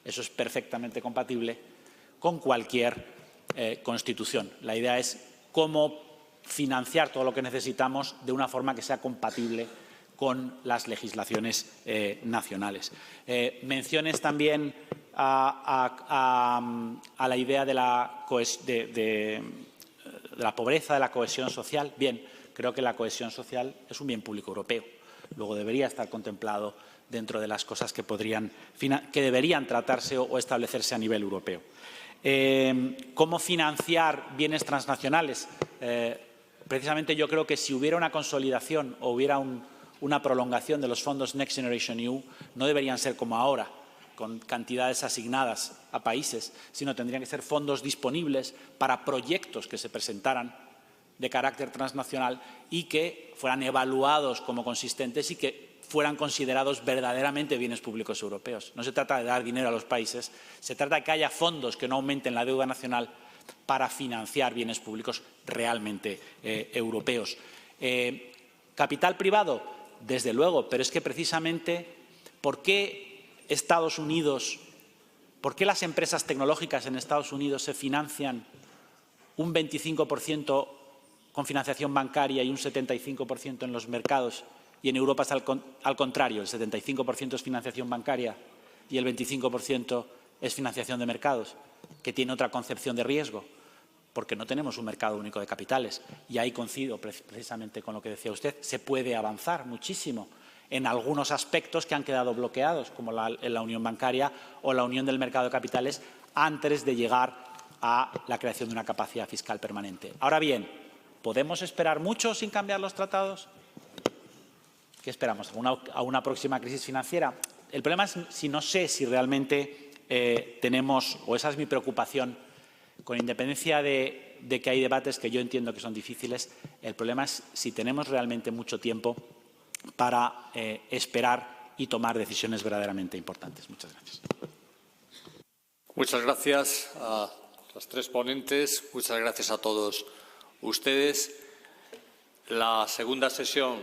Eso es perfectamente compatible con cualquier constitución. La idea es cómo financiar todo lo que necesitamos de una forma que sea compatible con las legislaciones nacionales. Menciones también a la idea de la pobreza, de la cohesión social. Bien, creo que la cohesión social es un bien público europeo. Luego debería estar contemplado dentro de las cosas que deberían tratarse o establecerse a nivel europeo. ¿Cómo financiar bienes transnacionales? Precisamente yo creo que si hubiera una consolidación o hubiera una prolongación de los fondos Next Generation EU, no deberían ser como ahora, con cantidades asignadas a países, sino tendrían que ser fondos disponibles para proyectos que se presentaran de carácter transnacional y que fueran evaluados como consistentes y que fueran considerados verdaderamente bienes públicos europeos. No se trata de dar dinero a los países, se trata de que haya fondos que no aumenten la deuda nacional para financiar bienes públicos realmente europeos. ¿Capital privado? Desde luego, pero es que precisamente, ¿por qué Estados Unidos, por qué las empresas tecnológicas en Estados Unidos se financian un 25% con financiación bancaria y un 75% en los mercados, y en Europa es al contrario, el 75% es financiación bancaria y el 25% es financiación de mercados, que tiene otra concepción de riesgo, porque no tenemos un mercado único de capitales. Y ahí coincido precisamente con lo que decía usted, se puede avanzar muchísimo en algunos aspectos que han quedado bloqueados, como la unión bancaria o la unión del mercado de capitales, antes de llegar a la creación de una capacidad fiscal permanente. Ahora bien, ¿podemos esperar mucho sin cambiar los tratados? ¿Qué esperamos? ¿A una próxima crisis financiera? El problema es si no sé si realmente tenemos, o esa es mi preocupación, con independencia de que hay debates que yo entiendo que son difíciles, el problema es si tenemos realmente mucho tiempo para esperar y tomar decisiones verdaderamente importantes. Muchas gracias. Muchas gracias a los tres ponentes. Muchas gracias a todos ustedes. La segunda sesión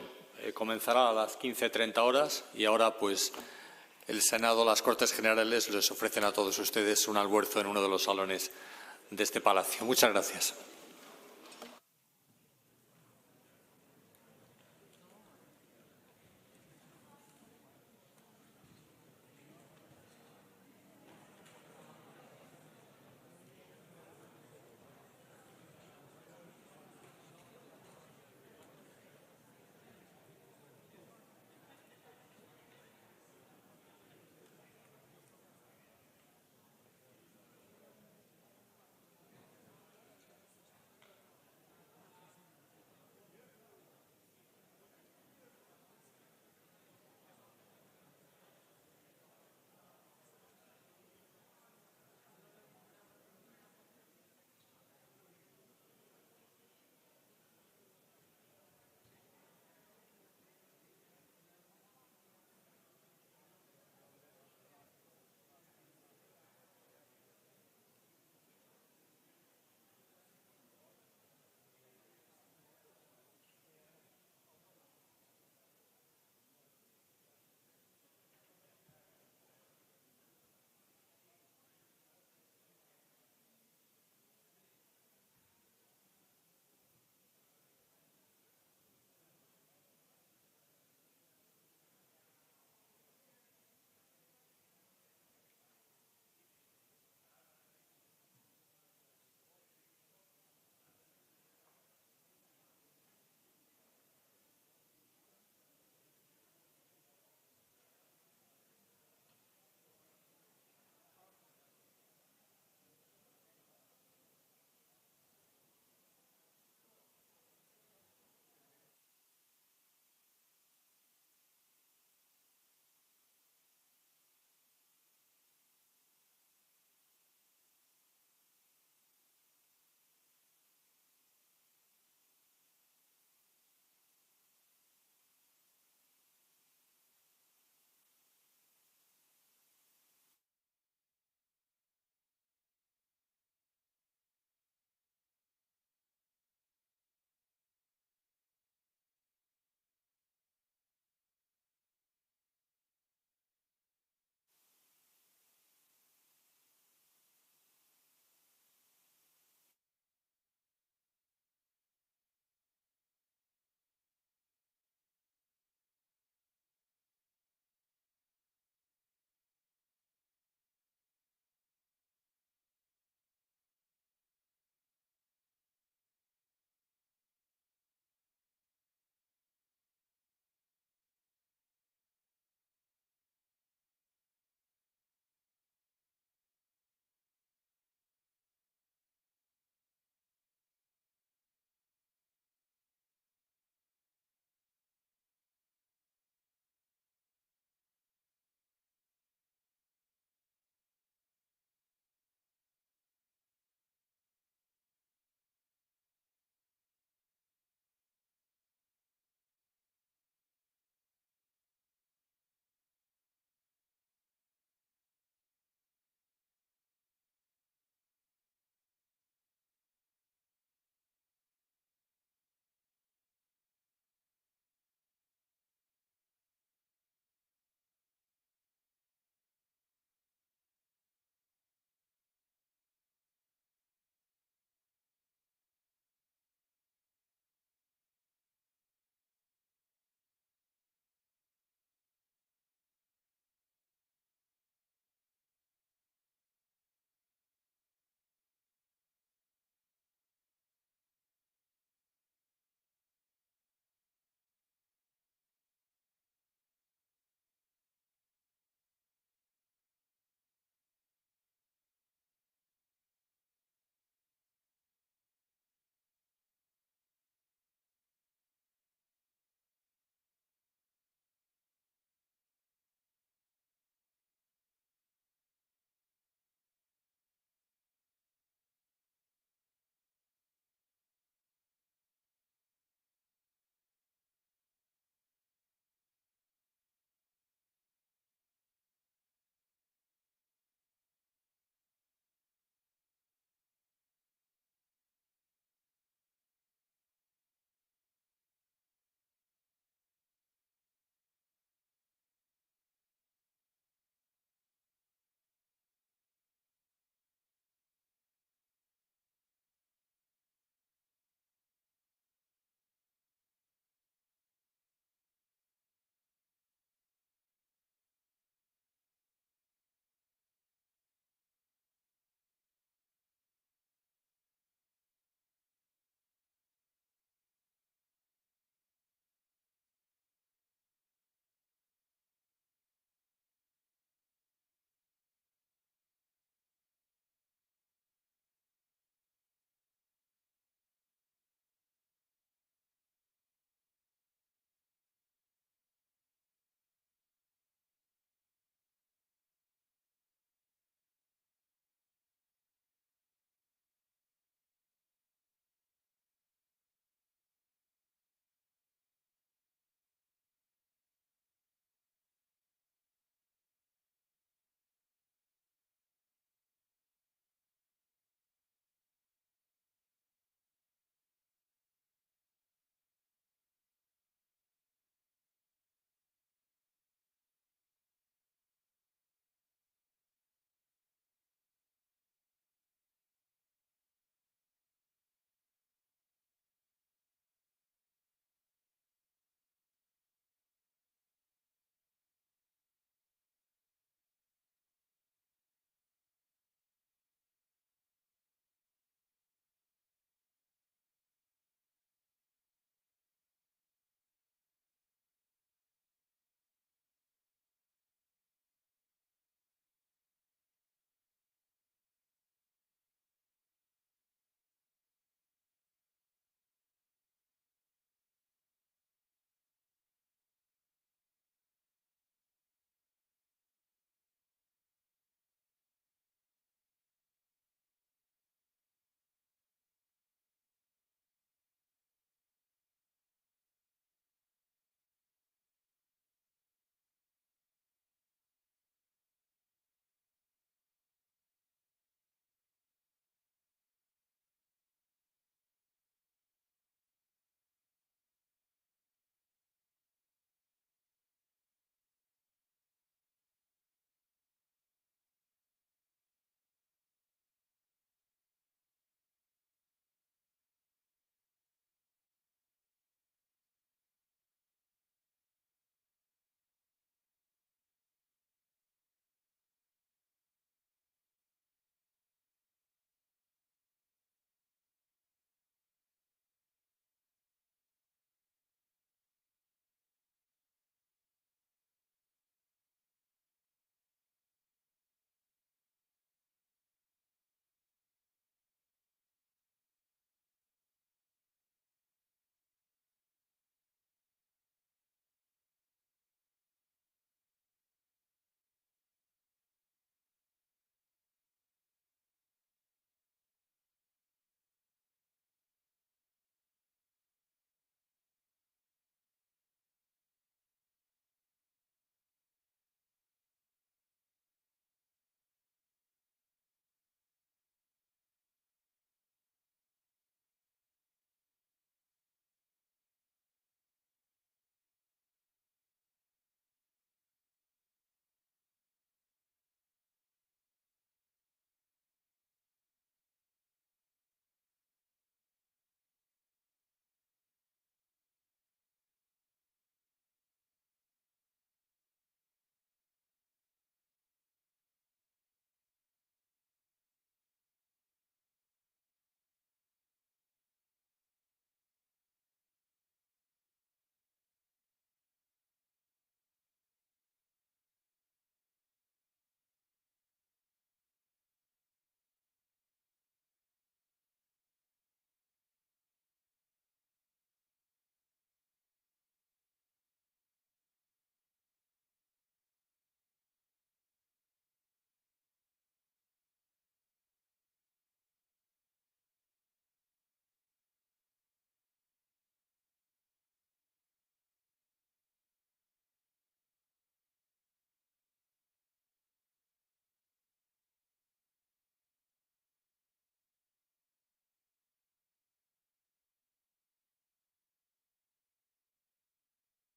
comenzará a las 15:30 horas y ahora, pues, el Senado, las Cortes Generales les ofrecen a todos ustedes un almuerzo en uno de los salones de este palacio. Muchas gracias.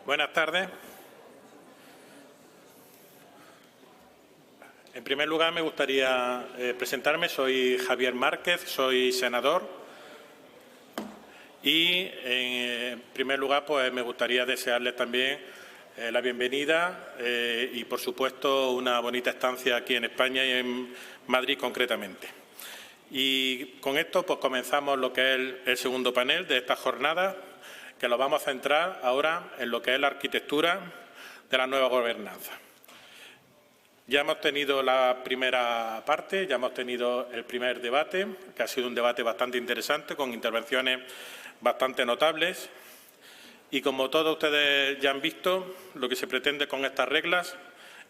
Buenas tardes. En primer lugar, me gustaría presentarme. Soy Javier Márquez, soy senador. Y, en primer lugar, pues me gustaría desearles también la bienvenida y, por supuesto, una bonita estancia aquí en España y en Madrid concretamente. Y con esto pues comenzamos lo que es el segundo panel de esta jornada, que lo vamos a centrar ahora en lo que es la arquitectura de la nueva gobernanza. Ya hemos tenido la primera parte, ya hemos tenido el primer debate, que ha sido un debate bastante interesante, con intervenciones bastante notables. Y como todos ustedes ya han visto, lo que se pretende con estas reglas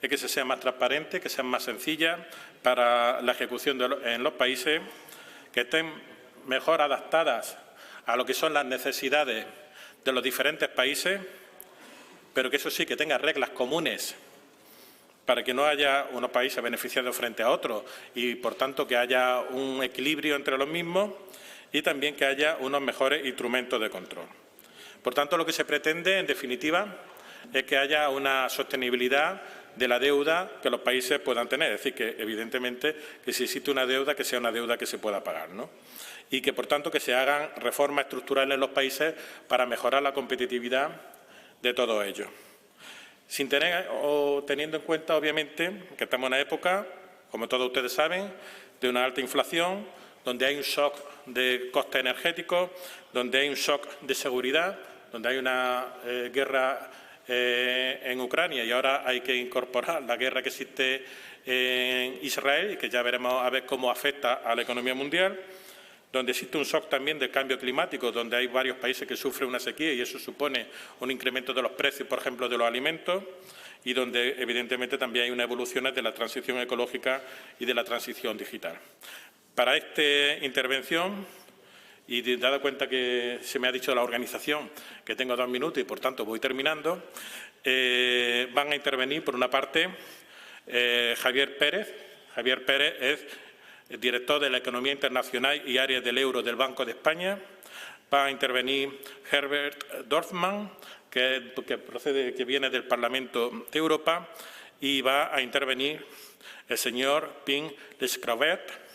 es que se sea más transparente, que sean más sencillas para la ejecución en los países, que estén mejor adaptadas a lo que son las necesidades de los diferentes países, pero que eso sí, que tengan reglas comunes para que no haya unos países beneficiados frente a otros y, por tanto, que haya un equilibrio entre los mismos y también que haya unos mejores instrumentos de control. Por tanto, lo que se pretende, en definitiva, es que haya una sostenibilidad de la deuda que los países puedan tener. Es decir, que, evidentemente, que si existe una deuda, que sea una deuda que se pueda pagar, ¿no? Y que, por tanto, que se hagan reformas estructurales en los países para mejorar la competitividad de todo ello. Sin tener o teniendo en cuenta, obviamente, que estamos en una época, como todos ustedes saben, de una alta inflación, donde hay un shock de costes energéticos, donde hay un shock de seguridad, donde hay una guerra en Ucrania y ahora hay que incorporar la guerra que existe en Israel y que ya veremos a ver cómo afecta a la economía mundial, donde existe un shock también del cambio climático, donde hay varios países que sufren una sequía y eso supone un incremento de los precios, por ejemplo, de los alimentos, y donde, evidentemente, también hay una evolución de la transición ecológica y de la transición digital. Para esta intervención, y dado cuenta que se me ha dicho de la organización que tengo 2 minutos y, por tanto, voy terminando, van a intervenir, por una parte, Javier Pérez. Javier Pérez es el director de la Economía Internacional y Área del Euro del Banco de España. Va a intervenir Herbert Dorfmann, que viene del Parlamento de Europa, y va a intervenir el señor Pim Lescrovet,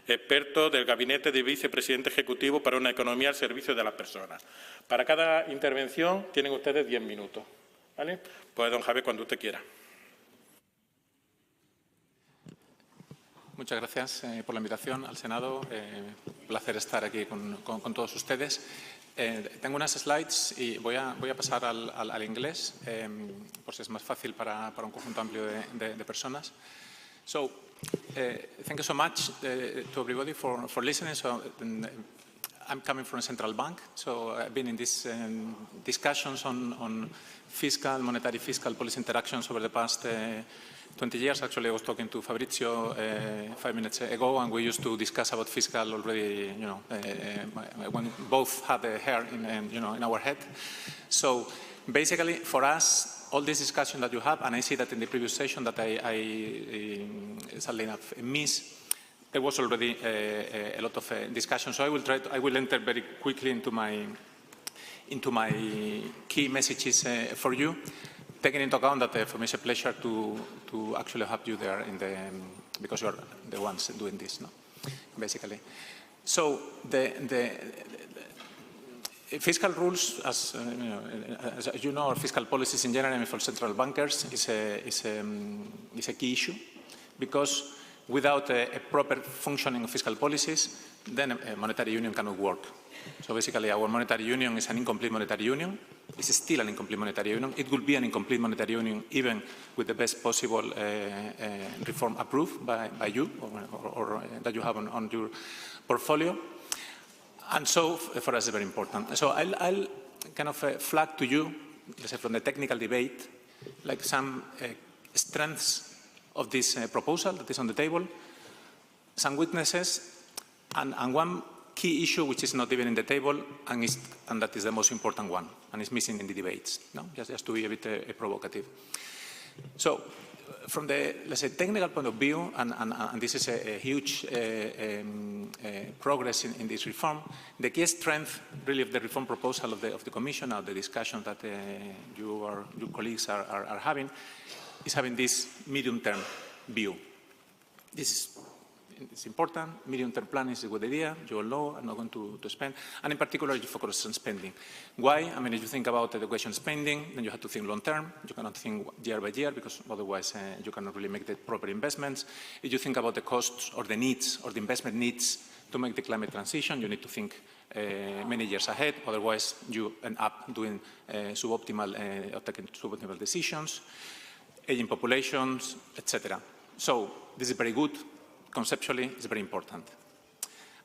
experto del Gabinete de Vicepresidente Ejecutivo para una economía al servicio de las personas. Para cada intervención tienen ustedes 10 minutos. ¿Vale? Pues, don Javier, cuando usted quiera. Muchas gracias por la invitación al Senado. Un placer estar aquí con todos ustedes. Tengo unas slides y voy a pasar al inglés, por si es más fácil para un conjunto amplio de personas. So, thank you so much to everybody for listening. So, I'm coming from a central bank, so I've been in these discussions on monetary fiscal policy interactions over the past 20 years. Actually, I was talking to Fabrizio 5 minutes ago, and we used to discuss about fiscal already, when both had the hair in our head. So, basically, for us, all this discussion that you have, and I see that in the previous session that I sadly enough missed, there was already a lot of discussion. So I will enter very quickly into my key messages for you, taking into account that for me it's a pleasure to actually have you there because you're the ones doing this, no? Basically. So the fiscal rules, as you know, or fiscal policies in general, and for central bankers, is a key issue, because without a proper functioning of fiscal policies, then a monetary union cannot work. So basically, our monetary union is an incomplete monetary union. It's still an incomplete monetary union. It will be an incomplete monetary union even with the best possible reform approved by you or that you have on your portfolio. And so, for us, it's very important. So I'll kind of flag to you, let's say from the technical debate, like some strengths of this proposal that is on the table, some weaknesses, and one key issue which is not even in the table, and that is the most important one, and is missing in the debates, no? Just to be a bit provocative. So, from the, let's say, technical point of view, and this is a huge progress in this reform, the key strength, really, of the reform proposal of the Commission, or the discussion that your colleagues are having, is having this medium-term view. It's important. Medium-term plan is a good idea. You all know. I'm not going to spend. And in particular, you focus on spending. Why? I mean, if you think about education spending, then you have to think long-term. You cannot think year by year, because otherwise you cannot really make the proper investments. If you think about the costs or the needs or the investment needs to make the climate transition, you need to think many years ahead. Otherwise, you end up doing taking suboptimal decisions, aging populations, etc. So this is very good. Conceptually, it's very important.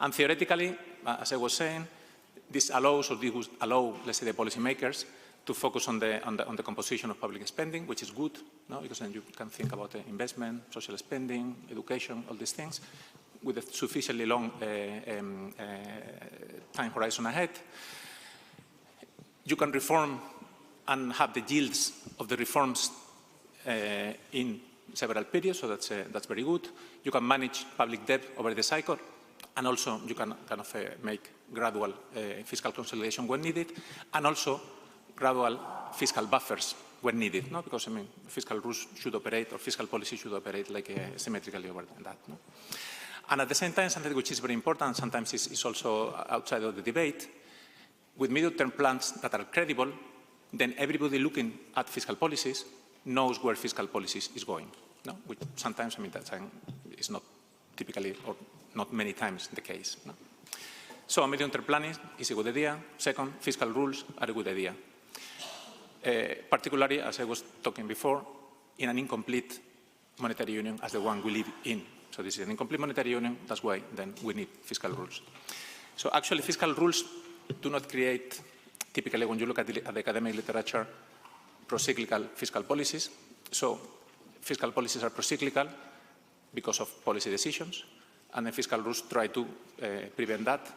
And theoretically, as I was saying, this allows, or this would allow, let's say, the policymakers to focus on the composition of public spending, which is good, no? Because then you can think about investment, social spending, education, all these things, with a sufficiently long time horizon ahead. You can reform and have the yields of the reforms in several periods, so that's very good. You can manage public debt over the cycle, and also you can kind of make gradual fiscal consolidation when needed, and also gradual fiscal buffers when needed, no? Because, I mean, fiscal rules should operate, or fiscal policy should operate like symmetrically over that. No? And at the same time, something which is very important, sometimes is also outside of the debate, with medium-term plans that are credible, then everybody looking at fiscal policies knows where fiscal policies is going. No? Which sometimes, I mean, that is not typically, or not many times, the case. No? So medium-term planning is a good idea. Second, fiscal rules are a good idea. Particularly, as I was talking before, in an incomplete monetary union as the one we live in. So this is an incomplete monetary union. That's why then we need fiscal rules. So actually, fiscal rules do not create, typically when you look at the academic literature, pro-cyclical fiscal policies. So fiscal policies are pro-cyclical because of policy decisions, and the fiscal rules try to prevent that,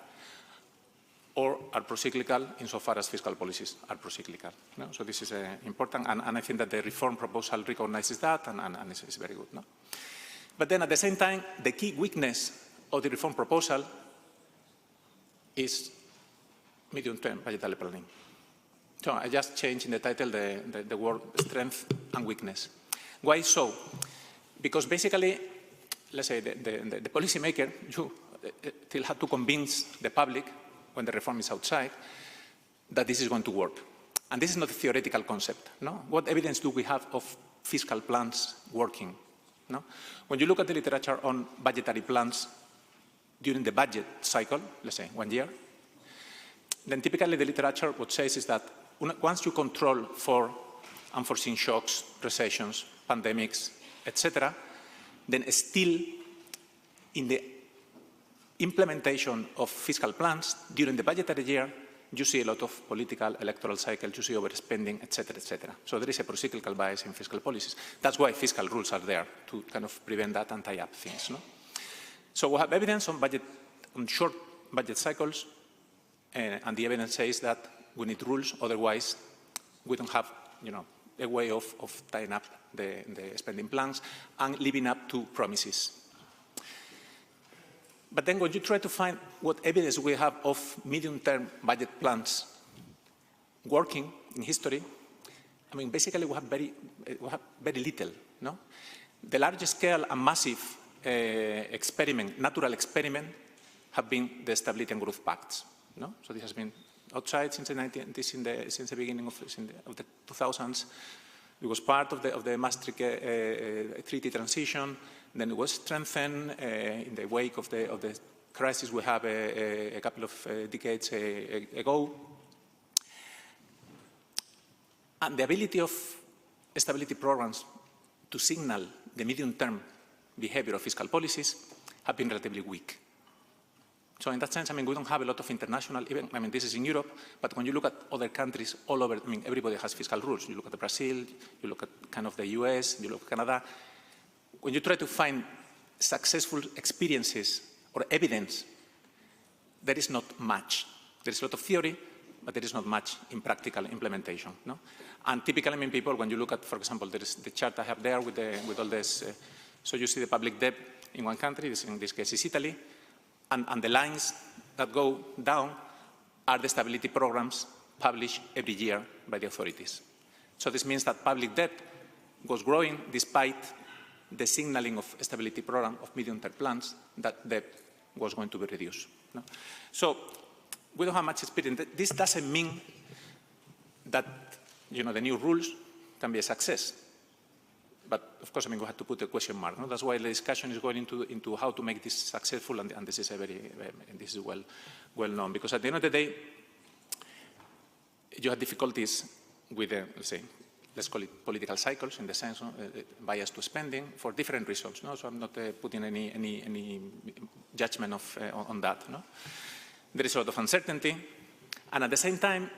or are pro-cyclical insofar as fiscal policies are pro-cyclical. No? So this is important, and I think that the reform proposal recognizes that, and it's very good. No? But then at the same time, the key weakness of the reform proposal is medium-term budgetary planning. So I just changed in the title the word strength and weakness. Why so? Because basically, let's say the policymaker, you still have to convince the public, when the reform is outside, that this is going to work. And this is not a theoretical concept. No? What evidence do we have of fiscal plans working? No? When you look at the literature on budgetary plans during the budget cycle, let's say 1 year, then typically the literature what says is that once you control for unforeseen shocks, recessions, pandemics, etc., then still in the implementation of fiscal plans during the budgetary year, you see a lot of political, electoral cycles, you see overspending, etc., etc. So there is a pro-cyclical bias in fiscal policies. That's why fiscal rules are there, to kind of prevent that and tie up things. No? So we have evidence on short budget cycles, and the evidence says that we need rules, otherwise we don't have, a way of tying up the spending plans and living up to promises. But then when you try to find what evidence we have of medium-term budget plans working in history, I mean, basically we have very little. No? The large-scale and massive natural experiment, have been the Stability and Growth Pacts. No? So this has been outside since the beginning of the 2000s. It was part of the Maastricht Treaty transition. Then it was strengthened in the wake of the crisis we have a couple of decades ago. And the ability of stability programs to signal the medium-term behavior of fiscal policies have been relatively weak. So in that sense, I mean, we don't have a lot of international, this is in Europe, but when you look at other countries all over, I mean, everybody has fiscal rules. You look at Brazil, you look at kind of the US, you look at Canada. When you try to find successful experiences or evidence, there is not much. There is a lot of theory, but there is not much in practical implementation. No? And typically, I mean, people, when you look at, for example, there is the chart I have there with all this, so you see the public debt in one country, in this case is Italy, and the lines that go down are the stability programs published every year by the authorities. So this means that public debt was growing despite the signaling of a stability program of medium-term plans that debt was going to be reduced. No? So we don't have much experience. This doesn't mean that the new rules can be a success. But of course, I mean, we have to put a question mark. No? That's why the discussion is going into how to make this successful, and this is this is well known. Because at the end of the day, you have difficulties with let's call it political cycles, in the sense of bias to spending for different reasons. No? So I'm not putting any judgment on that. No? There is a lot of uncertainty, and at the same time,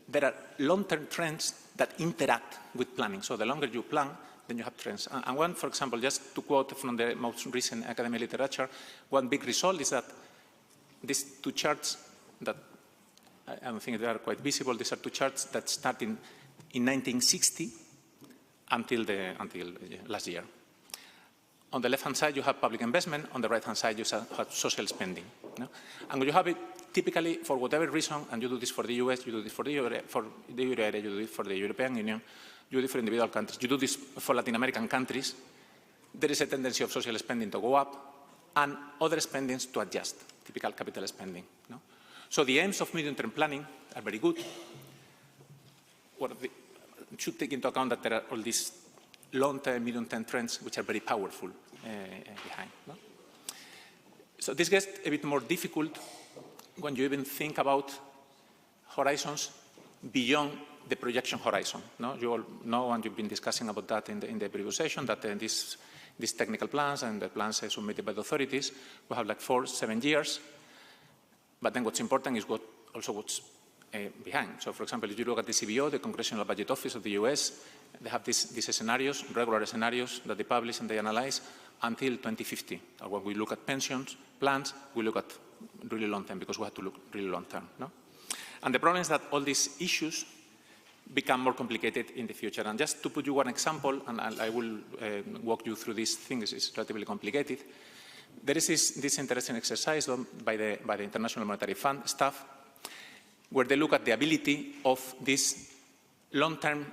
there are long-term trends that interact with planning. So the longer you plan, then you have trends. And one, for example, just to quote from the most recent academic literature, one big result is that these two charts that I don't think they are quite visible. These are two charts that start in 1960 until last year. On the left-hand side, you have public investment. On the right-hand side, you have social spending. No? And when you have it, typically, for whatever reason, and you do this for the US, you do this for the Euro area, you do it for the European Union, you do it for individual countries, you do this for Latin American countries, there is a tendency of social spending to go up and other spendings to adjust, typical capital spending. No? So the aims of medium-term planning are very good. You should take into account that there are all these long-term, medium-term trends which are very powerful behind. No? So this gets a bit more difficult when you even think about horizons beyond the projection horizon. No? You all know, and you've been discussing about that in the previous session, that these technical plans and the plans submitted by the authorities will have like 4-7 years. But then what's important is what's behind. So, for example, if you look at the CBO, the Congressional Budget Office of the US, they have these scenarios, regular scenarios that they publish and they analyze until 2050. And when we look at pensions plans, we look at really long term, because we have to look really long term. No? And the problem is that all these issues become more complicated in the future. And just to put you one example, and I will walk you through these things, it's relatively complicated. There is this interesting exercise done by the International Monetary Fund staff, where they look at the ability of these long-term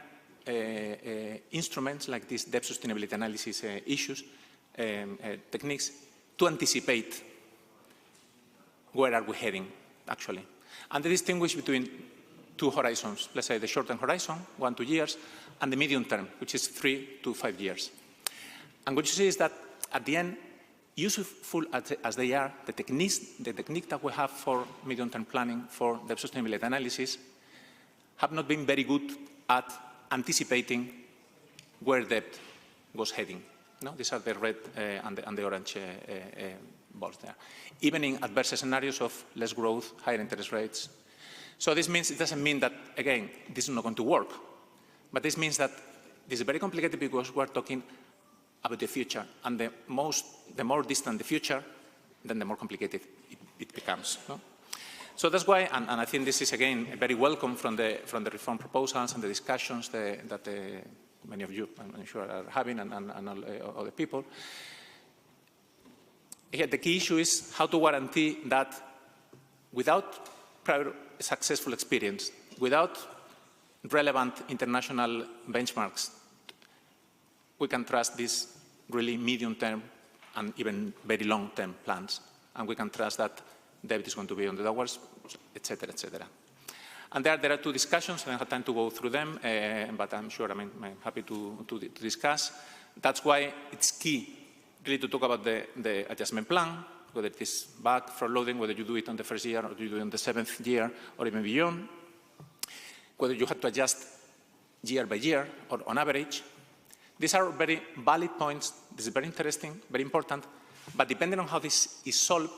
instruments, like these debt sustainability analysis issues, techniques, to anticipate where are we heading, actually. And they distinguish between two horizons, let's say the short-term horizon, 1-2 years, and the medium term, which is 3 to 5 years. And what you see is that at the end, useful as they are, the technique that we have for medium-term planning, for debt sustainability analysis, have not been very good at anticipating where debt was heading. No? These are the red and the orange balls there. Even in adverse scenarios of less growth, higher interest rates. So this means, it doesn't mean that, again, this is not going to work. But this means that this is very complicated because we're talking about the future. And the more distant the future, then the more complicated it becomes. No? So that's why, and I think this is, again, very welcome from the reform proposals and the discussions that many of you, I'm sure, are having, and all other people. Here, the key issue is how to guarantee that without prior successful experience, without relevant international benchmarks, we can trust these really medium-term and even very long-term plans. And we can trust that debt is going to be on the downwards, et cetera, et cetera. And there are two discussions. I don't have time to go through them, but I'm sure I'm happy to discuss. That's why it's key really to talk about the adjustment plan, whether it is back for loading, whether you do it on the first year or you do it on the 7th year or even beyond, whether you have to adjust year by year or on average. These are very valid points. This is very interesting, very important. But depending on how this is solved,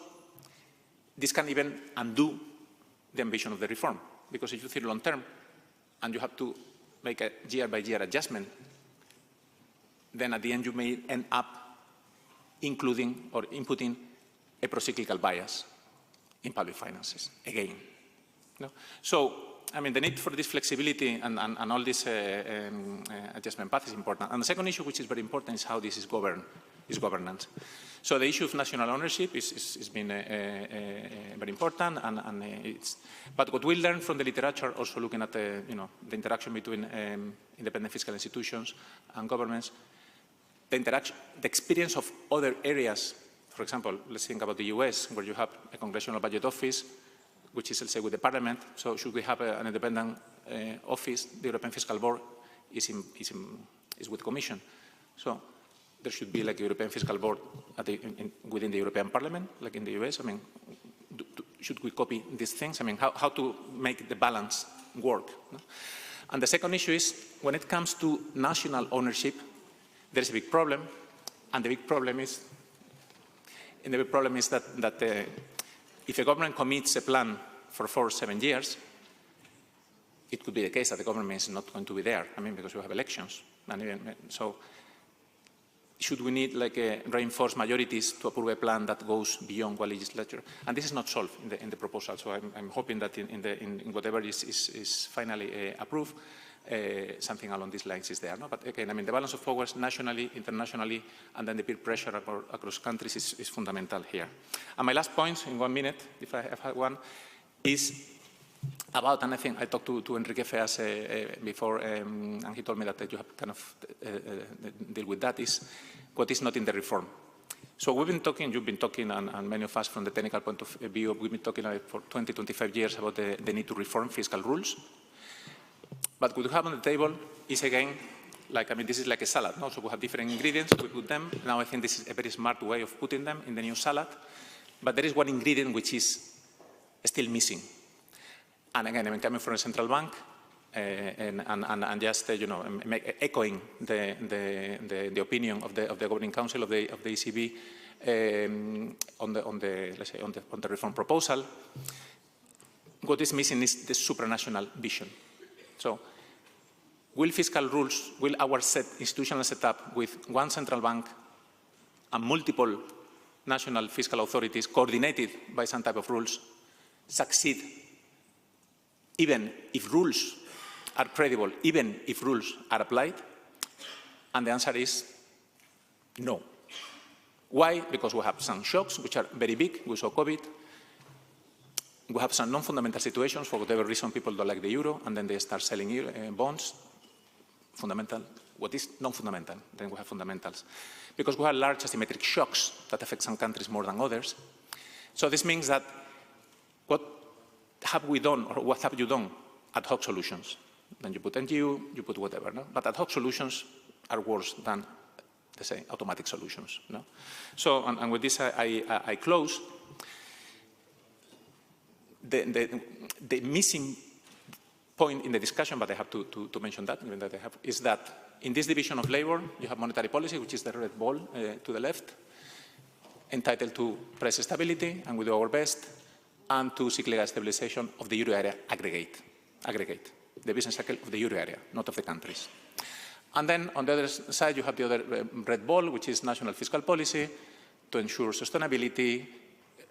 this can even undo the ambition of the reform. Because if you think long term and you have to make a year-by-year adjustment, then at the end you may end up including or inputting a procyclical bias in public finances, again. No? So, I mean, the need for this flexibility and all this adjustment path is important. And the second issue, which is very important, is how this is governed, is governance. So the issue of national ownership is been very important, but what we learned from the literature, also looking at the interaction between independent fiscal institutions and governments, the experience of other areas. For example, let's think about the US, where you have a congressional budget office, which is, let's say, with the Parliament. So should we have an independent office? The European Fiscal Board is with the Commission. So there should be like a European Fiscal Board within the European Parliament, like in the US. I mean, should we copy these things? I mean, how to make the balance work? No? And the second issue is, when it comes to national ownership, there's a big problem, and the big problem is that if a government commits a plan for 4 or 7 years, it could be the case that the government is not going to be there. I mean, because you have elections. And so should we need like reinforced majorities to approve a plan that goes beyond one legislature? And this is not solved in the proposal. So I'm hoping that in whatever is finally approved, something along these lines is there. No? But again, I mean, the balance of powers nationally, internationally, and then the peer pressure across countries is fundamental here. And my last point, in 1 minute, if I have had one, is about, and I think I talked to Enrique Feas before, and he told me that you have kind of deal with that, is what is not in the reform. So we've been talking, you've been talking, and many of us from the technical point of view, we've been talking for 20, 25 years about the need to reform fiscal rules. But what we have on the table is, again, like, I mean, this is like a salad. No? So we have different ingredients, we put them. Now I think this is a very smart way of putting them in the new salad. But there is one ingredient which is still missing. And again, I mean, coming from a central bank, and just, echoing the opinion of the Governing Council of the ECB on the reform proposal, what is missing is the supranational vision. So, will fiscal rules, will our institutional setup with one central bank and multiple national fiscal authorities coordinated by some type of rules succeed, even if rules are credible, even if rules are applied? And the answer is no. Why? Because we have some shocks which are very big. We saw COVID. We have some non-fundamental situations. For whatever reason, people don't like the euro, and then they start selling bonds. Fundamental. What is non-fundamental? Then we have fundamentals. Because we have large asymmetric shocks that affect some countries more than others. So this means that what have we done, or what have you done? Ad hoc solutions. Then you put NGU, you put whatever. No? But ad hoc solutions are worse than, let's say, automatic solutions. No? So, and with this I close. The missing point in the discussion, but I have to mention that, is that in this division of labor, you have monetary policy, which is the red ball to the left, entitled to price stability, and we do our best, and to cyclical stabilization of the euro area aggregate, the business cycle of the euro area, not of the countries. And then on the other side, you have the other red ball, which is national fiscal policy to ensure sustainability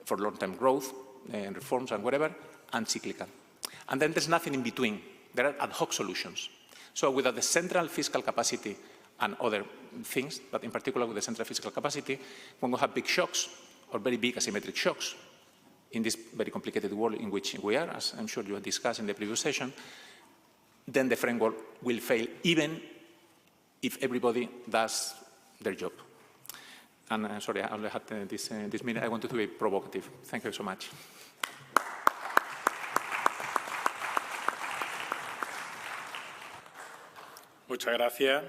for long-term growth, and reforms and whatever, and cyclical. And then there's nothing in between. There are ad hoc solutions. So without the central fiscal capacity and other things, but in particular with the central fiscal capacity, when we have big shocks, or very big asymmetric shocks, in this very complicated world in which we are, as I'm sure you have discussed in the previous session, then the framework will fail, even if everybody does their job. And sorry, I only had this minute. I wanted to be provocative. Thank you so much. Muchas gracias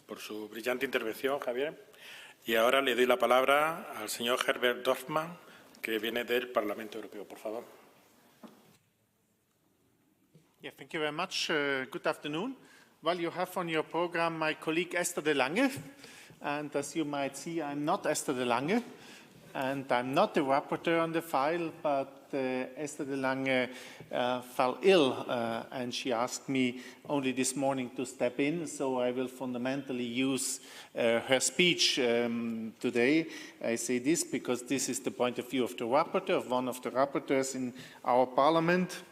por su brillante intervención, Javier. Y ahora le doy la palabra al señor Herbert Dorfmann, que viene del Parlamento Europeo. Por favor. Yeah, thank you very much. Good afternoon. Well, you have on your program my colleague Esther de Lange. And as you might see, I'm not Esther de Lange. And I'm not the rapporteur on the file, but Esther de Lange fell ill, and she asked me only this morning to step in, so I will fundamentally use her speech today. I say this because this is the point of view of the rapporteur, of one of the rapporteurs in our parliament.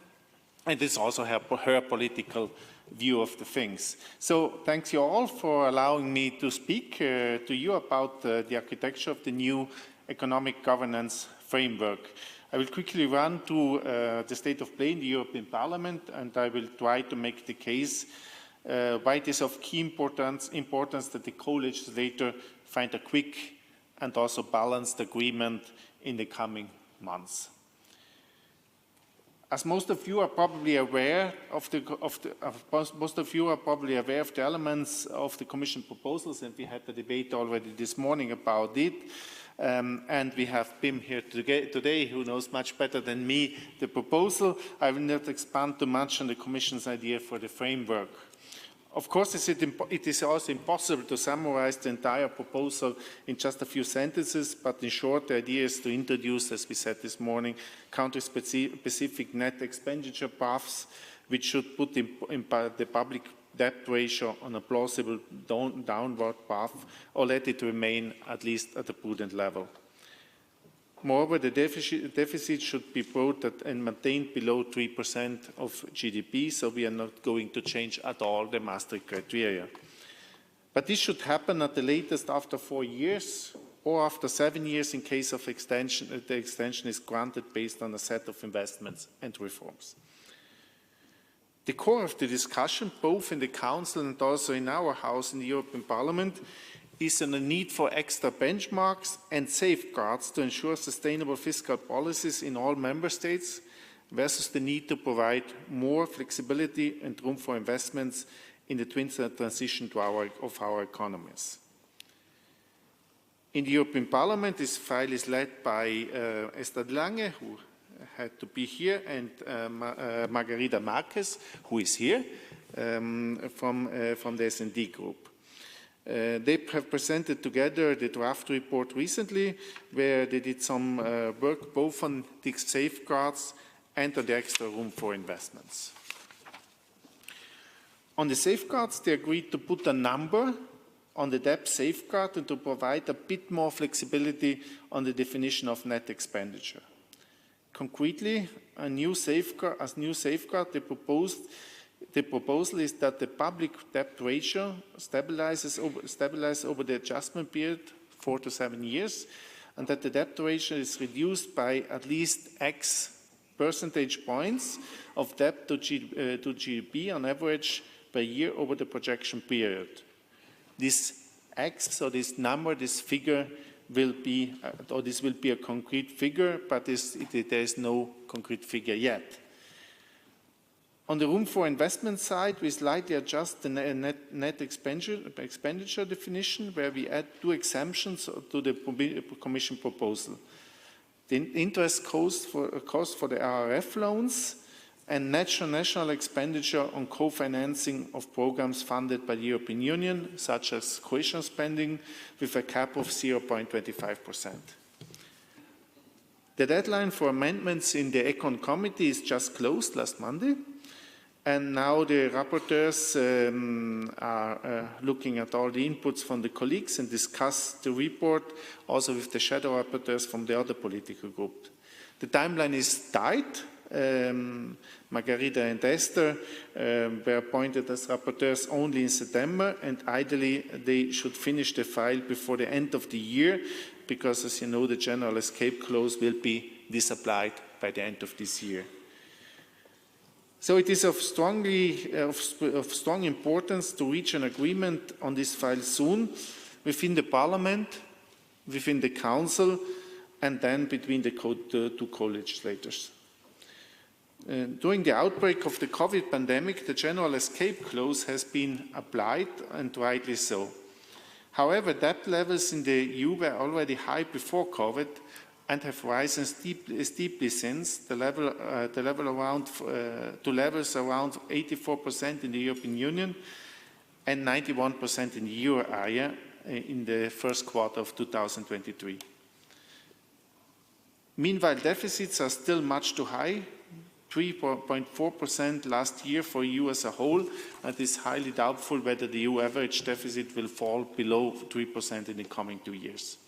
And this is also her political view of the things. So thanks you all for allowing me to speak to you about the architecture of the new economic governance framework. I will quickly run through the state of play in the European Parliament, and I will try to make the case why it is of key importance that the co-legislator find a quick and also balanced agreement in the coming months. As most of you are probably aware of the elements of the Commission proposals, and we had a debate already this morning about it. And we have Pim here today, who knows much better than me the proposal. I will not expand too much on the Commission's idea for the framework. Of course, it is also impossible to summarize the entire proposal in just a few sentences, but in short, the idea is to introduce, as we said this morning, country-specific net expenditure paths, which should put the public debt ratio on a plausible downward path, or let it remain at least at a prudent level. Moreover, the deficit should be brought at and maintained below 3% of GDP, so we are not going to change at all the Maastricht criteria. But this should happen at the latest after 4 years or after 7 years in case of extension. The extension is granted based on a set of investments and reforms. The core of the discussion, both in the Council and also in our House in the European Parliament, is on the need for extra benchmarks and safeguards to ensure sustainable fiscal policies in all member states versus the need to provide more flexibility and room for investments in the transition of our economies. In the European Parliament, this file is led by Esther de Lange, who had to be here, and Margarida Marquez, who is here from the S&D group. They have presented together the draft report recently, where they did some work both on the safeguards and on the extra room for investments. On the safeguards, they agreed to put a number on the debt safeguard and to provide a bit more flexibility on the definition of net expenditure. Concretely, a new safeguard, the proposal is that the public debt ratio stabilizes over the adjustment period, 4 to 7 years, and that the debt ratio is reduced by at least X percentage points of debt to GDP on average per year over the projection period. This X, so this number, this figure will be, or this will be a concrete figure, but there is no concrete figure yet. On the room for investment side, we slightly adjust the net expenditure definition, where we add 2 exemptions to the Commission proposal. The interest cost for the RRF loans and national expenditure on co-financing of programs funded by the European Union, such as cohesion spending, with a cap of 0.25%. The deadline for amendments in the Econ Committee is just closed last Monday. And now the rapporteurs are looking at all the inputs from the colleagues and discuss the report also with the shadow rapporteurs from the other political group. The timeline is tight. Margarida and Esther were appointed as rapporteurs only in September, and ideally they should finish the file before the end of the year, because, as you know, the general escape clause will be disapplied by the end of this year. So it is of strong importance to reach an agreement on this file soon within the Parliament, within the Council, and then between the two co-legislators. During the outbreak of the COVID pandemic, the general escape clause has been applied, and rightly so. However, debt levels in the EU were already high before COVID and have risen steeply since, to levels around 84% in the European Union and 91% in the euro area in the first quarter of 2023. Meanwhile, deficits are still much too high, 3.4% last year for EU as a whole, and it is highly doubtful whether the EU average deficit will fall below 3% in the coming 2 years.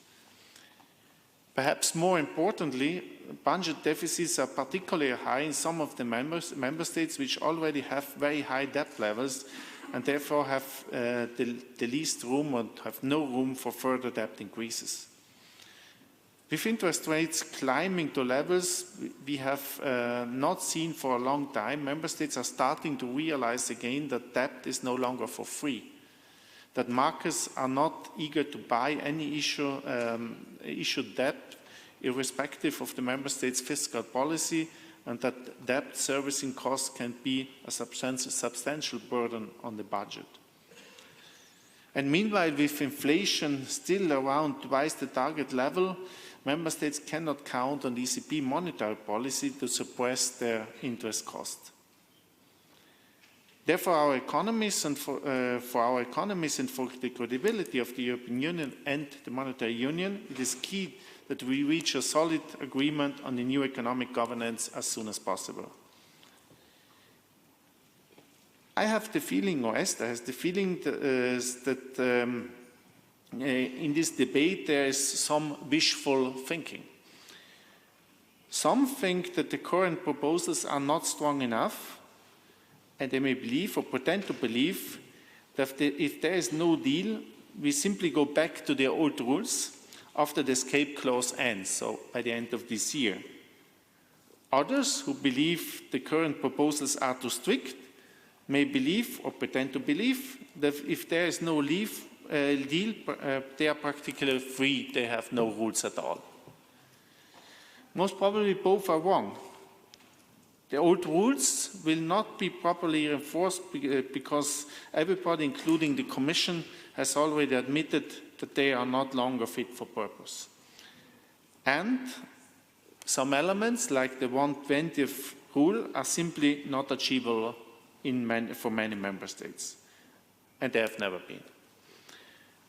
Perhaps more importantly, budget deficits are particularly high in some of the member states which already have very high debt levels and therefore have the least room or have no room for further debt increases. With interest rates climbing to levels we have not seen for a long time, member states are starting to realize again that debt is no longer for free, that markets are not eager to buy any issued debt irrespective of the member states' fiscal policy, and that debt servicing costs can be a substantial burden on the budget. And meanwhile, with inflation still around twice the target level, member states cannot count on ECB monetary policy to suppress their interest cost. Therefore, our economies and for the credibility of the European Union and the monetary union, it is key that we reach a solid agreement on the new economic governance as soon as possible. I have the feeling, or Esther has the feeling, that in this debate there is some wishful thinking. Some think that the current proposals are not strong enough, and they may believe or pretend to believe that if there is no deal, we simply go back to their old rules after the escape clause ends, so by the end of this year. Others who believe the current proposals are too strict may believe or pretend to believe that if there is no deal, they are practically free, they have no rules at all. Most probably both are wrong. The old rules will not be properly enforced because everybody, including the Commission, has already admitted that they are not longer fit for purpose. And some elements, like the 1/20th rule, are simply not achievable for many member states, and they have never been.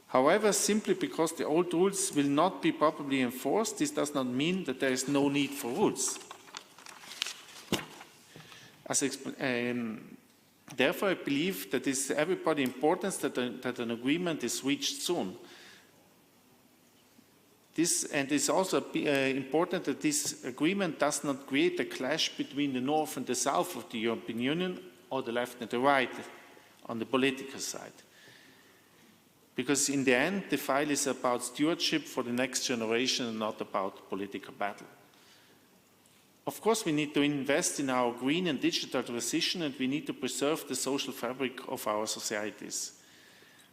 However, simply because the old rules will not be properly enforced, this does not mean that there is no need for rules. Therefore, I believe that it is everybody important that an agreement is reached soon. And it's also important that this agreement does not create a clash between the north and the south of the European Union, or the left and the right on the political side. Because in the end, the file is about stewardship for the next generation and not about political battle. Of course, we need to invest in our green and digital transition, and we need to preserve the social fabric of our societies.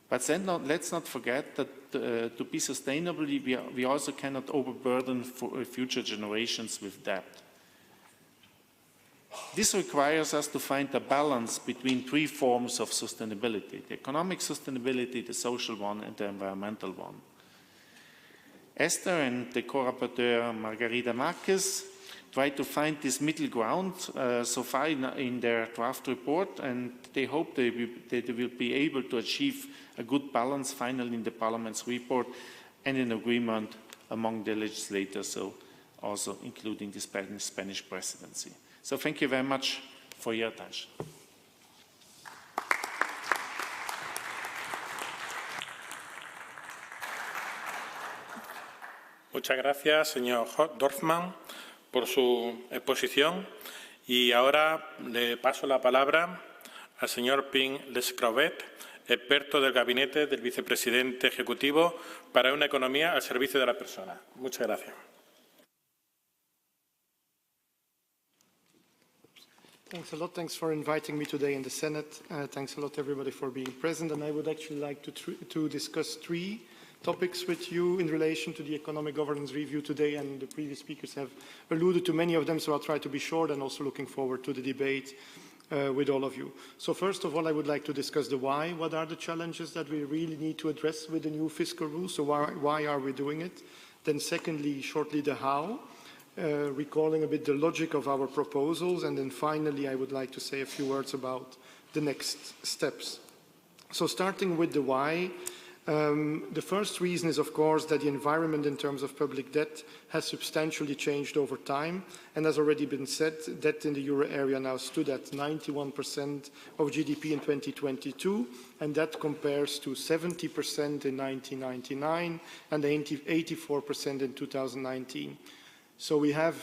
But then let's not forget that to be sustainable, we also cannot overburden future generations with debt. This requires us to find a balance between three forms of sustainability: the economic sustainability, the social one, and the environmental one. Esther and the co-rapporteur Margarida Marquez try to find this middle ground so far in their draft report, and they hope they will be able to achieve a good balance finally in the Parliament's report and an agreement among the legislators, so also including the Spanish Presidency. So thank you very much for your attention. Muchas gracias, señor Dorfmann, por su exposición. Y ahora le paso la palabra al señor Pim Lescrovet, experto del gabinete del vicepresidente ejecutivo para una economía al servicio de la persona. Muchas gracias. Thanks a lot. Thanks for inviting me today in the Senate. Thanks a lot, everybody, for being present. And I would actually like to discuss three topics with you in relation to the economic governance review today, and the previous speakers have alluded to many of them, so I'll try to be short, and also looking forward to the debate with all of you. So first of all, I would like to discuss the why. What are the challenges that we really need to address with the new fiscal rules? So why are we doing it? Then secondly, shortly, the how. Recalling a bit the logic of our proposals, and then finally I would like to say a few words about the next steps. So starting with the why, The first reason is, of course, that the environment in terms of public debt has substantially changed over time, and as already been said, debt in the euro area now stood at 91% of GDP in 2022, and that compares to 70% in 1999 and 84% in 2019. So we have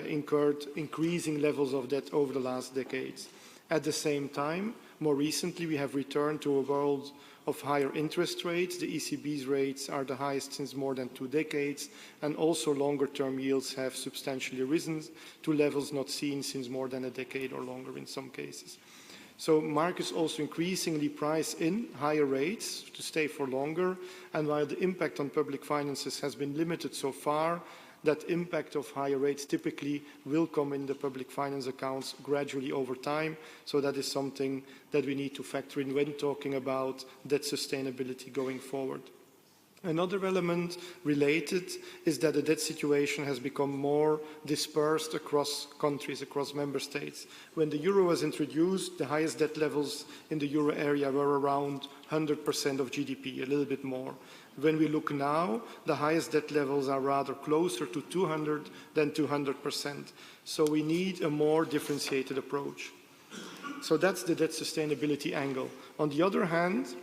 incurred increasing levels of debt over the last decades. At the same time, more recently, we have returned to a world of higher interest rates. The ECB's rates are the highest since more than 2 decades, and also longer-term yields have substantially risen to levels not seen since more than a decade or longer in some cases. So markets also increasingly price in higher rates to stay for longer, and while the impact on public finances has been limited so far, that impact of higher rates typically will come in the public finance accounts gradually over time. So that is something that we need to factor in when talking about debt sustainability going forward. Another element related is that the debt situation has become more dispersed across countries, across member states. When the euro was introduced, the highest debt levels in the euro area were around 100% of GDP, a little bit more. When we look now, the highest debt levels are rather closer to 200 than 200%. So we need a more differentiated approach. So that's the debt sustainability angle. On the other hand,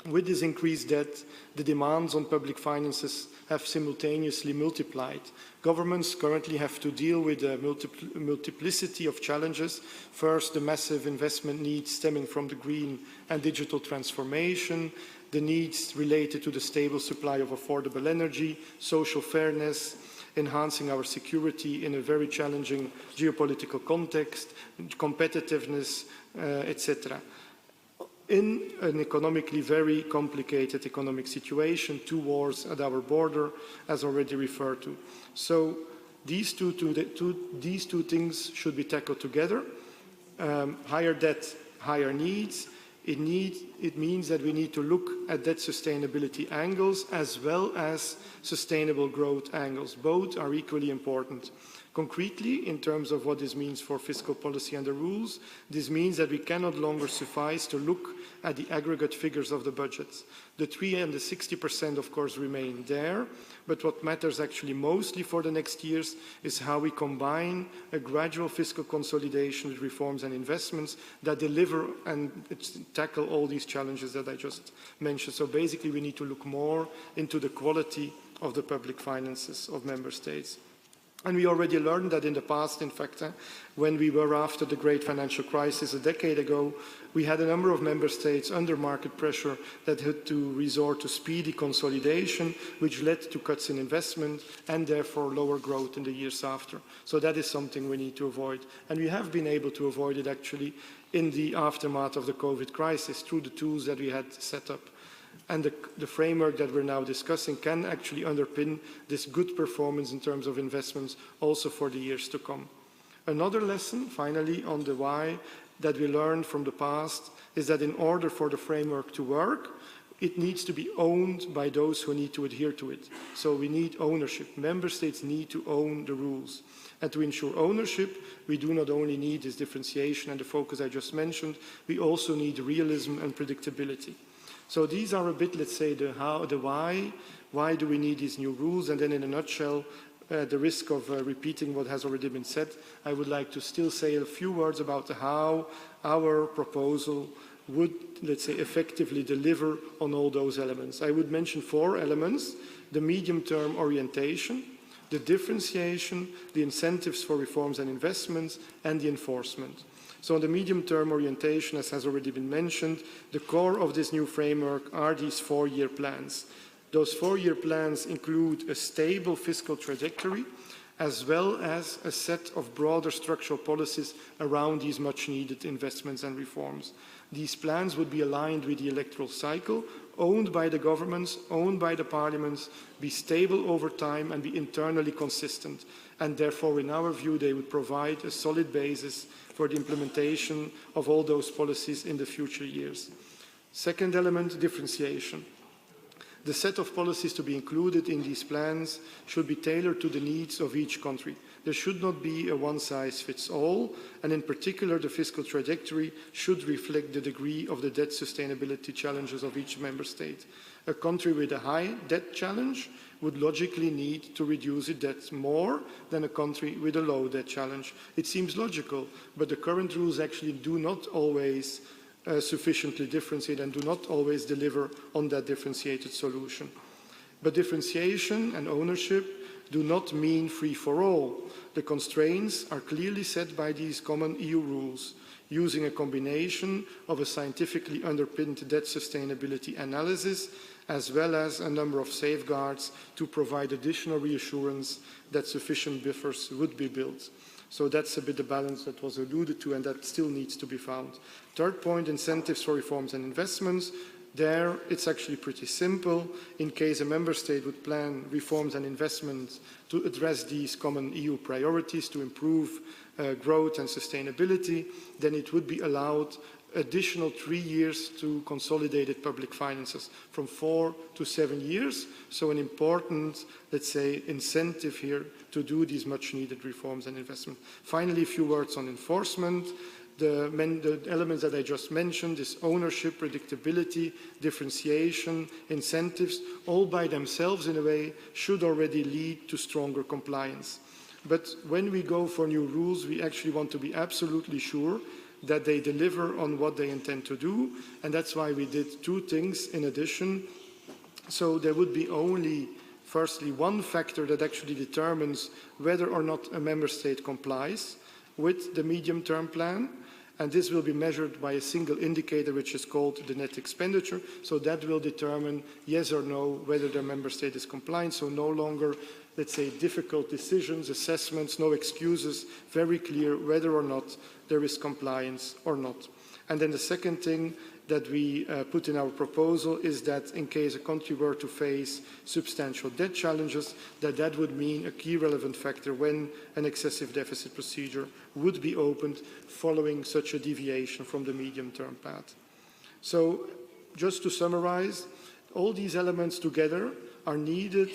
with this increased debt, the demands on public finances have simultaneously multiplied. Governments currently have to deal with a multiplicity of challenges. First, the massive investment needs stemming from the green and digital transformation, the needs related to the stable supply of affordable energy, social fairness, enhancing our security in a very challenging geopolitical context, competitiveness, etc. In an economically very complicated economic situation, 2 wars at our border, as already referred to. So these two things should be tackled together. Higher debt, higher needs. It means that we need to look at debt sustainability angles as well as sustainable growth angles. Both are equally important. Concretely, in terms of what this means for fiscal policy and the rules, this means that we cannot longer suffice to look at the aggregate figures of the budgets. The 3 and the 60% of course remain there, but what matters actually mostly for the next years is how we combine a gradual fiscal consolidation with reforms and investments that deliver and tackle all these challenges that I just mentioned. So basically we need to look more into the quality of the public finances of member states. And we already learned that in the past, in fact, when we were after the great financial crisis a decade ago, we had a number of member states under market pressure that had to resort to speedy consolidation, which led to cuts in investment and therefore lower growth in the years after. So that is something we need to avoid. And we have been able to avoid it actually in the aftermath of the COVID crisis through the tools that we had set up. And the framework that we're now discussing can actually underpin this good performance in terms of investments also for the years to come. Another lesson, finally, on the why that we learned from the past is that in order for the framework to work, it needs to be owned by those who need to adhere to it. So we need ownership. Member states need to own the rules. And to ensure ownership, we do not only need this differentiation and the focus I just mentioned, we also need realism and predictability. So these are a bit, let's say, the how, the why do we need these new rules? And then in a nutshell, the risk of repeating what has already been said, I would like to still say a few words about how our proposal would, let's say, effectively deliver on all those elements. I would mention 4 elements: the medium-term orientation, the differentiation, the incentives for reforms and investments, and the enforcement. So on the medium-term orientation, as has already been mentioned, the core of this new framework are these 4-year plans. Those 4-year plans include a stable fiscal trajectory, as well as a set of broader structural policies around these much-needed investments and reforms. These plans would be aligned with the electoral cycle, owned by the governments, owned by the parliaments, be stable over time and be internally consistent. And therefore, in our view, they would provide a solid basis for the implementation of all those policies in the future years. Second element, differentiation. The set of policies to be included in these plans should be tailored to the needs of each country. There should not be a one-size-fits-all, and in particular, the fiscal trajectory should reflect the degree of the debt sustainability challenges of each member state. A country with a high debt challenge would logically need to reduce its debt more than a country with a low debt challenge. It seems logical, but the current rules actually do not always sufficiently differentiate and do not always deliver on that differentiated solution. But differentiation and ownership do not mean free for all. The constraints are clearly set by these common EU rules, using a combination of a scientifically underpinned debt sustainability analysis as well as a number of safeguards to provide additional reassurance that sufficient buffers would be built. So that's a bit the balance that was alluded to and that still needs to be found. Third point, incentives for reforms and investments. There, it's actually pretty simple. In case a member state would plan reforms and investments to address these common EU priorities to improve growth and sustainability, then it would be allowed additional 3 years to consolidated public finances, from 4 to 7 years. So an important, let's say, incentive here to do these much needed reforms and investment. Finally, a few words on enforcement. The elements that I just mentioned is ownership, predictability, differentiation, incentives, all by themselves in a way should already lead to stronger compliance. But when we go for new rules, we actually want to be absolutely sure that they deliver on what they intend to do, and that's why we did two things in addition. So there would be only, firstly, one factor that actually determines whether or not a member state complies with the medium-term plan, and this will be measured by a single indicator which is called the net expenditure. So that will determine yes or no whether the member state is compliant. So no longer, let's say, difficult decisions, assessments, no excuses, very clear whether or not there is compliance or not. And then the second thing that we put in our proposal is that in case a country were to face substantial debt challenges, that would mean a key relevant factor when an excessive deficit procedure would be opened following such a deviation from the medium-term path. So just to summarize, all these elements together are needed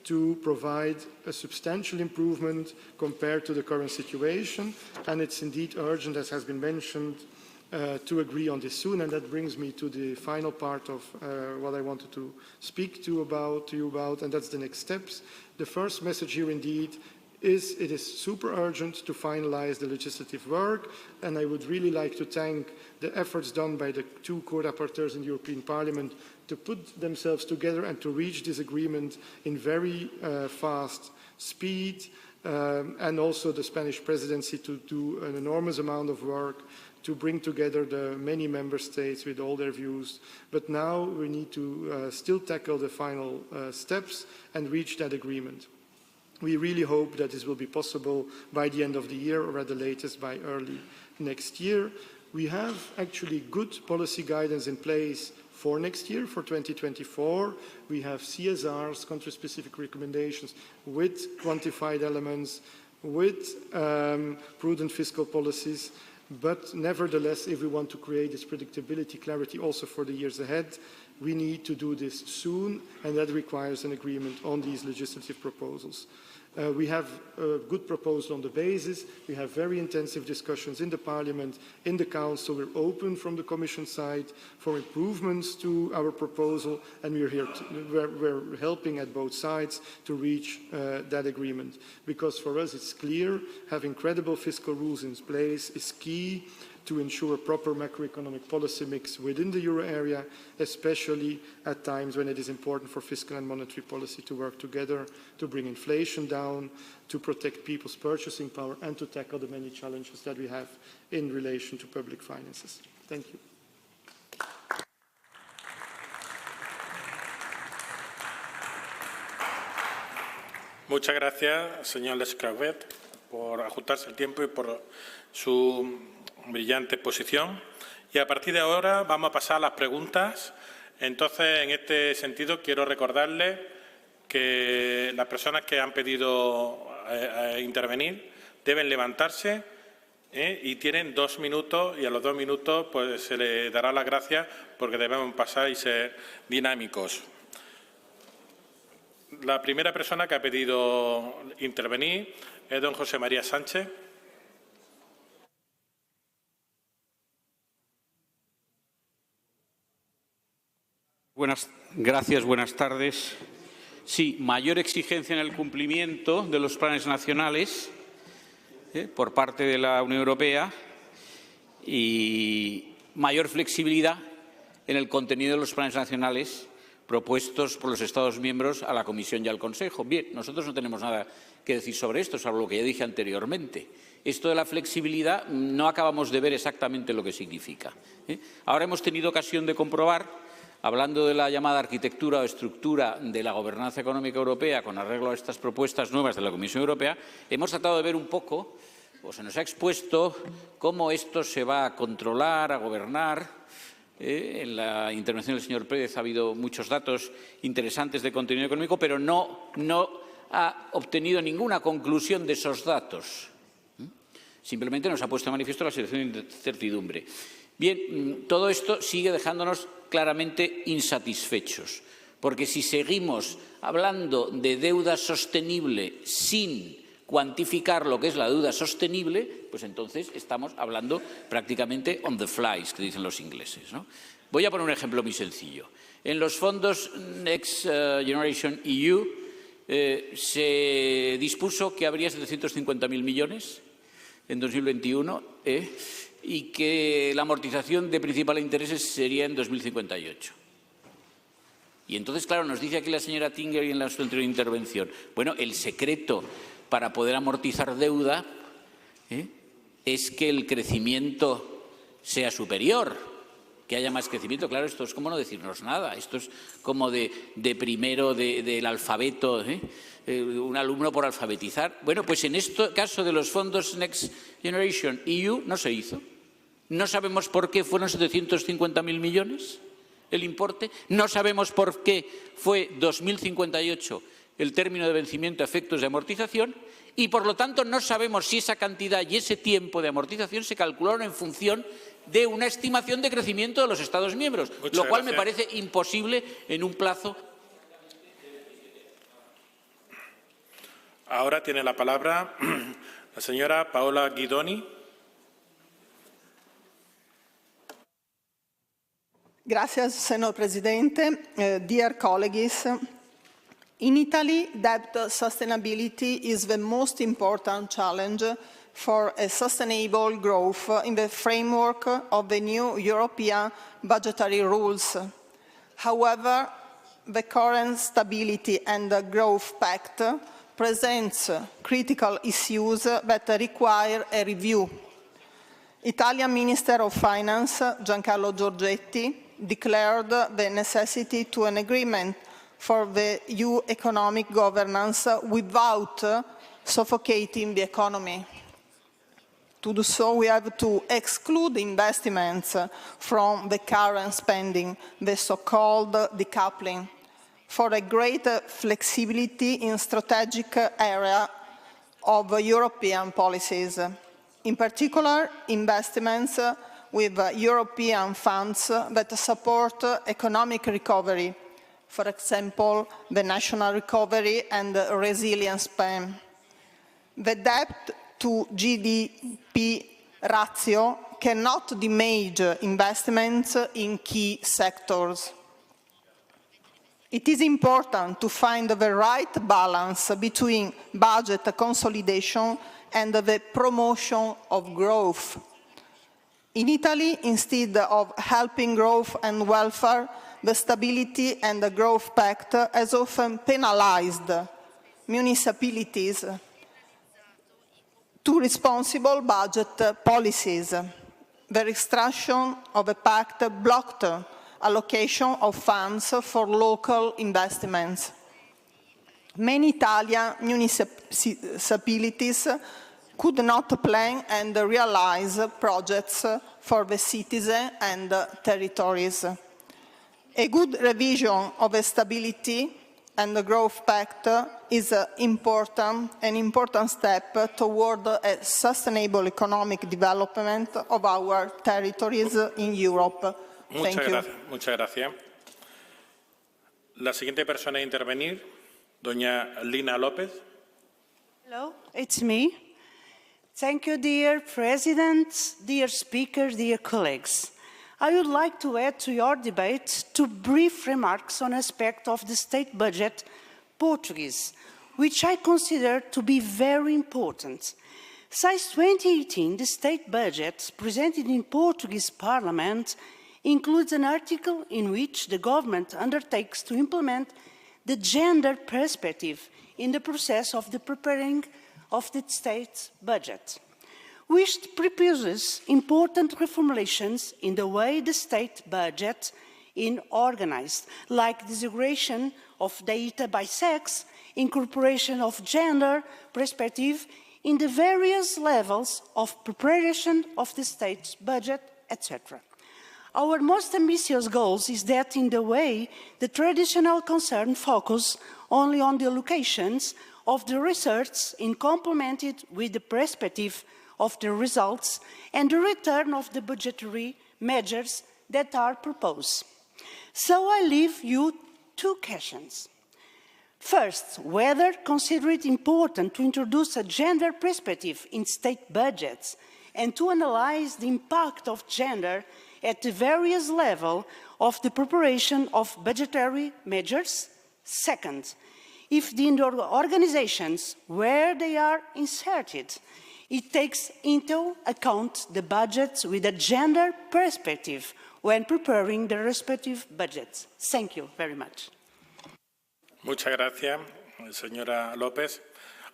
to provide a substantial improvement compared to the current situation, and it's indeed urgent, as has been mentioned, to agree on this soon. And that brings me to the final part of what I wanted to speak to you about, and that's the next steps. The first message here indeed is it is super urgent to finalize the legislative work, and I would really like to thank the efforts done by the two co-rapporteurs in the European Parliament to put themselves together and to reach this agreement in very fast speed, and also the Spanish Presidency to do an enormous amount of work to bring together the many member states with all their views. But now we need to still tackle the final steps and reach that agreement. We really hope that this will be possible by the end of the year or at the latest by early next year. We have actually good policy guidance in place for next year, for 2024. We have CSRs, country-specific recommendations, with quantified elements, with prudent fiscal policies. But nevertheless, if we want to create this predictability, clarity also for the years ahead, we need to do this soon, and that requires an agreement on these legislative proposals. We have a good proposal on the basis. We have very intensive discussions in the Parliament, in the Council. We're open from the Commission side for improvements to our proposal, and we're helping at both sides to reach that agreement. Because for us it's clear having credible fiscal rules in place is key to ensure a proper macroeconomic policy mix within the euro area, especially at times when it is important for fiscal and monetary policy to work together to bring inflation down, to protect people's purchasing power, and to tackle the many challenges that we have in relation to public finances. Thank you. Muchas gracias, señor Lescauvet, por ajustarse el tiempo y por su brillante exposición. Y a partir de ahora vamos a pasar a las preguntas. Entonces, en este sentido, quiero recordarles que las personas que han pedido intervenir deben levantarse y tienen 2 minutos, y a los 2 minutos pues, se les dará las gracias porque debemos pasar y ser dinámicos. La primera persona que ha pedido intervenir es don José María Sánchez. Gracias, buenas tardes. Sí, mayor exigencia en el cumplimiento de los planes nacionales por parte de la Unión Europea y mayor flexibilidad en el contenido de los planes nacionales propuestos por los Estados miembros a la Comisión y al Consejo. Bien, nosotros no tenemos nada que decir sobre esto, salvo lo que ya dije anteriormente. Esto de la flexibilidad no acabamos de ver exactamente lo que significa. Ahora hemos tenido ocasión de comprobar, hablando de la llamada arquitectura o estructura de la gobernanza económica europea con arreglo a estas propuestas nuevas de la Comisión Europea, hemos tratado de ver un poco, o se nos ha expuesto, cómo esto se va a controlar, a gobernar. En la intervención del señor Pérez ha habido muchos datos interesantes de contenido económico, pero no ha obtenido ninguna conclusión de esos datos. Simplemente nos ha puesto de manifiesto la situación de incertidumbre. Bien, todo esto sigue dejándonos claramente insatisfechos, porque si seguimos hablando de deuda sostenible sin cuantificar lo que es la deuda sostenible, pues entonces estamos hablando prácticamente on the flies, que dicen los ingleses, ¿no? Voy a poner un ejemplo muy sencillo. En los fondos Next Generation EU se dispuso que habría 750.000 millones en 2021 y que la amortización de principal e intereses sería en 2058. Y entonces, claro, nos dice aquí la señora Tinger y en la su anterior intervención, bueno, el secreto para poder amortizar deuda es que el crecimiento sea superior, que haya más crecimiento. Claro, esto es como no decirnos nada, esto es como de primero del alfabeto, un alumno por alfabetizar. Bueno, pues en este caso de los fondos Next Generation EU no se hizo. No sabemos por qué fueron 750.000 millones el importe, no sabemos por qué fue 2058 el término de vencimiento a efectos de amortización y, por lo tanto, no sabemos si esa cantidad y ese tiempo de amortización se calcularon en función de una estimación de crecimiento de los Estados miembros, lo cual me parece imposible en un plazo. Ahora tiene la palabra la señora Paola Guidoni. Gracias, Senor Presidente. Dear colleagues, in Italy, debt sustainability is the most important challenge for a sustainable growth in the framework of the new European budgetary rules. However, the current Stability and Growth Pact presents critical issues that require a review. Italian Minister of Finance Giancarlo Giorgetti declared the necessity to an agreement for the EU economic governance without suffocating the economy. To do so, we have to exclude investments from the current spending, the so-called decoupling, for a greater flexibility in strategic area of European policies. In particular, investments with European funds that support economic recovery, for example, the National Recovery and Resilience Plan. The debt to GDP ratio cannot damage investments in key sectors. It is important to find the right balance between budget consolidation and the promotion of growth. In Italy, instead of helping growth and welfare, the Stability and the Growth Pact has often penalized municipalities to responsible budget policies. The restriction of the pact blocked allocation of funds for local investments. Many Italian municipalities could not plan and realize projects for the citizens and territories. A good revision of the Stability and the Growth Pact is an important step toward a sustainable economic development of our territories in Europe. Thank you. Muchas gracias. La siguiente persona a intervenir, doña Lina López. Hello, it's me. Thank you, dear President, dear Speaker, dear colleagues. I would like to add to your debate two brief remarks on aspect of the state budget Portuguese, which I consider to be very important. Since 2018, the state budget presented in Portuguese Parliament includes an article in which the government undertakes to implement the gender perspective in the process of the preparing of the state budget, which proposes important reformulations in the way the state budget is organized, like the segregation of data by sex, incorporation of gender perspective in the various levels of preparation of the state's budget, etc. Our most ambitious goal is that in the way the traditional concern focus only on the allocations of the research in complemented with the perspective of the results and the return of the budgetary measures that are proposed. So I leave you two questions. First, whether consider it important to introduce a gender perspective in state budgets and to analyze the impact of gender at the various levels of the preparation of budgetary measures. Second, if the organizations where they are inserted, it takes into account the budgets with a gender perspective when preparing the respective budgets. Thank you very much. Muchas gracias, señora López.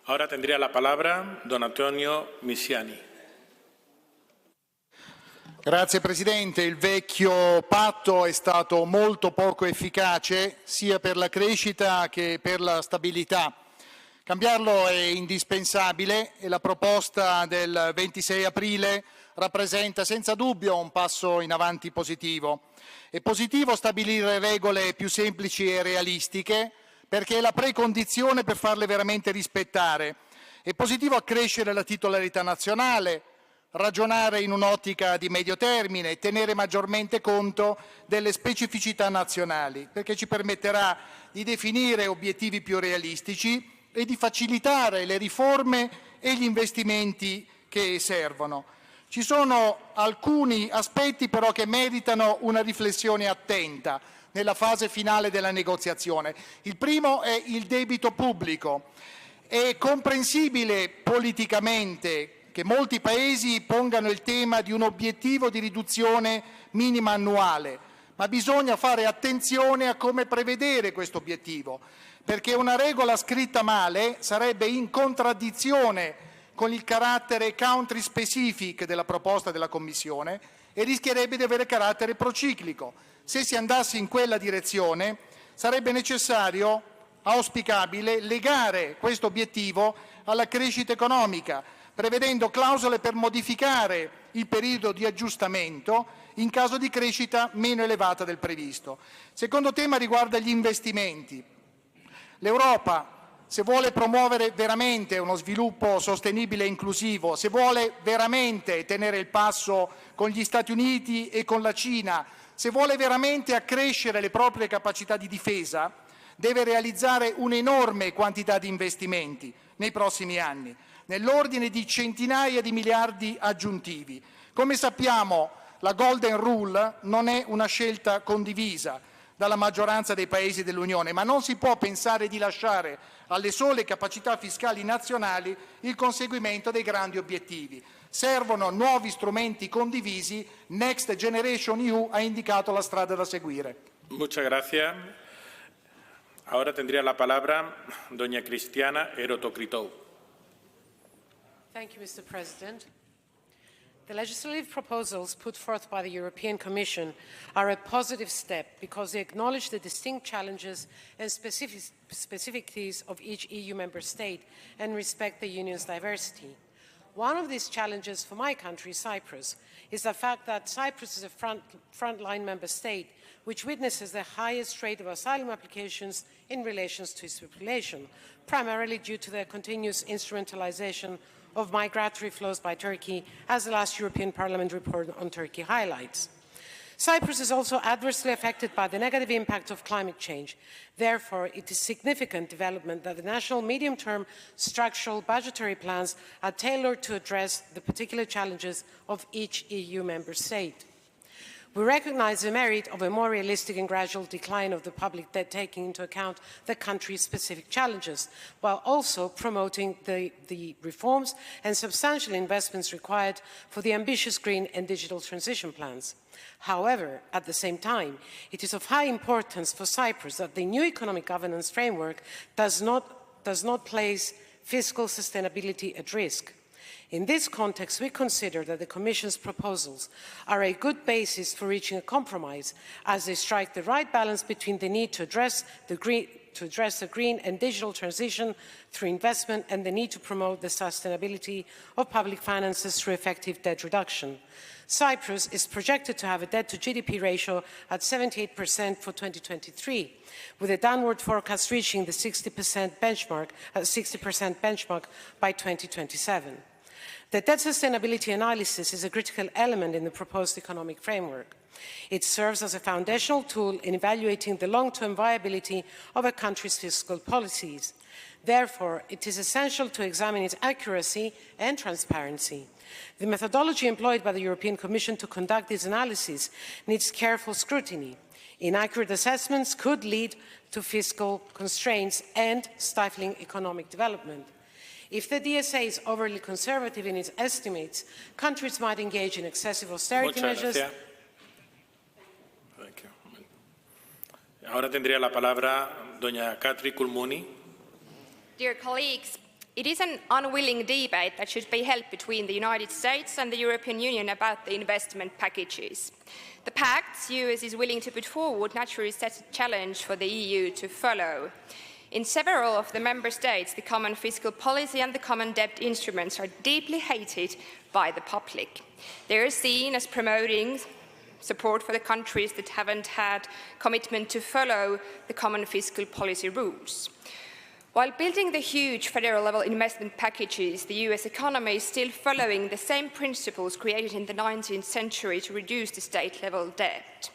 Ahora tendría la palabra don Antonio Misiani. Grazie Presidente. Il vecchio patto è stato molto poco efficace sia per la crescita che per la stabilità. Cambiarlo è indispensabile e la proposta del 26 aprile rappresenta senza dubbio un passo in avanti positivo. È positivo stabilire regole più semplici e realistiche perché è la precondizione per farle veramente rispettare. È positivo accrescere la titolarità nazionale, ragionare in un'ottica di medio termine e tenere maggiormente conto delle specificità nazionali, perché ci permetterà di definire obiettivi più realistici e di facilitare le riforme e gli investimenti che servono. Ci sono alcuni aspetti però che meritano una riflessione attenta nella fase finale della negoziazione. Il primo è il debito pubblico. È comprensibile politicamente che molti Paesi pongano il tema di un obiettivo di riduzione minima annuale, ma bisogna fare attenzione a come prevedere questo obiettivo, perché una regola scritta male sarebbe in contraddizione con il carattere country specific della proposta della Commissione e rischierebbe di avere carattere prociclico. Se si andasse in quella direzione sarebbe necessario, auspicabile, legare questo obiettivo alla crescita economica, prevedendo clausole per modificare il periodo di aggiustamento in caso di crescita meno elevata del previsto. Il secondo tema riguarda gli investimenti. L'Europa, se vuole promuovere veramente uno sviluppo sostenibile e inclusivo, se vuole veramente tenere il passo con gli Stati Uniti e con la Cina, se vuole veramente accrescere le proprie capacità di difesa, deve realizzare un'enorme quantità di investimenti nei prossimi anni, nell'ordine di centinaia di miliardi aggiuntivi. Come sappiamo, la Golden Rule non è una scelta condivisa dalla maggioranza dei Paesi dell'Unione, ma non si può pensare di lasciare alle sole capacità fiscali nazionali il conseguimento dei grandi obiettivi. Servono nuovi strumenti condivisi. Next Generation EU ha indicato la strada da seguire. Muchas gracias. Ahora tendría la palabra doña Cristiana Erotocritou. Thank you, Mr. President. The legislative proposals put forth by the European Commission are a positive step because they acknowledge the distinct challenges and specificities of each EU member state and respect the Union's diversity. One of these challenges for my country, Cyprus, is the fact that Cyprus is a frontline member state which witnesses the highest rate of asylum applications in relation to its population, primarily due to the continuous instrumentalization of migratory flows by Turkey, as the last European Parliament report on Turkey highlights. Cyprus is also adversely affected by the negative impact of climate change. Therefore, it is a significant development that the national medium-term structural budgetary plans are tailored to address the particular challenges of each EU member state. We recognise the merit of a more realistic and gradual decline of the public debt, taking into account the country's specific challenges, while also promoting the reforms and substantial investments required for the ambitious green and digital transition plans. However, at the same time, it is of high importance for Cyprus that the new economic governance framework does not place fiscal sustainability at risk. In this context, we consider that the Commission's proposals are a good basis for reaching a compromise, as they strike the right balance between the need to address the green and digital transition through investment and the need to promote the sustainability of public finances through effective debt reduction. Cyprus is projected to have a debt-to-GDP ratio at 78% for 2023, with a downward forecast reaching the 60% benchmark by 2027. The debt sustainability analysis is a critical element in the proposed economic framework. It serves as a foundational tool in evaluating the long-term viability of a country's fiscal policies. Therefore, it is essential to examine its accuracy and transparency. The methodology employed by the European Commission to conduct this analysis needs careful scrutiny. Inaccurate assessments could lead to fiscal constraints and stifling economic development. If the DSA is overly conservative in its estimates, countries might engage in excessive austerity measures. Thank you. Ahora tendría la palabra doña Katri Kulmuni. Dear colleagues, it is an unwilling debate that should be held between the United States and the European Union about the investment packages. The pacts the US is willing to put forward naturally sets a challenge for the EU to follow. In several of the member states, the common fiscal policy and the common debt instruments are deeply hated by the public. They are seen as promoting support for the countries that haven't had commitment to follow the common fiscal policy rules. While building the huge federal-level investment packages, the US economy is still following the same principles created in the 19th century to reduce the state-level debt.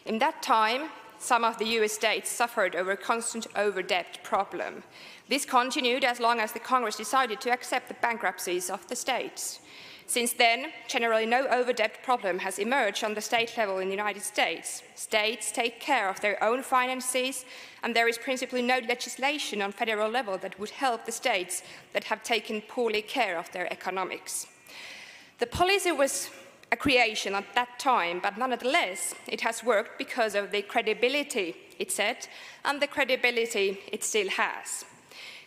In that time, some of the US states suffered over a constant over-debt problem. This continued as long as the Congress decided to accept the bankruptcies of the states. Since then, generally no over-debt problem has emerged on the state level in the United States. States take care of their own finances, and there is principally no legislation on federal level that would help the states that have taken poorly care of their economics. The policy was a creation at that time, but nonetheless, it has worked because of the credibility it set and the credibility it still has.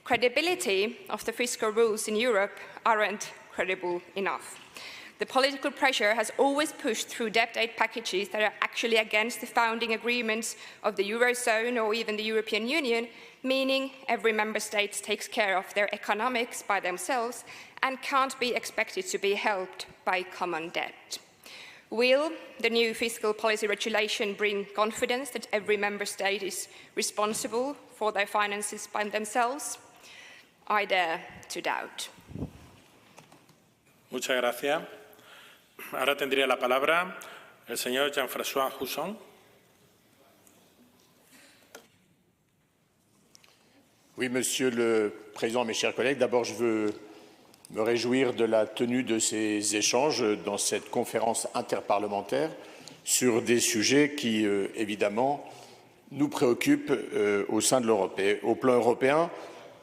Credibility of the fiscal rules in Europe aren't credible enough. The political pressure has always pushed through debt aid packages that are actually against the founding agreements of the Eurozone or even the European Union, meaning every member state takes care of their economics by themselves and can't be expected to be helped by common debt. Will the new fiscal policy regulation bring confidence that every member state is responsible for their finances by themselves? I dare to doubt. Muchas gracias. Ahora tendría la palabra el señor Jean-François Husson. Oui, Monsieur le Président, mes chers collègues, d'abord je veux me réjouir de la tenue de ces échanges dans cette conférence interparlementaire sur des sujets qui, évidemment, nous préoccupent au sein de l'Europe. Et au plan européen,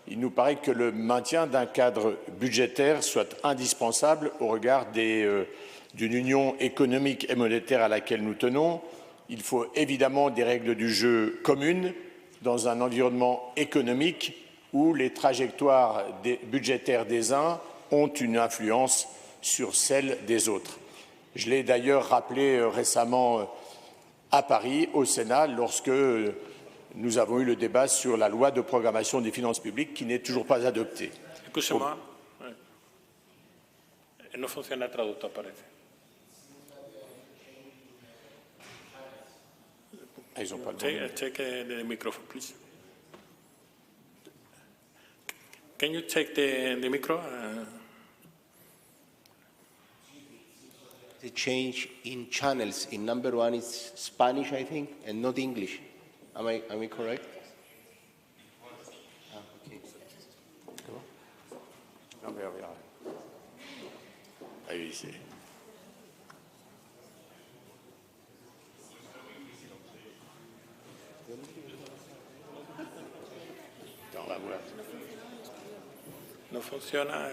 il nous paraît que le maintien d'un cadre budgétaire soit indispensable au regard d'une union économique et monétaire à laquelle nous tenons. Il faut évidemment des règles du jeu communes dans un environnement économique où les trajectoires budgétaires des uns ont une influence sur celles des autres. Je l'ai d'ailleurs rappelé récemment à Paris, au Sénat, lorsque nous avons eu le débat sur la loi de programmation des finances publiques qui n'est toujours pas adoptée. Excusez-moi. No funciona el traductor, parece. Ils ont pas le Take the microphone, please. Can you take the micro? the change in channels. In number one, it's Spanish, I think, and not English. Am I correct? Okay. No funciona.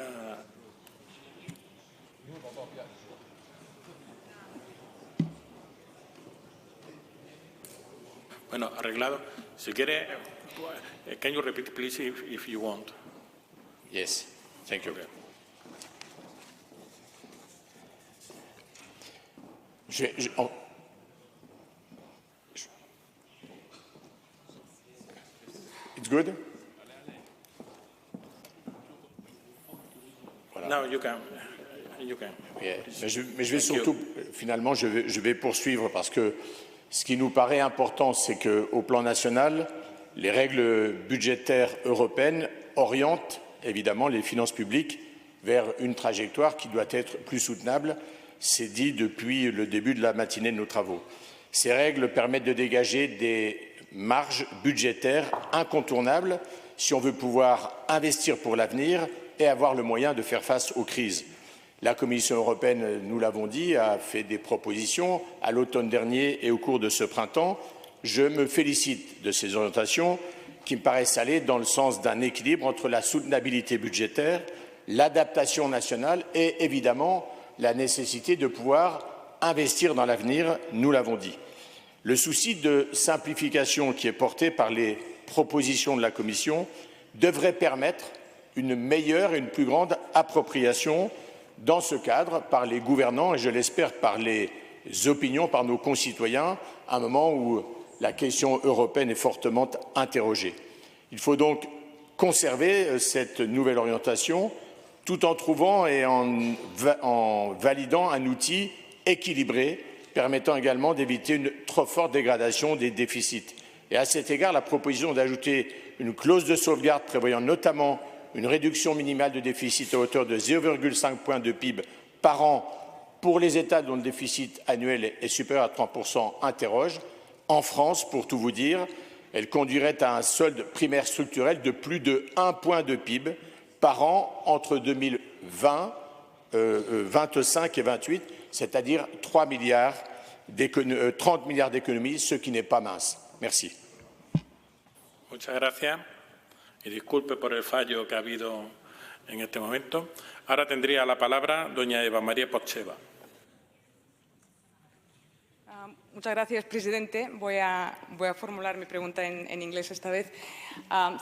Bueno, arreglado. Si quiere, can you repeat, please, if you want? Yes, thank you. Okay. It's good? No, you can. You can. Yeah. Mais je vais surtout, finalement, je vais poursuivre parce que ce qui nous paraît important, c'est qu'au plan national, les règles budgétaires européennes orientent évidemment les finances publiques vers une trajectoire qui doit être plus soutenable. C'est dit depuis le début de la matinée de nos travaux. Ces règles permettent de dégager des marges budgétaires incontournables si on veut pouvoir investir pour l'avenir et avoir le moyen de faire face aux crises. La Commission européenne, nous l'avons dit, a fait des propositions à l'automne dernier et au cours de ce printemps. Je me félicite de ces orientations qui me paraissent aller dans le sens d'un équilibre entre la soutenabilité budgétaire, l'adaptation nationale et évidemment la nécessité de pouvoir investir dans l'avenir, nous l'avons dit. Le souci de simplification qui est porté par les propositions de la Commission devrait permettre une meilleure et une plus grande appropriation dans ce cadre par les gouvernants et je l'espère par les opinions, par nos concitoyens, à un moment où la question européenne est fortement interrogée. Il faut donc conserver cette nouvelle orientation tout en trouvant et en validant un outil équilibré permettant également d'éviter une trop forte dégradation des déficits. Et à cet égard, la proposition d'ajouter une clause de sauvegarde prévoyant notamment une réduction minimale de déficit à hauteur de 0,5 points de PIB par an pour les États dont le déficit annuel est supérieur à 3% interroge. En France, pour tout vous dire, elle conduirait à un solde primaire structurel de plus de 1 point de PIB par an entre 2020, 25 et 28, c'est-à-dire 30 milliards d'économies, ce qui n'est pas mince. Merci. Muchas gracias. Y disculpe por el fallo que ha habido en este momento. Ahora tendría la palabra doña Eva María Porcheva. Muchas gracias, Presidente. Voy a formular mi pregunta en inglés esta vez.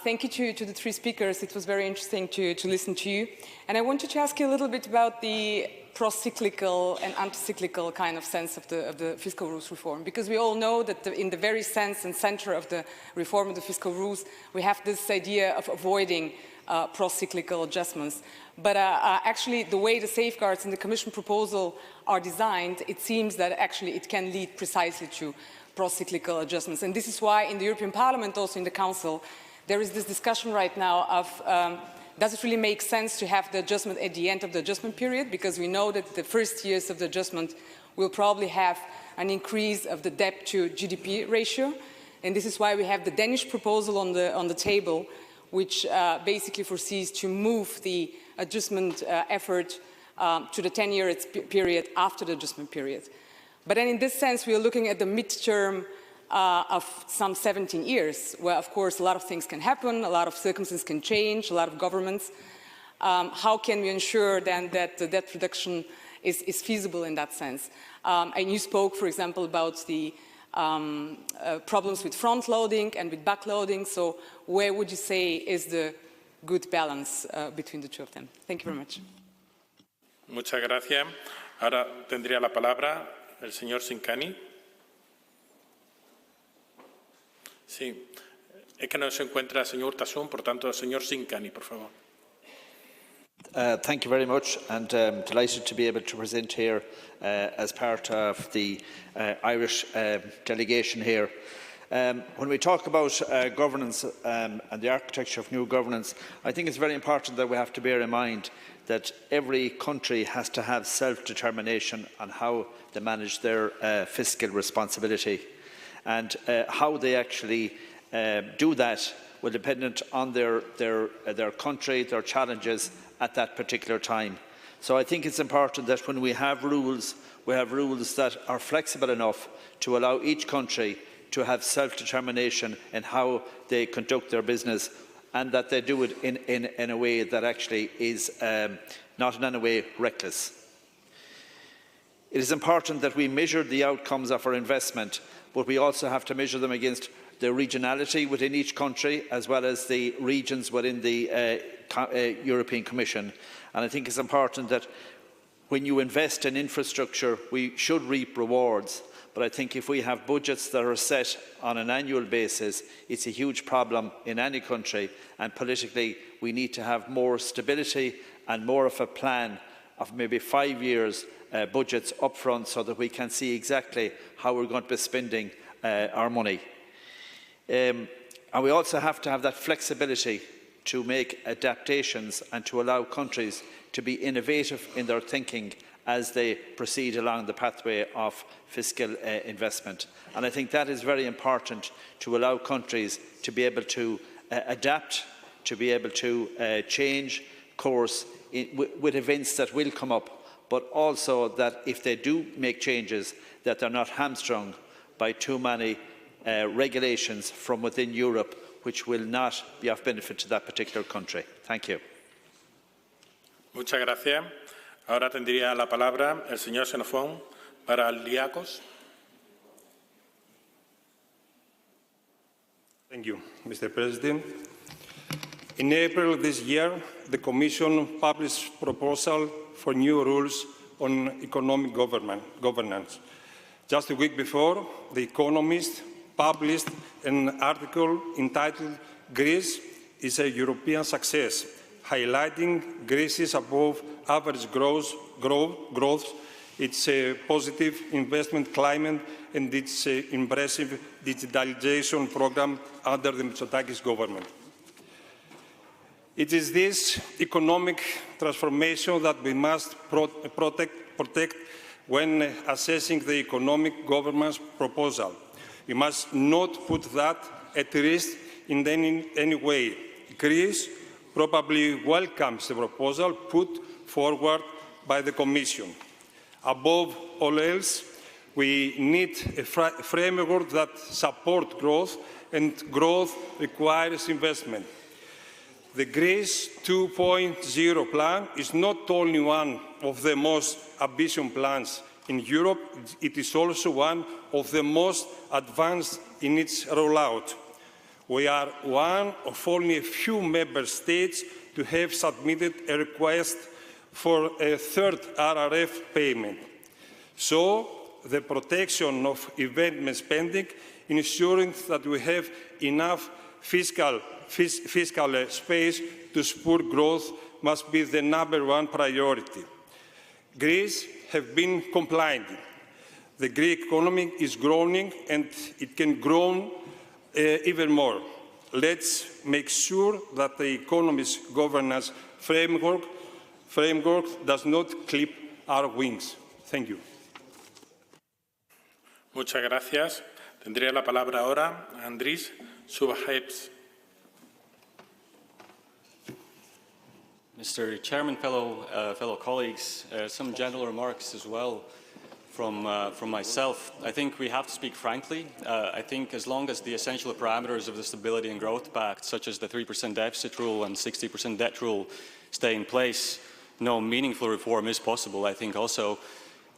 Thank you to the three speakers. It was very interesting to listen to you. And I wanted to ask you a little bit about the pro-cyclical and anti-cyclical kind of sense of the fiscal rules reform, because we all know that in the very sense and center of the reform of the fiscal rules, we have this idea of avoiding pro-cyclical adjustments. But actually, the way the safeguards in the Commission proposal are designed, it seems that actually it can lead precisely to pro-cyclical adjustments. And this is why in the European Parliament, also in the Council, there is this discussion right now of does it really make sense to have the adjustment at the end of the adjustment period? Because we know that the first years of the adjustment will probably have an increase of the debt to GDP ratio. And this is why we have the Danish proposal on the table, which basically foresees to move the adjustment effort to the 10-year period after the adjustment period. But then in this sense, we are looking at the midterm of some 17 years, where, of course, a lot of things can happen, a lot of circumstances can change, a lot of governments. How can we ensure then that the debt reduction is feasible in that sense? And you spoke, for example, about the problems with front-loading and with back-loading. So where would you say is the good balance between the two of them? Thank you very much. Muchas gracias. Ahora tendría la palabra el señor Sincani. Sí, es que no se encuentra el señor Urtasun, por tanto, el señor Sincani, por favor. Thank you very much, and delighted to be able to present here as part of the Irish delegation here. When we talk about governance and the architecture of new governance, I think it's very important that we have to bear in mind that every country has to have self-determination on how they manage their fiscal responsibility, and how they actually do that will depend on their country, their challenges at that particular time. So I think it's important that when we have rules that are flexible enough to allow each country to have self-determination in how they conduct their business, and that they do it in a way that actually is not in any way reckless. It is important that we measure the outcomes of our investment, but we also have to measure them against the regionality within each country, as well as the regions within the European Commission. And I think it's important that when you invest in infrastructure, we should reap rewards. But I think if we have budgets that are set on an annual basis, it's a huge problem in any country, and politically we need to have more stability and more of a plan of maybe 5 years budgets up front, so that we can see exactly how we're going to be spending our money. And we also have to have that flexibility to make adaptations and to allow countries to be innovative in their thinking as they proceed along the pathway of fiscal investment. And I think that is very important, to allow countries to be able to adapt, to be able to change course with events that will come up, but also that if they do make changes, that they're not hamstrung by too many regulations from within Europe, which will not be of benefit to that particular country. Thank you. Muchas gracias. Ahora tendría la palabra el señor Xenofón para el Diacos. Thank you, Mr. President. In April this year, the Commission published a proposal for new rules on economic governance. Just a week before, The Economist published an article entitled "Greece is a European Success," highlighting Greece's above-average growth, its positive investment climate, and its impressive digitalization program under the Mitsotakis government. It is this economic transformation that we must protect when assessing the economic governance proposal. We must not put that at risk in any way. Greece probably welcomes the proposal put forward by the Commission. Above all else, we need a framework that supports growth, and growth requires investment. The Greece 2.0 plan is not only one of the most ambitious plans in Europe, it is also one of the most advanced in its rollout. We are one of only a few member states to have submitted a request for a third RRF payment. So, the protection of investment spending, ensuring that we have enough fiscal space to support growth, must be the #1 priority. Greece has been compliant. The Greek economy is growing, and it can grow even more. Let's make sure that the economy's governance framework does not clip our wings. Thank you. Muchas gracias. Tendría la palabra ahora Andris Subahebs. Mr. Chairman, fellow colleagues, some general remarks as well from myself. I think we have to speak frankly. I think as long as the essential parameters of the Stability and Growth Pact, such as the 3% deficit rule and 60% debt rule, stay in place, no meaningful reform is possible. I think also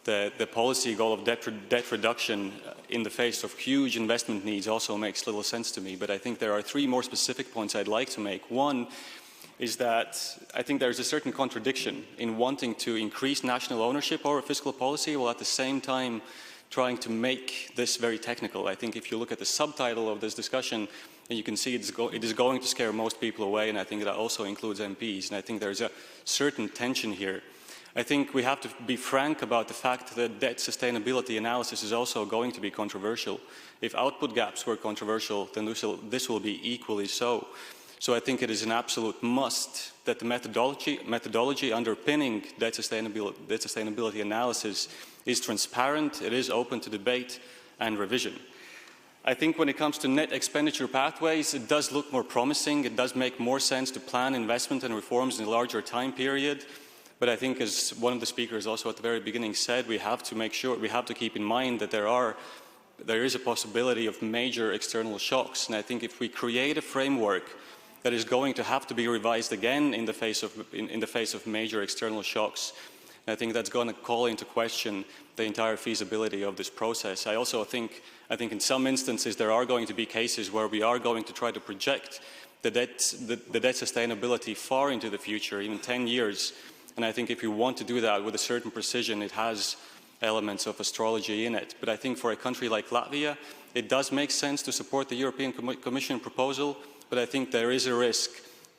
the policy goal of debt reduction in the face of huge investment needs also makes little sense to me. But I think there are three more specific points I'd like to make. One is that I think there's a certain contradiction in wanting to increase national ownership over fiscal policy while at the same time trying to make this very technical. I think if you look at the subtitle of this discussion, you can see it is going to scare most people away, and I think that also includes MPs. And I think there's a certain tension here. I think we have to be frank about the fact that debt sustainability analysis is also going to be controversial. If output gaps were controversial, then this will be equally so. So I think it is an absolute must that the methodology underpinning debt sustainability analysis is transparent, it is open to debate and revision. I think when it comes to net expenditure pathways, it does look more promising. It does make more sense to plan investment and reforms in a larger time period. But I think, as one of the speakers also at the very beginning said, we have to make sure, we have to keep in mind that there is a possibility of major external shocks. And I think if we create a framework that is going to have to be revised again in the face of major external shocks, I think that's going to call into question the entire feasibility of this process. I also think in some instances there are going to be cases where we are going to try to project the debt sustainability far into the future, even 10 years. And I think if you want to do that with a certain precision, it has elements of astrology in it. But I think for a country like Latvia, it does make sense to support the European Commission proposal, but I think there is a risk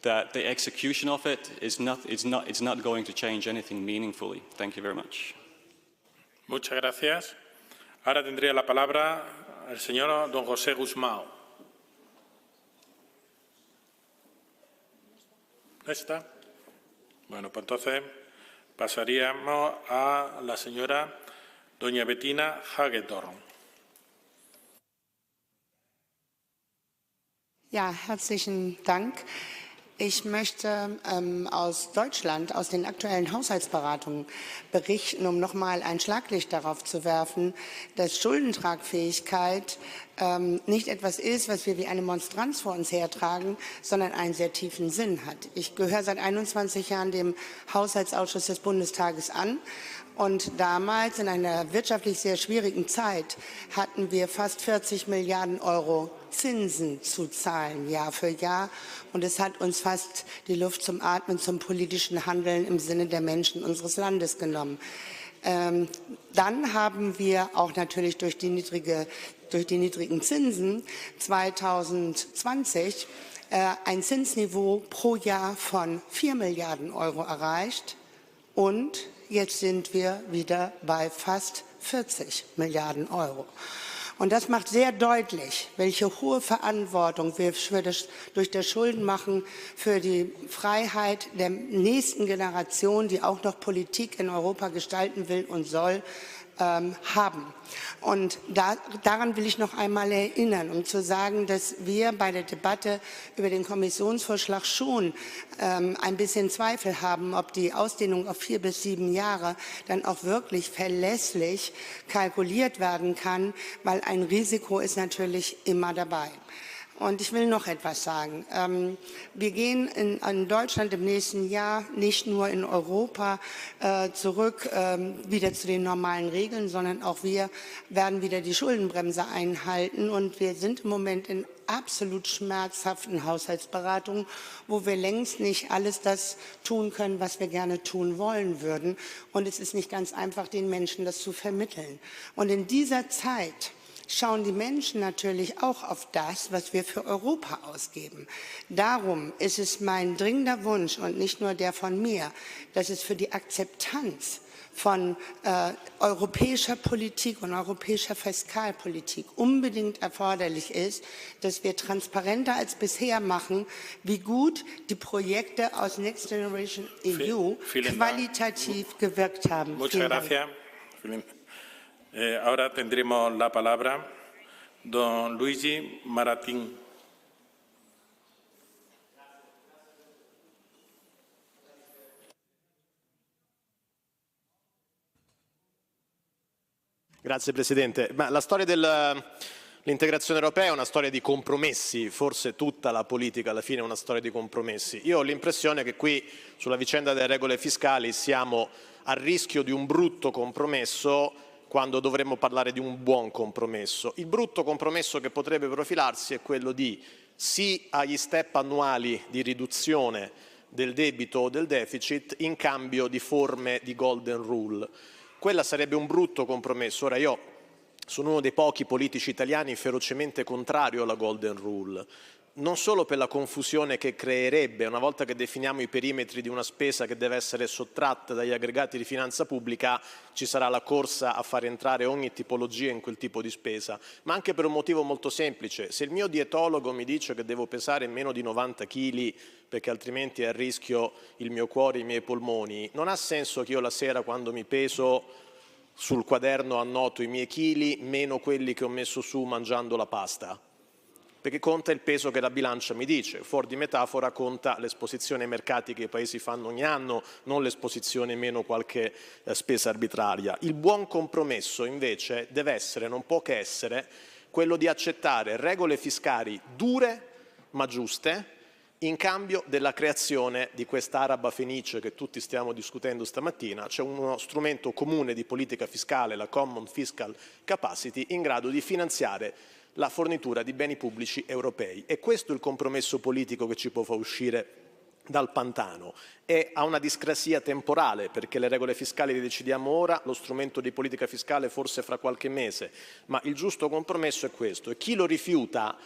that the execution of it is not going to change anything meaningfully. Thank you very much. Muchas gracias. Ahora tendría la palabra el señor don José Guzmán. ¿No está? Bueno, pues entonces pasaríamos a la señora doña Bettina Hagedorn. Ja, herzlichen Dank. Ich möchte aus Deutschland, aus den aktuellen Haushaltsberatungen berichten, um nochmal ein Schlaglicht darauf zu werfen, dass Schuldentragfähigkeit nicht etwas ist, was wir wie eine Monstranz vor uns hertragen, sondern einen sehr tiefen Sinn hat. Ich gehöre seit 21 Jahren dem Haushaltsausschuss des Bundestages an. Und damals, in einer wirtschaftlich sehr schwierigen Zeit, hatten wir fast 40 Milliarden Euro Zinsen zu zahlen, Jahr für Jahr. Und es hat uns fast die Luft zum Atmen, zum politischen Handeln im Sinne der Menschen unseres Landes genommen. Dann haben wir auch natürlich durch die niedrigen Zinsen 2020 ein Zinsniveau pro Jahr von 4 Milliarden Euro erreicht. Und jetzt sind wir wieder bei fast 40 Milliarden Euro. Und das macht sehr deutlich, welche hohe Verantwortung wir durch das Schuldenmachen für die Freiheit der nächsten Generation, die auch noch Politik in Europa gestalten will und soll, haben. Und daran will ich noch einmal erinnern, um zu sagen, dass wir bei der Debatte über den Kommissionsvorschlag schon ein bisschen Zweifel haben, ob die Ausdehnung auf 4 bis 7 Jahre dann auch wirklich verlässlich kalkuliert werden kann, weil ein Risiko ist natürlich immer dabei. Und ich will noch etwas sagen. Wir gehen in Deutschland im nächsten Jahr nicht nur in Europa zurück wieder zu den normalen Regeln, sondern auch wir werden wieder die Schuldenbremse einhalten. Und wir sind im Moment in absolut schmerzhaften Haushaltsberatungen, wo wir längst nicht alles das tun können, was wir gerne tun wollen würden. Und es ist nicht ganz einfach, den Menschen das zu vermitteln. Und in dieser Zeit schauen die Menschen natürlich auch auf das, was wir für Europa ausgeben. Darum ist es mein dringender Wunsch und nicht nur der von mir, dass es für die Akzeptanz von europäischer Politik und europäischer Fiskalpolitik unbedingt erforderlich ist, dass wir transparenter als bisher machen, wie gut die Projekte aus Next Generation EU qualitativ gewirkt haben. Muchas gracias. Ahora tendremos la palabra don Luigi Maratin. Grazie Presidente. La storia dell'integrazione europea è una storia di compromessi, forse tutta la politica alla fine è una storia di compromessi. Io ho l'impressione che qui sulla vicenda delle regole fiscali siamo a rischio di un brutto compromesso quando dovremmo parlare di un buon compromesso. Il brutto compromesso che potrebbe profilarsi è quello di sì agli step annuali di riduzione del debito o del deficit in cambio di forme di golden rule. Quella sarebbe un brutto compromesso. Ora io sono uno dei pochi politici italiani ferocemente contrario alla golden rule. non solo per la confusione che creerebbe una volta che definiamo i perimetri di una spesa che deve essere sottratta dagli aggregati di finanza pubblica, ci sarà la corsa a far entrare ogni tipologia in quel tipo di spesa, ma anche per un motivo molto semplice. Se il mio dietologo mi dice che devo pesare meno di 90 kg perché altrimenti è a rischio il mio cuore e i miei polmoni, non ha senso che io la sera quando mi peso sul quaderno annoto i miei chili meno quelli che ho messo su mangiando la pasta, perché conta il peso che la bilancia mi dice. Fuori di metafora conta l'esposizione ai mercati che i paesi fanno ogni anno, non l'esposizione meno qualche spesa arbitraria. Il buon compromesso invece deve essere, non può che essere, quello di accettare regole fiscali dure ma giuste in cambio della creazione di questa araba fenice che tutti stiamo discutendo stamattina. C'è uno strumento comune di politica fiscale, la Common Fiscal Capacity, in grado di finanziare la fornitura di beni pubblici europei. E questo è il compromesso politico che ci può far uscire dal pantano. E ha una discrasia temporale, perché le regole fiscali le decidiamo ora, lo strumento di politica fiscale forse fra qualche mese, ma il giusto compromesso è questo. E chi rifiuta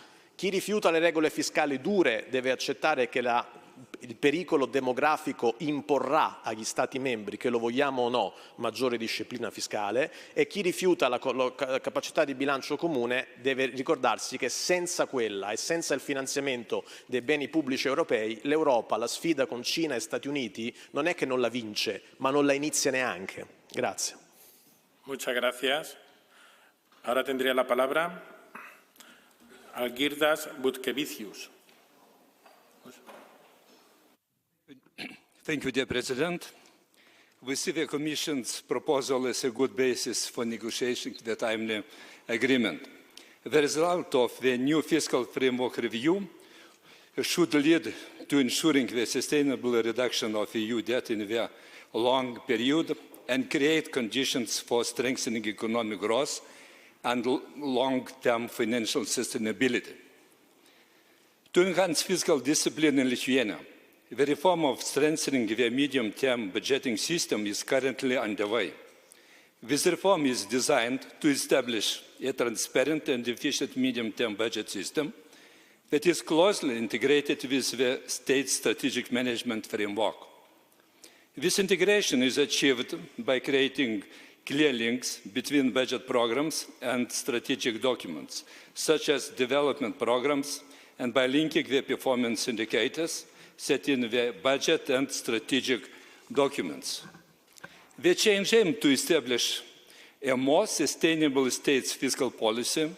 le regole fiscali dure deve accettare che il pericolo demografico imporrà agli Stati membri, che lo vogliamo o no, maggiore disciplina fiscale, e chi rifiuta la capacità di bilancio comune deve ricordarsi che senza quella e senza il finanziamento dei beni pubblici europei, l'Europa la sfida con Cina e Stati Uniti non è che non la vince, ma non la inizia neanche. Grazie. Muchas gracias. Ahora tendría la palabra Algirdas Butkevicius. Thank you, dear President. We see the Commission's proposal as a good basis for negotiating the timely agreement. The result of the new fiscal framework review should lead to ensuring the sustainable reduction of EU debt in the long period and create conditions for strengthening economic growth and long-term financial sustainability. To enhance fiscal discipline in Lithuania, the reform of strengthening the medium-term budgeting system is currently underway. This reform is designed to establish a transparent and efficient medium-term budget system that is closely integrated with the state strategic management framework. This integration is achieved by creating clear links between budget programs and strategic documents, such as development programs, and by linking the performance indicators set in the budget and strategic documents. The change aims to establish a more sustainable state's fiscal policy,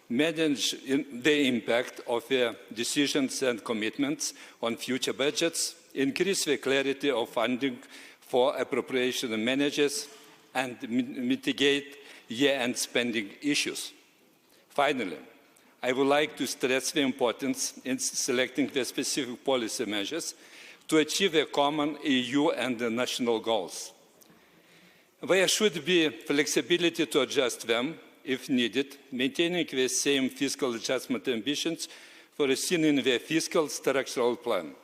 manage the impact of their decisions and commitments on future budgets, increase the clarity of funding for appropriation managers, and mitigate year-end spending issues. Finally, I would like to stress the importance in selecting the specific policy measures to achieve a common EU and national goals. There should be flexibility to adjust them if needed, maintaining the same fiscal adjustment ambitions foreseen in the fiscal structural plan.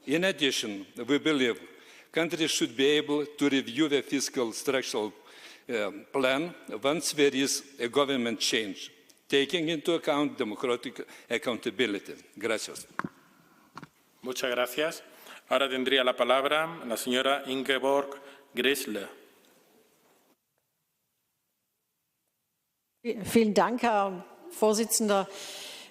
In addition, we believe countries should be able to review the fiscal structural plan once there is a government change, taking into account democratic accountability. Gracias. Muchas gracias. Ahora tendría la palabra la señora Ingeborg Gressle. Vielen Dank, Herr Vorsitzender.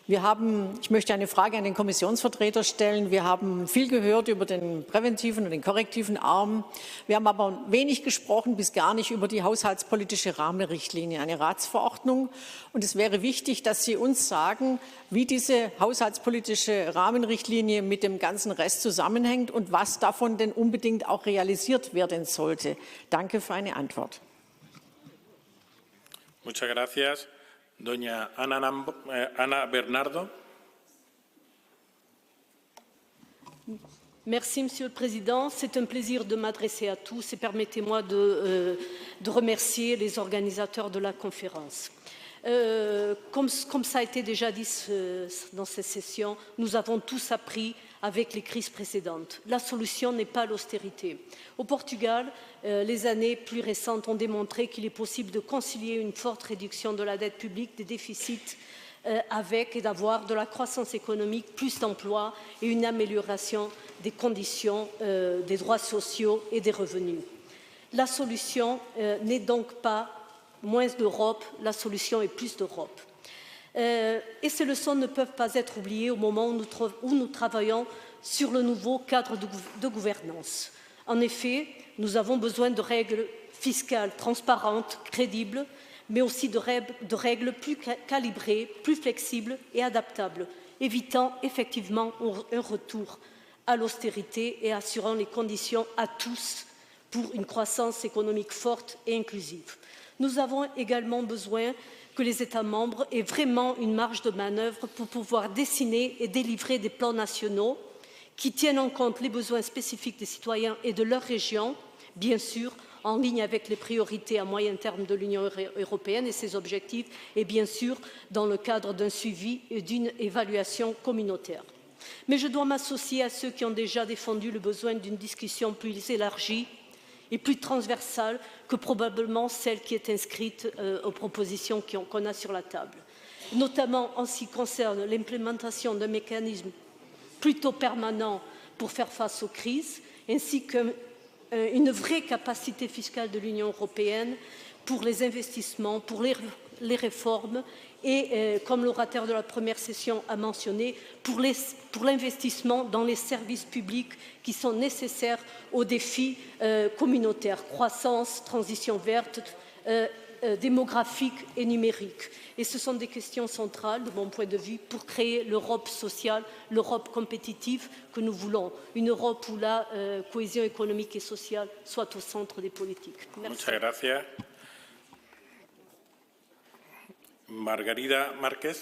Ich möchte eine Frage an den Kommissionsvertreter stellen. Wir haben viel gehört über den präventiven und den korrektiven Arm. Wir haben aber wenig gesprochen, bis gar nicht über die haushaltspolitische Rahmenrichtlinie, eine Ratsverordnung. Und es wäre wichtig, dass Sie uns sagen, wie diese haushaltspolitische Rahmenrichtlinie mit dem ganzen Rest zusammenhängt und was davon denn unbedingt auch realisiert werden sollte. Danke für eine Antwort. Muchas gracias. Doña Ana Bernardo. Merci, Monsieur le Président. C'est un plaisir de m'adresser à tous et permettez-moi de remercier les organisateurs de la conférence. Comme ça a été déjà dit dans cette session, nous avons tous appris avec les crises précédentes. La solution n'est pas l'austérité. Au Portugal, les années plus récentes ont démontré qu'il est possible de concilier une forte réduction de la dette publique, des déficits avec et d'avoir de la croissance économique, plus d'emplois et une amélioration des conditions des droits sociaux et des revenus. La solution n'est donc pas moins d'Europe, la solution est plus d'Europe. Et ces leçons ne peuvent pas être oubliées au moment où nous travaillons sur le nouveau cadre de gouvernance. En effet, nous avons besoin de règles fiscales transparentes, crédibles, mais aussi de règles plus calibrées, plus flexibles et adaptables, évitant effectivement un retour à l'austérité et assurant les conditions à tous pour une croissance économique forte et inclusive. Nous avons également besoin que les États membres aient vraiment une marge de manœuvre pour pouvoir dessiner et délivrer des plans nationaux qui tiennent en compte les besoins spécifiques des citoyens et de leur région, bien sûr, en ligne avec les priorités à moyen terme de l'Union européenne et ses objectifs, et bien sûr, dans le cadre d'un suivi et d'une évaluation communautaire. Mais je dois m'associer à ceux qui ont déjà défendu le besoin d'une discussion plus élargie et plus transversale que probablement celle qui est inscrite aux propositions qu'on a sur la table, notamment en ce qui concerne l'implémentation d'un mécanisme plutôt permanent pour faire face aux crises, ainsi qu'une vraie capacité fiscale de l'Union européenne pour les investissements, pour les réformes et, comme l'orateur de la première session a mentionné, pour l'investissement dans les services publics qui sont nécessaires aux défis communautaires, croissance, transition verte, démographique et numérique. Et ce sont des questions centrales, de mon point de vue, pour créer l'Europe sociale, l'Europe compétitive que nous voulons, une Europe où la cohésion économique et sociale soit au centre des politiques. Merci. Muchas gracias. Margarida Márquez.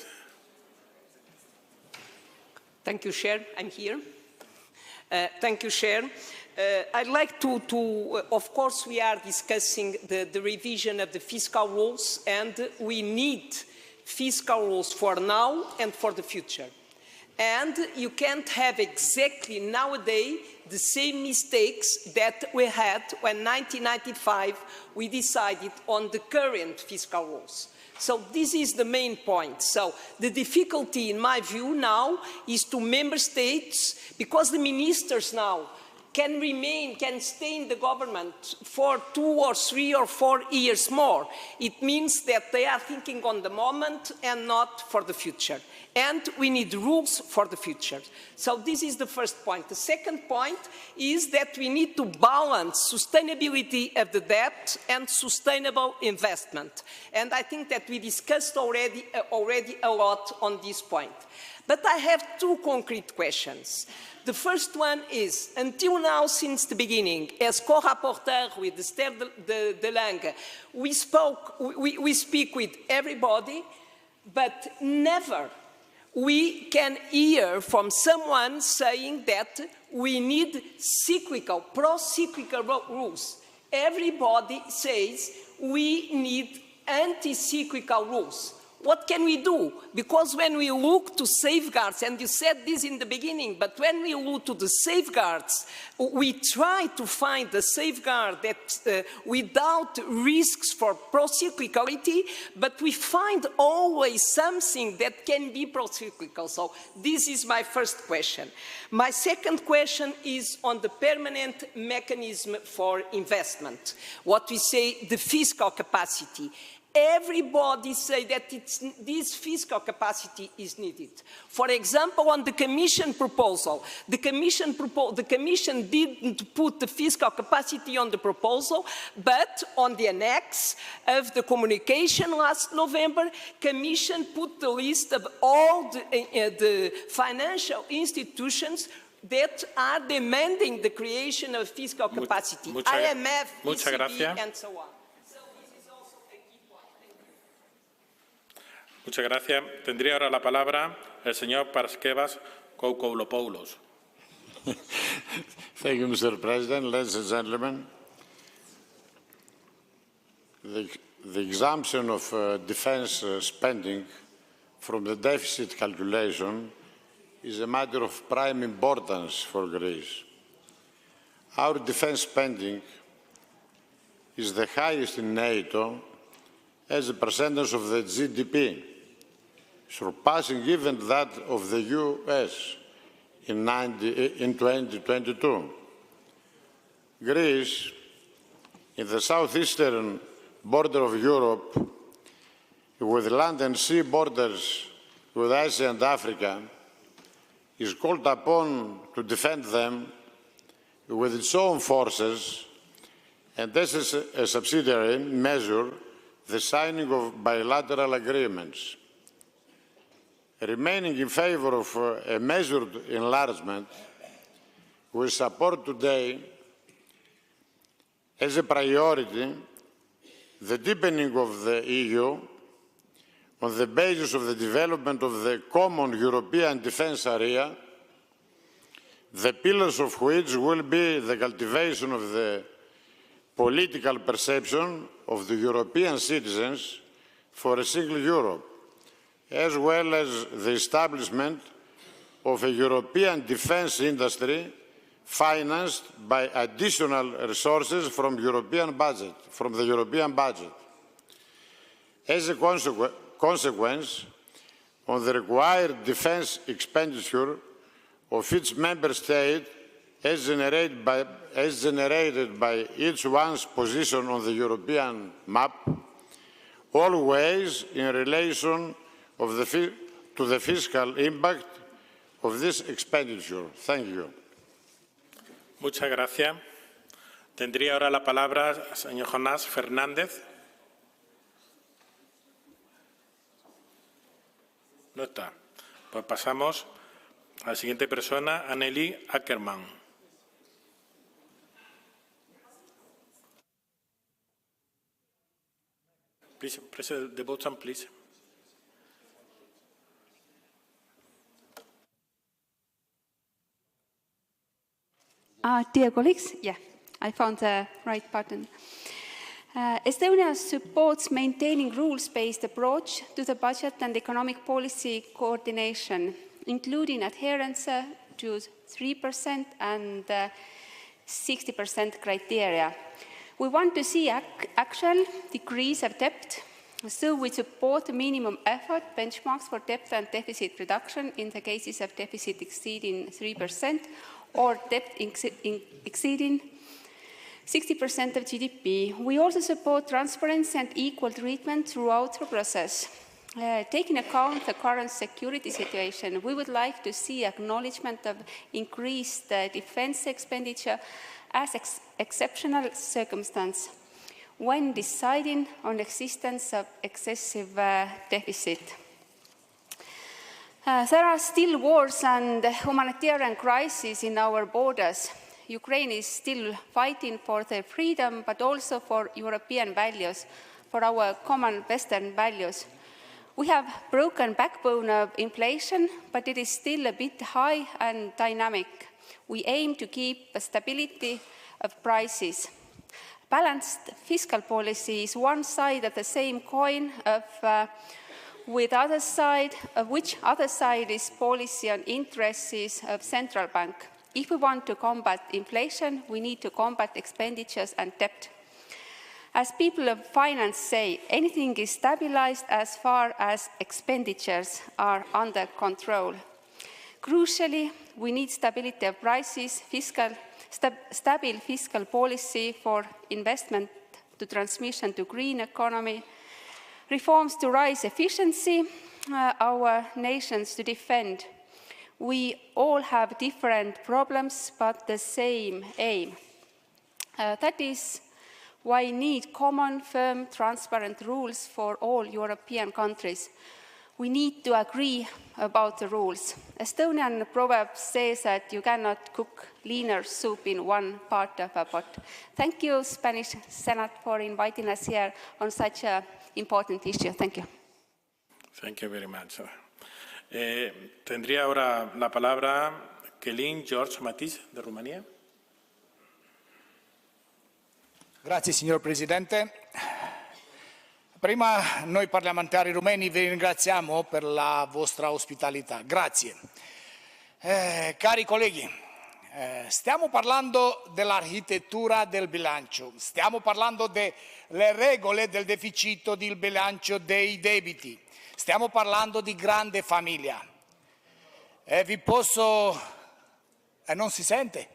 Thank you, Chair. I'm here. Thank you, Chair. I'd like to of course, we are discussing the revision of the fiscal rules, and we need fiscal rules for now and for the future. And you can't have exactly nowadays the same mistakes that we had when in 1995 we decided on the current fiscal rules. So this is the main point. So the difficulty, in my view, now is to member states, because the ministers now can stay in the government for 2 or 3 or 4 years more. It means that they are thinking on the moment and not for the future. And we need rules for the future. So this is the first point. The second point is that we need to balance sustainability of the debt and sustainable investment. And I think that we discussed already a lot on this point. But I have 2 concrete questions. The first one is, until now, since the beginning, as co-rapporteur with Esther de Lange, we speak with everybody, but never we can hear from someone saying that we need pro-cyclical rules. Everybody says we need anti-cyclical rules. What can we do? Because when we look to safeguards, and you said this in the beginning, but when we look to the safeguards, we try to find a safeguard that without risks for pro-cyclicality, but we find always something that can be pro-cyclical. So this is my first question. My second question is on the permanent mechanism for investment, what we say the fiscal capacity. Everybody say that this fiscal capacity is needed. For example, on the Commission proposal, the Commission didn't put the fiscal capacity on the proposal, but on the annex of the communication last November, Commission put the list of all the financial institutions that are demanding the creation of fiscal capacity, IMF, ECB, and so on. Muchas gracias. Tendría ahora la palabra el señor Paraskelas Kokoulopoulos. Thank you, Mr. President. Ladies and gentlemen, the exemption of defence spending from the deficit calculation is a matter of prime importance for Greece. Our defence spending is the highest in NATO as a percentage of the GDP. surpassing even that of the US in 2022. Greece, in the southeastern border of Europe, with land and sea borders with Asia and Africa, is called upon to defend them with its own forces, and this is a subsidiary measure, the signing of bilateral agreements. Remaining in favor of a measured enlargement, we support today as a priority the deepening of the EU on the basis of the development of the common European defence area, the pillars of which will be the cultivation of the political perception of the European citizens for a single Europe, as well as the establishment of a European defence industry financed by additional resources from the European budget. As a consequence, on the required defence expenditure of each member state as generated by each one's position on the European map, always in relation to the fiscal impact of this expenditure. Thank you. Muchas gracias. Tendría ahora la palabra el señor Jonás Fernández. No está. Pues pasamos a la siguiente persona, Anneli Ackermann. Please press the button, please. Dear colleagues, yeah, I found the right button. Estonia supports maintaining rules-based approach to the budget and economic policy coordination, including adherence to 3% and 60% criteria. We want to see actual decrease of debt, so we support minimum effort benchmarks for debt and deficit reduction in the cases of deficit exceeding 3% or debt exceeding 60% of GDP. We also support transparency and equal treatment throughout the process. Taking account the current security situation, we would like to see acknowledgement of increased defense expenditure as exceptional circumstance when deciding on existence of excessive deficit. There are still wars and humanitarian crises in our borders. Ukraine is still fighting for their freedom, but also for European values, for our common Western values. We have broken backbone of inflation, but it is still a bit high and dynamic. We aim to keep a stability of prices. Balanced fiscal policy is one side of the same coin of which other side is policy on interests of central bank. If we want to combat inflation, we need to combat expenditures and debt. As people of finance say, anything is stabilized as far as expenditures are under control. Crucially, we need stability of prices, stable fiscal policy for investment to transmission to green economy, reforms to raise efficiency, our nations to defend. We all have different problems, but the same aim. That is why we need common, firm, transparent rules for all European countries. We need to agree about the rules. Estonian proverb says that you cannot cook leaner soup in one part of a pot. Thank you, Spanish Senate, for inviting us here on such an important issue. Thank you. Thank you very much. Tendría ahora la palabra Kelin George Matis, de Rumanía. Grazie, signor Presidente. Prima noi parlamentari rumeni vi ringraziamo per la vostra ospitalità. Grazie. Cari colleghi, Stiamo parlando dell'architettura del bilancio, stiamo parlando delle regole del deficit del bilancio dei debiti, stiamo parlando di grande famiglia. Vi posso... non si sente?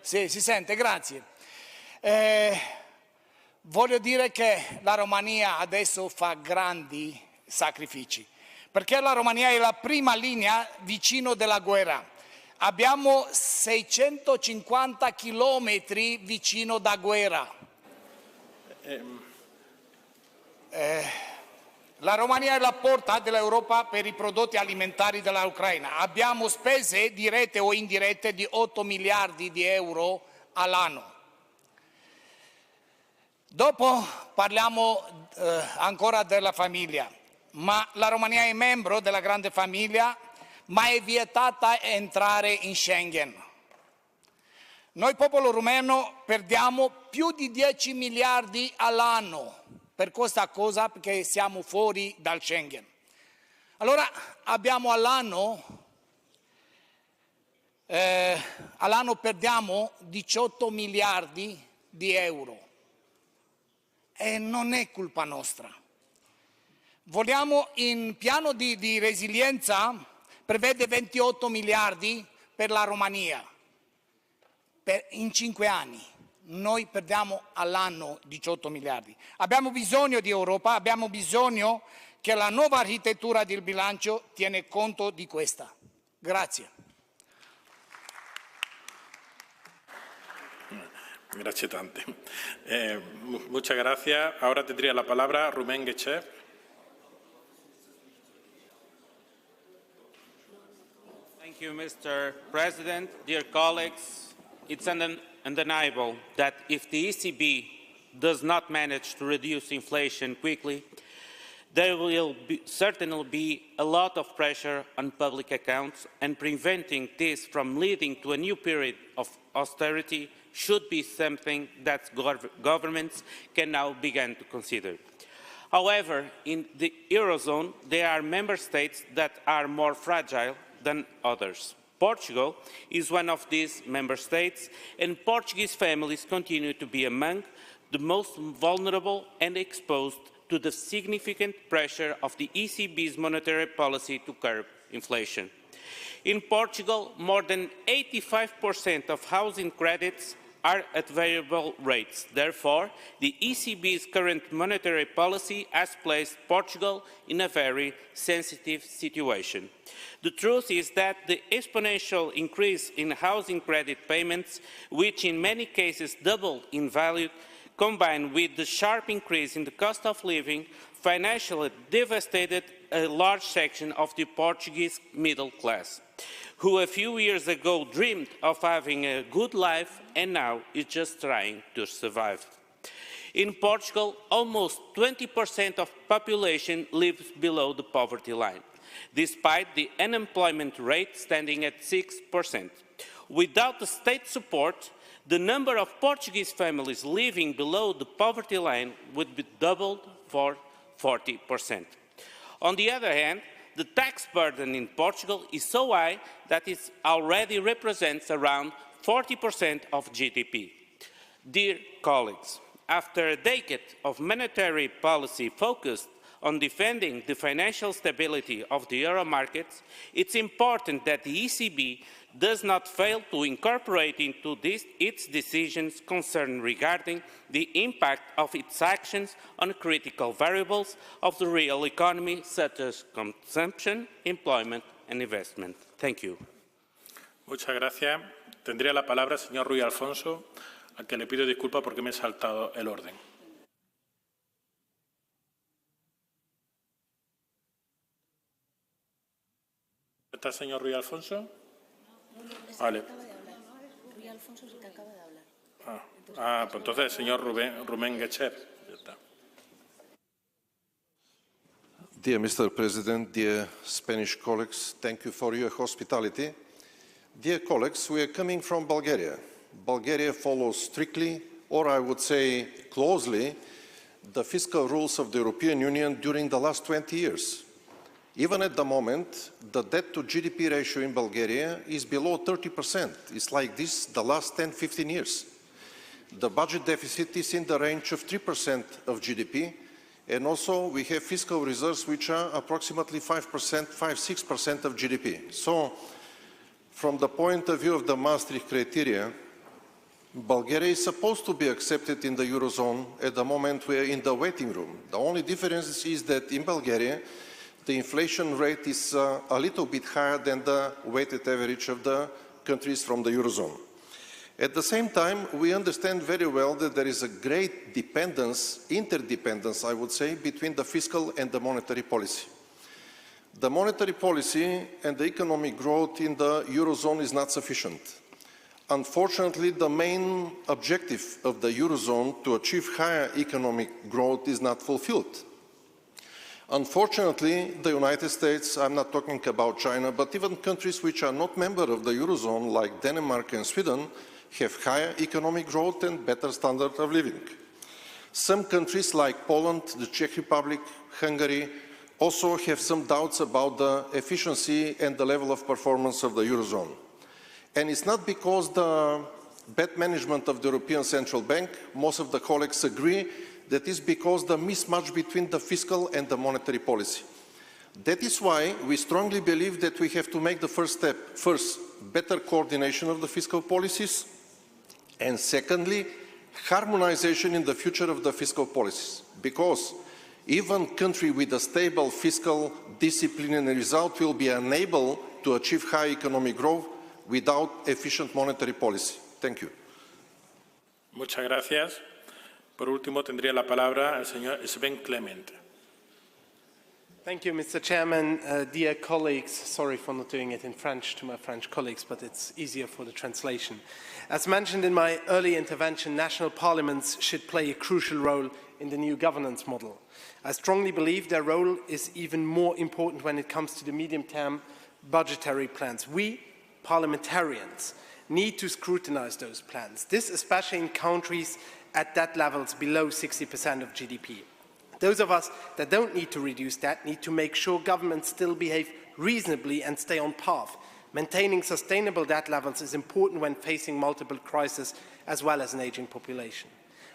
Sì, si sente, grazie. Voglio dire che la Romania adesso fa grandi sacrifici, perché la Romania è la prima linea vicino della guerra. Abbiamo 650 chilometri vicino da guerra. La Romania è la porta dell'Europa per i prodotti alimentari dell'Ucraina. Abbiamo spese dirette o indirette di 8 miliardi di euro all'anno. Dopo parliamo ancora della famiglia, ma la Romania è membro della grande famiglia, ma è vietata entrare in Schengen. Noi, popolo rumeno, perdiamo più di 10 miliardi all'anno per questa cosa, perché siamo fuori dal Schengen. Allora abbiamo all'anno perdiamo 18 miliardi di euro e non è colpa nostra. Vogliamo in piano di resilienza prevede 28 miliardi per la Romania in 5 anni. Noi perdiamo all'anno 18 miliardi. Abbiamo bisogno di Europa, abbiamo bisogno che la nuova architettura del bilancio tiene conto di questa. Grazie. Gracias tante. Muchas gracias. Ahora tendría la palabra Rubén Guecher. Thank you, Mr. President. Dear colleagues, it's undeniable that if the ECB does not manage to reduce inflation quickly, there will certainly be a lot of pressure on public accounts, and preventing this from leading to a new period of austerity should be something that governments can now begin to consider. However, in the Eurozone, there are member states that are more fragile than others. Portugal is one of these member states, and Portuguese families continue to be among the most vulnerable and exposed to the significant pressure of the ECB's monetary policy to curb inflation. In Portugal, more than 85% of housing credits are at variable rates. Therefore, the ECB's current monetary policy has placed Portugal in a very sensitive situation. The truth is that the exponential increase in housing credit payments, which in many cases doubled in value, combined with the sharp increase in the cost of living, financially devastated a large section of the Portuguese middle class, who a few years ago dreamed of having a good life and now is just trying to survive. In Portugal, almost 20% of the population lives below the poverty line, despite the unemployment rate standing at 6%. Without the state support, the number of Portuguese families living below the poverty line would be doubled for 40%. On the other hand, the tax burden in Portugal is so high that it already represents around 40% of GDP. Dear colleagues, after a decade of monetary policy focused on defending the financial stability of the euro markets, it's important that the ECB does not fail to incorporate into its decisions concern regarding the impact of its actions on critical variables of the real economy, such as consumption, employment and investment. Thank you. Muchas gracias. Tendría la palabra el señor Ruy Alfonso, al que le pido disculpas porque me he saltado el orden. ¿Está el señor Ruy Alfonso? Vale. Pues entonces el señor Rubén Guecher. Dear Mr. President, dear Spanish colleagues, thank you for your hospitality. Dear colleagues, we are coming from Bulgaria. Bulgaria follows strictly, or I would say closely, the fiscal rules of the European Union during the last 20 years. Even at the moment, the debt to GDP ratio in Bulgaria is below 30%. It's like this the last 10, 15 years. The budget deficit is in the range of 3% of GDP, and also we have fiscal reserves which are approximately 5%, 5-6% of GDP. So, from the point of view of the Maastricht criteria, Bulgaria is supposed to be accepted in the Eurozone. At the moment we are in the waiting room. The only difference is that in Bulgaria, the inflation rate is a little bit higher than the weighted average of the countries from the Eurozone. At the same time, we understand very well that there is a great dependence, interdependence, I would say, between the fiscal and the monetary policy. The monetary policy and the economic growth in the Eurozone is not sufficient. Unfortunately, the main objective of the Eurozone to achieve higher economic growth is not fulfilled. Unfortunately, the United States, I'm not talking about China, but even countries which are not members of the Eurozone, like Denmark and Sweden, have higher economic growth and better standard of living. Some countries like Poland, the Czech Republic, Hungary, also have some doubts about the efficiency and the level of performance of the Eurozone. And it's not because the bad management of the European Central Bank, most of the colleagues agree, that is because the mismatch between the fiscal and the monetary policy. That is why we strongly believe that we have to make the first step. First, better coordination of the fiscal policies, and secondly, harmonization in the future of the fiscal policies. Because even a country with a stable fiscal discipline and result will be unable to achieve high economic growth without efficient monetary policy. Thank you. Muchas gracias. Por último, tendría la palabra el señor Sven Clement. Thank you, Mr. Chairman. Dear colleagues, sorry for not doing it in French to my French colleagues, but it's easier for the translation. As mentioned in my early intervention, national parliaments should play a crucial role in the new governance model. I strongly believe their role is even more important when it comes to the medium-term budgetary plans. We, parliamentarians, need to scrutinize those plans, this especially in countries at debt levels below 60% of GDP. Those of us that don't need to reduce debt need to make sure governments still behave reasonably and stay on path. Maintaining sustainable debt levels is important when facing multiple crises as well as an aging population.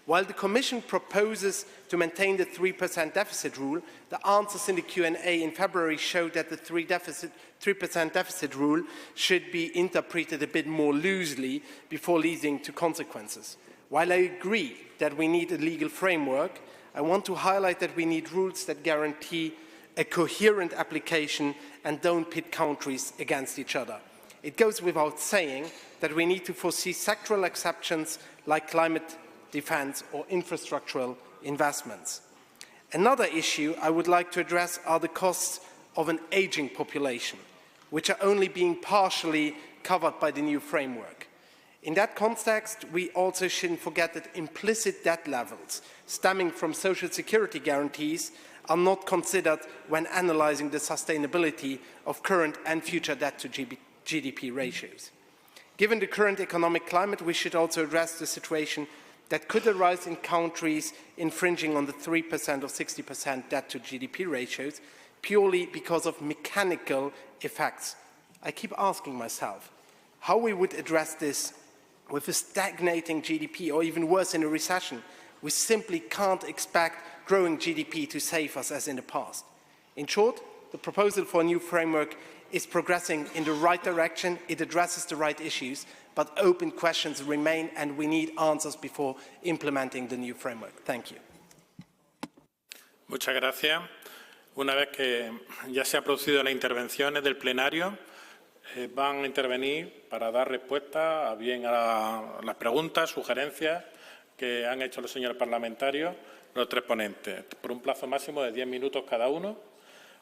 While the Commission proposes to maintain the 3% deficit rule, the answers in the Q&A in February showed that the 3% deficit rule should be interpreted a bit more loosely before leading to consequences. While I agree that we need a legal framework, I want to highlight that we need rules that guarantee a coherent application and don't pit countries against each other. It goes without saying that we need to foresee sectoral exceptions like climate defense or infrastructural investments. Another issue I would like to address are the costs of an aging population, which are only being partially covered by the new framework. In that context, we also shouldn't forget that implicit debt levels stemming from social security guarantees are not considered when analyzing the sustainability of current and future debt to GDP ratios. Given the current economic climate, we should also address the situation that could arise in countries infringing on the 3% or 60% debt to GDP ratios purely because of mechanical effects. I keep asking myself how we would address this with a stagnating GDP, or even worse, in a recession. We simply can't expect growing GDP to save us as in the past. In short, the proposal for a new framework is progressing in the right direction. It addresses the right issues, but open questions remain and we need answers before implementing the new framework. Thank you. Muchas gracias. Una vez que ya se han producido las intervenciones del plenario, van a intervenir para dar respuesta a bien a las preguntas, sugerencias que han hecho los señores parlamentarios, los tres ponentes, por un plazo máximo de 10 minutos cada uno.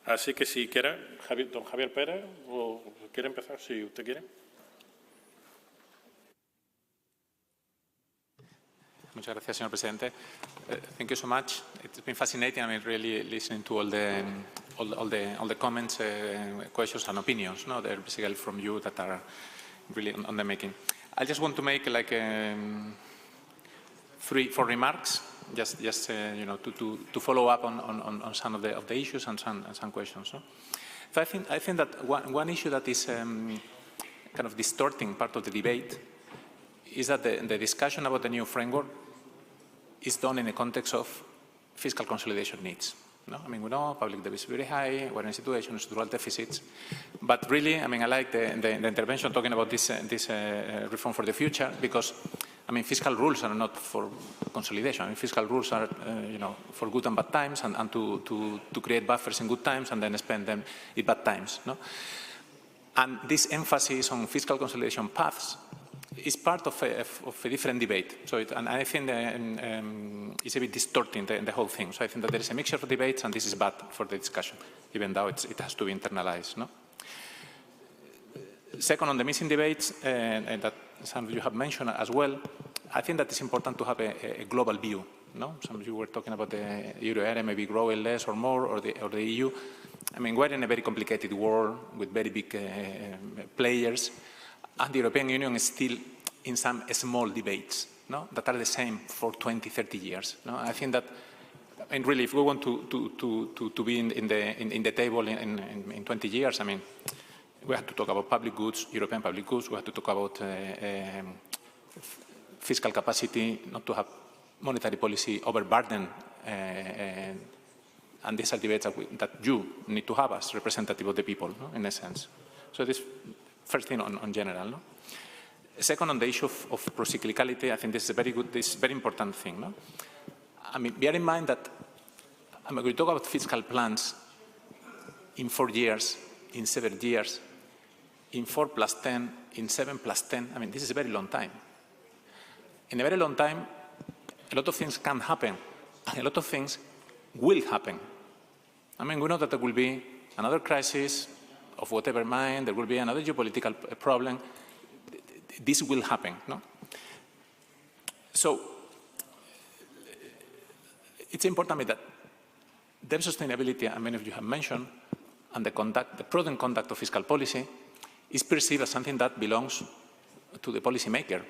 Así que si quiere, don Javier Pérez, o quiere empezar, si usted quiere. Muchas gracias, señor presidente. Thank you so much. It's been fascinating. I mean, really listening to all the comments, questions, and opinions. No, they're basically from you that are really on the making. I just want to make like 4 remarks, just you know, to follow up on some of the issues and some questions. No? So I think that one issue that is kind of distorting part of the debate is that the discussion about the new framework is done in the context of fiscal consolidation needs. No? I mean, we know public debt is very high, we're in a situation of structural deficits, but really, I mean, I like the intervention talking about this reform for the future because, I mean, fiscal rules are not for consolidation. I mean, fiscal rules are, you know, for good and bad times and to create buffers in good times and then spend them in bad times. No? And this emphasis on fiscal consolidation paths is part of a different debate. So and I think it's a bit distorting the whole thing. So I think that there is a mixture of debates and this is bad for the discussion, even though it has to be internalized. No? Second, on the missing debates, and that some of you have mentioned as well, I think that it's important to have a global view. No? Some of you were talking about the euro area maybe growing less or more, or the EU. I mean, we're in a very complicated world with very big players. And the European Union is still in some small debates, no? That are the same for 20, 30 years. No? I think that, and really, if we want to be in the table in 20 years, I mean, we have to talk about public goods, European public goods. We have to talk about fiscal capacity, not to have monetary policy overburden, and these are debates that you need to have as representative of the people, no? In a sense. So this. First thing on general. No? Second, on the issue of procyclicality, I think this is a very important thing. No? I mean, bear in mind that I mean, we talk about fiscal plans in 4 years, in 7 years, in 4 plus 10, in 7 plus 10. I mean, this is a very long time. In a very long time, a lot of things can happen, and a lot of things will happen. I mean, we know that there will be another crisis, of whatever mind, there will be another geopolitical problem. This will happen, no? So it's important that debt sustainability, and many of you have mentioned, and the prudent conduct of fiscal policy is perceived as something that belongs to the policymaker,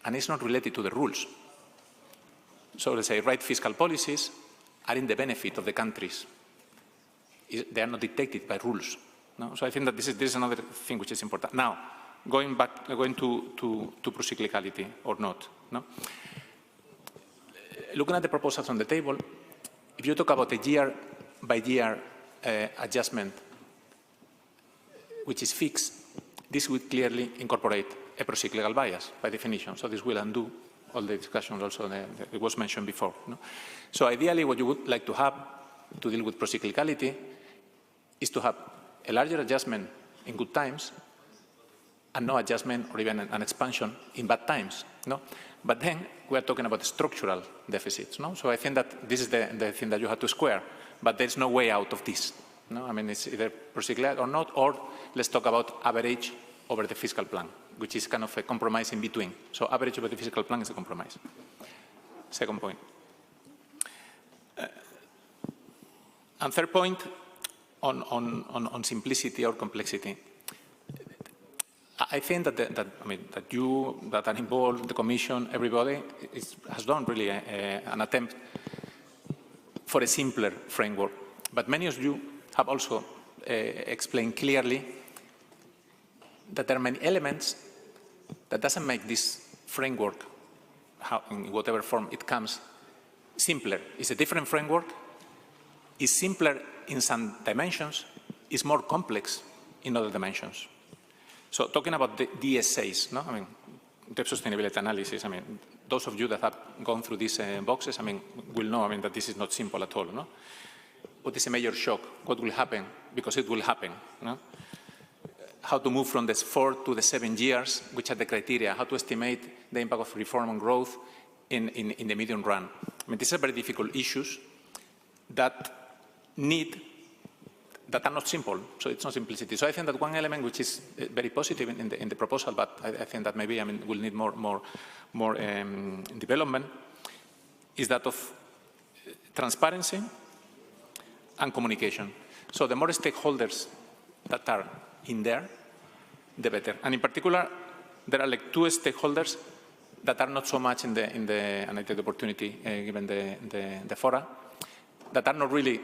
and it's not related to the rules. So let's say right fiscal policies are in the benefit of the countries. They are not dictated by rules. No? So I think that this is another thing which is important. Now, going to procyclicality or not. No? Looking at the proposals on the table, if you talk about a year-by-year adjustment, which is fixed, this would clearly incorporate a procyclical bias by definition. So this will undo all the discussions also that it was mentioned before. No? So ideally, what you would like to have to deal with procyclicality is to have a larger adjustment in good times and no adjustment or even an expansion in bad times. No? But then we are talking about structural deficits. No? So I think that this is the thing that you have to square, but there's no way out of this. No? I mean, it's either procyclical or not, or let's talk about average over the fiscal plan, which is kind of a compromise in between. So average over the fiscal plan is a compromise. Second point. And third point, on simplicity or complexity. I think that you that are involved, the Commission, everybody has done really an attempt for a simpler framework. But many of you have also explained clearly that there are many elements that doesn't make this framework, in whatever form it comes, simpler. It's a different framework. It's simpler in some dimensions, is more complex in other dimensions. So talking about the DSAs, no? I mean, debt sustainability analysis, I mean, those of you that have gone through these boxes, I mean, will know, I mean, that this is not simple at all, no? What is a major shock? What will happen? Because it will happen, no? How to move from the 4 to the 7 years, which are the criteria, how to estimate the impact of reform and growth in the medium run. I mean, these are very difficult issues that are not simple, so it's not simplicity. So I think that one element which is very positive in the proposal, but I think that maybe will need more development, is that of transparency and communication. So the more stakeholders that are in there, the better. And in particular, there are like 2 stakeholders that are not so much in the and I take the opportunity, given the fora, that are not really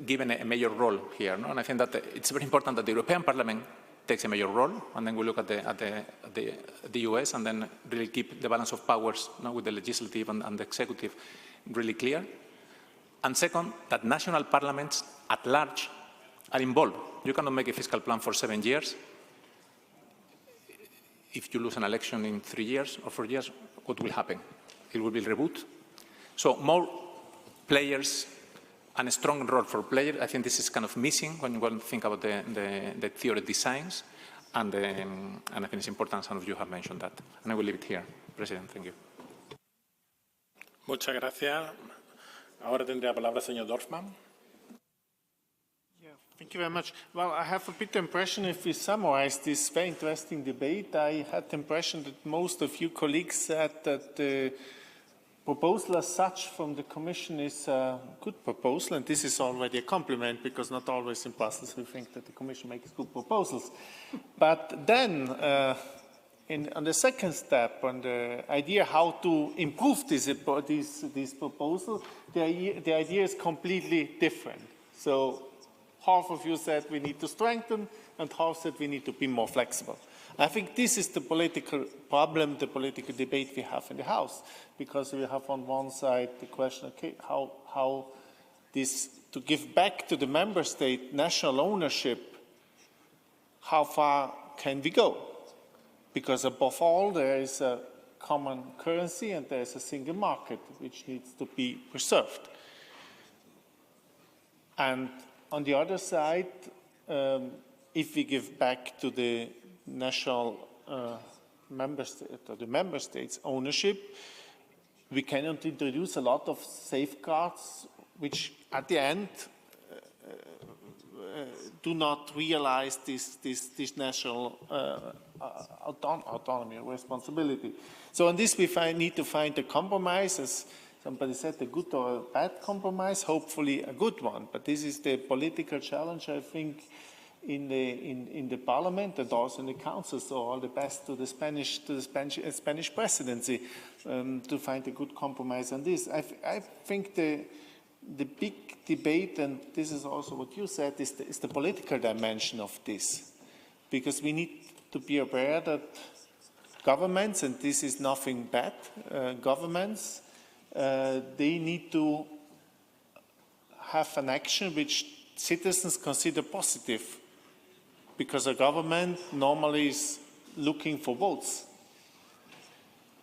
given a major role here. No? And I think that it's very important that the European Parliament takes a major role, and then we look at the US, and then really keep the balance of powers, you know, with the legislative and the executive really clear. And second, that national parliaments at large are involved. You cannot make a fiscal plan for 7 years. If you lose an election in 3 years or 4 years, what will happen? It will be reboot. So more players and a strong role for players. I think this is kind of missing when you think about the theory designs, and I think it's important some of you have mentioned that. And I will leave it here, President. Thank you. Muchas gracias. Ahora tendría la palabra el señor Dorfman. Thank you very much. Well, I have a bit the impression, if we summarize this very interesting debate, I had the impression that most of you colleagues said that the proposal as such from the Commission is a good proposal, and this is already a compliment, because not always in Brussels we think that the Commission makes good proposals. But then, on the second step, on the idea how to improve this proposal, the idea is completely different. So half of you said we need to strengthen, and half said we need to be more flexible. I think this is the political problem, the political debate we have in the House, because we have on one side the question, okay, how this, to give back to the member state national ownership, how far can we go? Because above all, there is a common currency and there is a single market which needs to be preserved. And on the other side, if we give back to the national member state or the member states ownership, we cannot introduce a lot of safeguards which at the end do not realize this national autonomy or responsibility. So on this we need to find a compromise, as somebody said, a good or a bad compromise, hopefully a good one. But this is the political challenge, I think, in the Parliament and also in the Council. So all the best to the Spanish Presidency to find a good compromise on this. I think the big debate, and this is also what you said, is the political dimension of this, because we need to be aware that governments, and this is nothing bad, governments, they need to have an action which citizens consider positive, because a government normally is looking for votes.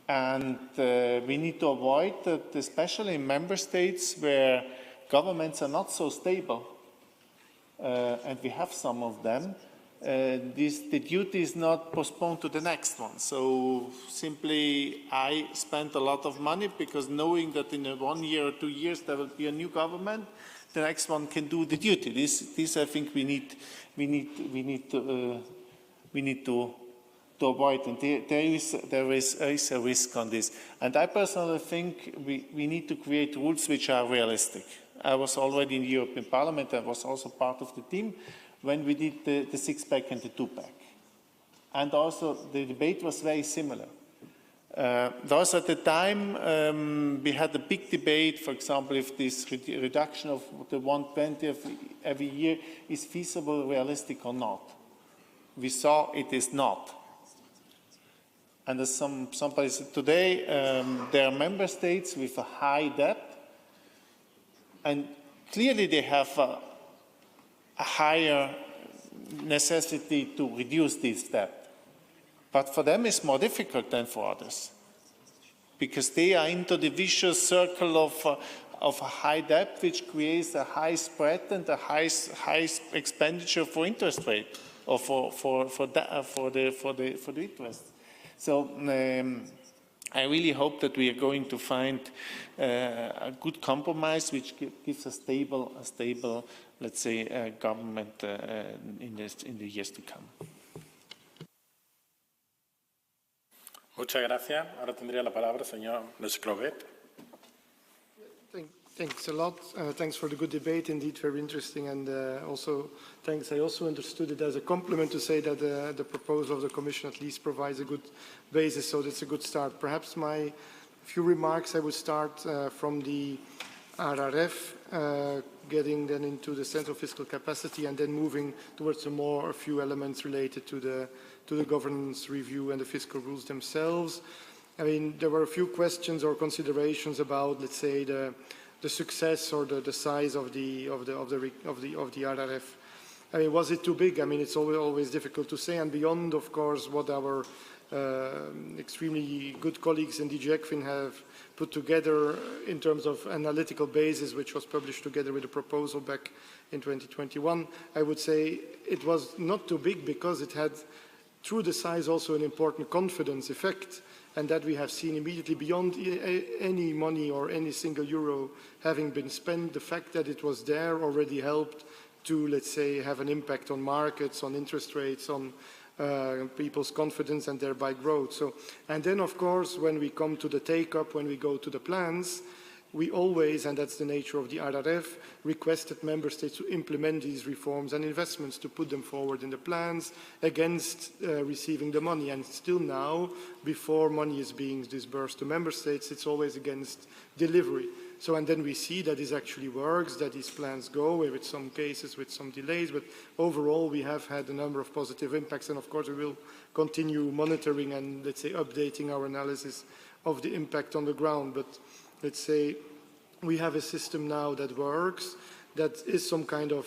And we need to avoid that, especially in member states where governments are not so stable, and we have some of them, the duty is not postponed to the next one. So simply I spent a lot of money because knowing that in 1 year or 2 years there will be a new government, the next one can do the duty. This I think we need to avoid, and there is a risk on this. And I personally think we need to create rules which are realistic. I was already in the European Parliament. I was also part of the team when we did the six-pack and the two-pack. And also the debate was very similar. Also at the time, we had a big debate, for example, if this reduction of the 1/20 every year is feasible, realistic or not. We saw it is not. And as somebody said today, there are member states with a high debt, and clearly they have a higher necessity to reduce this debt. But for them it's more difficult than for others, because they are into the vicious circle of a high debt, which creates a high spread and a high expenditure for interest rate, or for the interest. So I really hope that we are going to find a good compromise which gives a stable, let's say, government in the years to come. Muchas gracias. Ahora tendría la palabra el señor Nescrovet. Thanks a lot. Thanks for the good debate. Indeed, very interesting. And also, thanks. I also understood it as a compliment to say that the proposal of the Commission at least provides a good basis. So that's a good start. Perhaps my few remarks, I would start from the RRF, getting then into the central fiscal capacity, and then moving towards a few elements related to the governance review and the fiscal rules themselves. I mean, there were a few questions or considerations about, let's say, the success or the size of the RRF. I mean, was it too big? I mean, it's always difficult to say, and beyond, of course, what our extremely good colleagues in DG ECFIN have put together in terms of analytical basis, which was published together with a proposal back in 2021, I would say it was not too big because it had, through the size, also an important confidence effect, and that we have seen immediately beyond any money or any single euro having been spent. The fact that it was there already helped to, let's say, have an impact on markets, on interest rates, on people's confidence and thereby growth. So, and then, of course, when we come to the take-up, when we go to the plans, we always, and that's the nature of the RRF, requested member states to implement these reforms and investments, to put them forward in the plans against receiving the money. And still now, before money is being disbursed to member states, it's always against delivery. So, and then we see that this actually works, that these plans go, with some cases with some delays, but overall we have had a number of positive impacts, and of course we will continue monitoring and, let's say, updating our analysis of the impact on the ground. But let's say we have a system now that works, that is some kind of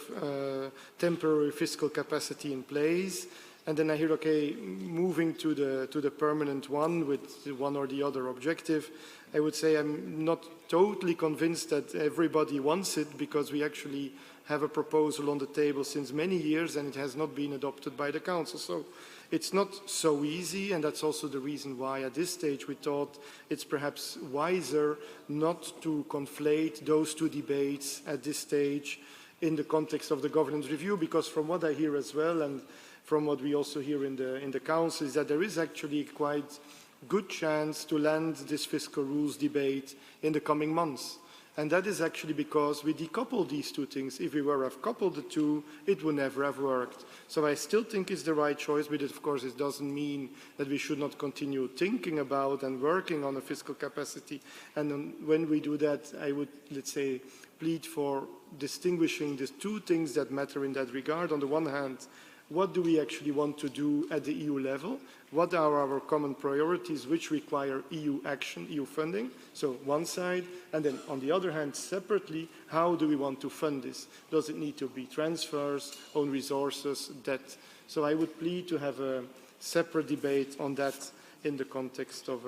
temporary fiscal capacity in place. And then I hear, okay, moving to the permanent one with one or the other objective, I would say I'm not totally convinced that everybody wants it, because we actually have a proposal on the table since many years and it has not been adopted by the Council. So it's not so easy, and that's also the reason why at this stage we thought it's perhaps wiser not to conflate those two debates at this stage in the context of the governance review, because from what I hear as well, and from what we also hear in the Council, is that there is actually quite good chance to land this fiscal rules debate in the coming months. And that is actually because we decouple these two things. If we were to have coupled the two, it would never have worked. So I still think it's the right choice, but of course it doesn't mean that we should not continue thinking about and working on a fiscal capacity. And when we do that, I would, let's say, plead for distinguishing the two things that matter in that regard. On the one hand, what do we actually want to do at the EU level? What are our common priorities which require EU action, EU funding? So one side, and then on the other hand, separately, how do we want to fund this? Does it need to be transfers, own resources, debt? So I would plead to have a separate debate on that in the context of,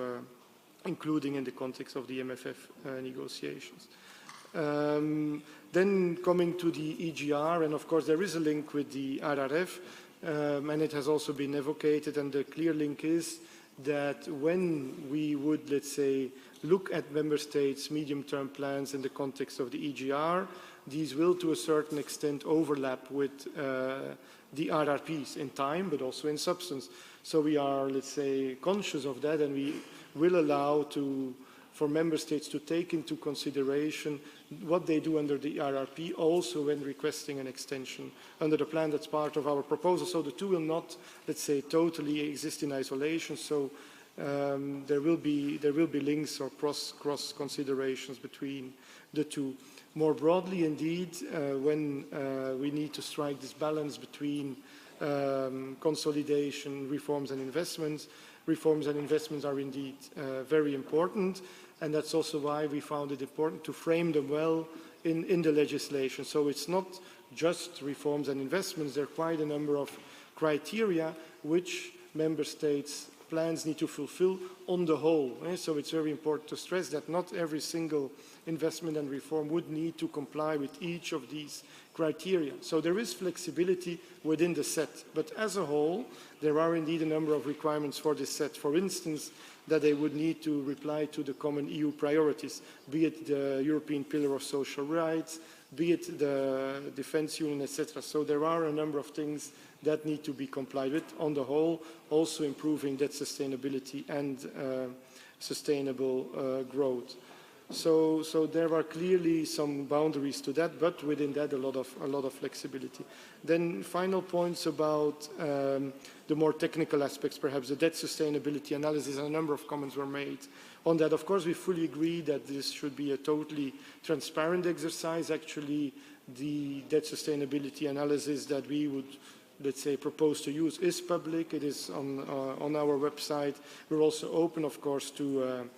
including in the context of the MFF negotiations. Then coming to the EGR, and of course there is a link with the RRF, and it has also been advocated, and the clear link is that when we would, let's say, look at member states' medium-term plans in the context of the EGR, these will to a certain extent overlap with the RRPs in time, but also in substance. So we are, let's say, conscious of that, and we will allow for member states to take into consideration what they do under the RRP, also when requesting an extension under the plan. That's part of our proposal. So the two will not, let's say, totally exist in isolation. So there will be links or cross considerations between the two. More broadly, indeed, when we need to strike this balance between consolidation, reforms and investments are indeed very important. And that's also why we found it important to frame them well in the legislation. So it's not just reforms and investments. There are quite a number of criteria which member states' plans need to fulfill on the whole. So it's very important to stress that not every single investment and reform would need to comply with each of these criteria. So there is flexibility within the set. But as a whole, there are indeed a number of requirements for this set. For instance, that they would need to reply to the common EU priorities, be it the European Pillar of Social Rights, be it the Defence Union, etc. So there are a number of things that need to be complied with on the whole, also improving debt sustainability and sustainable growth. So there are clearly some boundaries to that, but within that a lot of flexibility. Then final points about the more technical aspects, perhaps the debt sustainability analysis, and a number of comments were made on that. Of course, we fully agree that this should be a totally transparent exercise. Actually, the debt sustainability analysis that we would, let's say, propose to use is public. It is on our website. We're also open, of course, to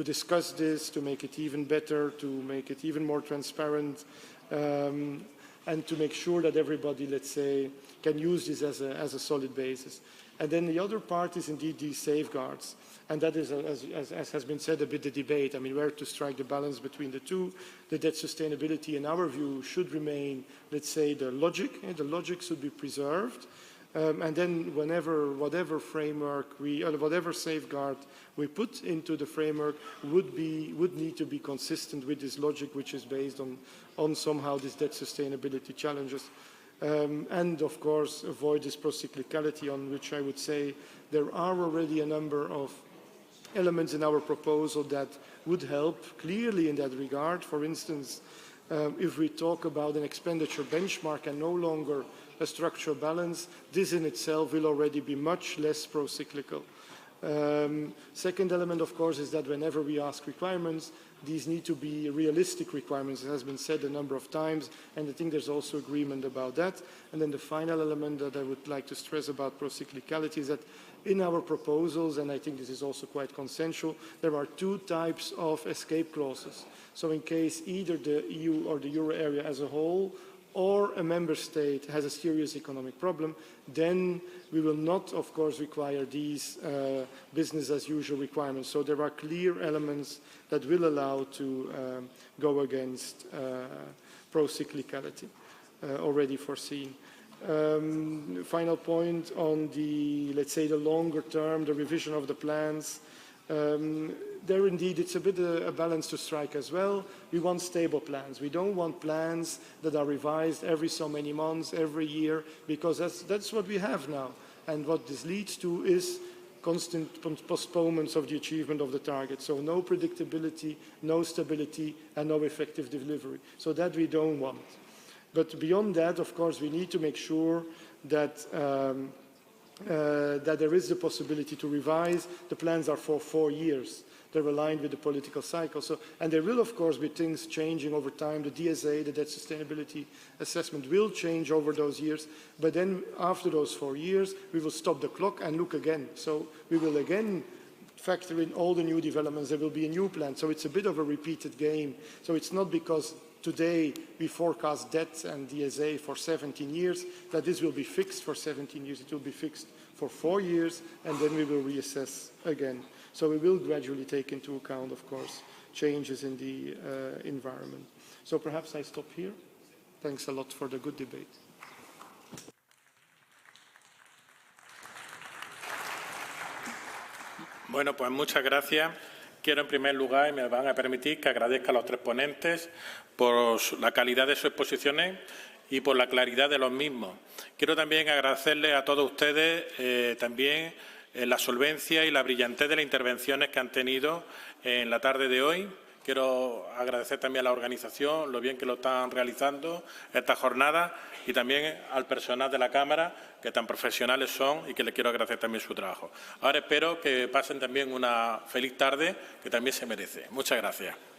discuss this, to make it even better, to make it even more transparent, and to make sure that everybody, let's say, can use this as a solid basis. And then the other part is indeed these safeguards. And that is, as has been said, a bit the debate. I mean, where to strike the balance between the two. The debt sustainability, in our view, should remain, let's say, the logic. The logic should be preserved. And then whatever framework whatever safeguard we put into the framework would need to be consistent with this logic, which is based on somehow this debt sustainability challenges. And of course, avoid this procyclicality, on which I would say there are already a number of elements in our proposal that would help clearly in that regard. For instance, if we talk about an expenditure benchmark and no longer a structural balance, this in itself will already be much less pro-cyclical. Second element, of course, is that whenever we ask requirements, these need to be realistic requirements. It has been said a number of times, and I think there's also agreement about that. And then the final element that I would like to stress about pro-cyclicality is that in our proposals, and I think this is also quite consensual, there are two types of escape clauses. So in case either the EU or the euro area as a whole or a member state has a serious economic problem, then we will not, of course, require these business as usual requirements. So there are clear elements that will allow to go against pro-cyclicality already foreseen. Final point on the, let's say, the longer term, the revision of the plans. There indeed, it's a bit a balance to strike as well. We want stable plans. We don't want plans that are revised every so many months, every year, because that's what we have now. And what this leads to is constant postponements of the achievement of the target. So no predictability, no stability, and no effective delivery. So that we don't want. But beyond that, of course, we need to make sure that that there is the possibility to revise. The plans are for 4 years. They're aligned with the political cycle. So, and there will, of course, be things changing over time. The DSA, the Debt Sustainability Assessment, will change over those years. But then after those 4 years, we will stop the clock and look again. So we will again factor in all the new developments. There will be a new plan. So it's a bit of a repeated game. So it's not because today we forecast debt and DSA for 17 years, that this will be fixed for 17 years. It will be fixed for 4 years, and then we will reassess again. So we will gradually take into account, of course, changes in the environment. So perhaps I stop here. Thanks a lot for the good debate. Bueno, pues muchas gracias. Quiero, en primer lugar, y me van a permitir que agradezca a los tres ponentes por la calidad de sus exposiciones y por la claridad de los mismos. Quiero también agradecerles a todos ustedes también la solvencia y la brillantez de las intervenciones que han tenido en la tarde de hoy. Quiero agradecer también a la organización, lo bien que lo están realizando esta jornada, y también al personal de la Cámara, que tan profesionales son y que les quiero agradecer también su trabajo. Ahora espero que pasen también una feliz tarde, que también se merece. Muchas gracias.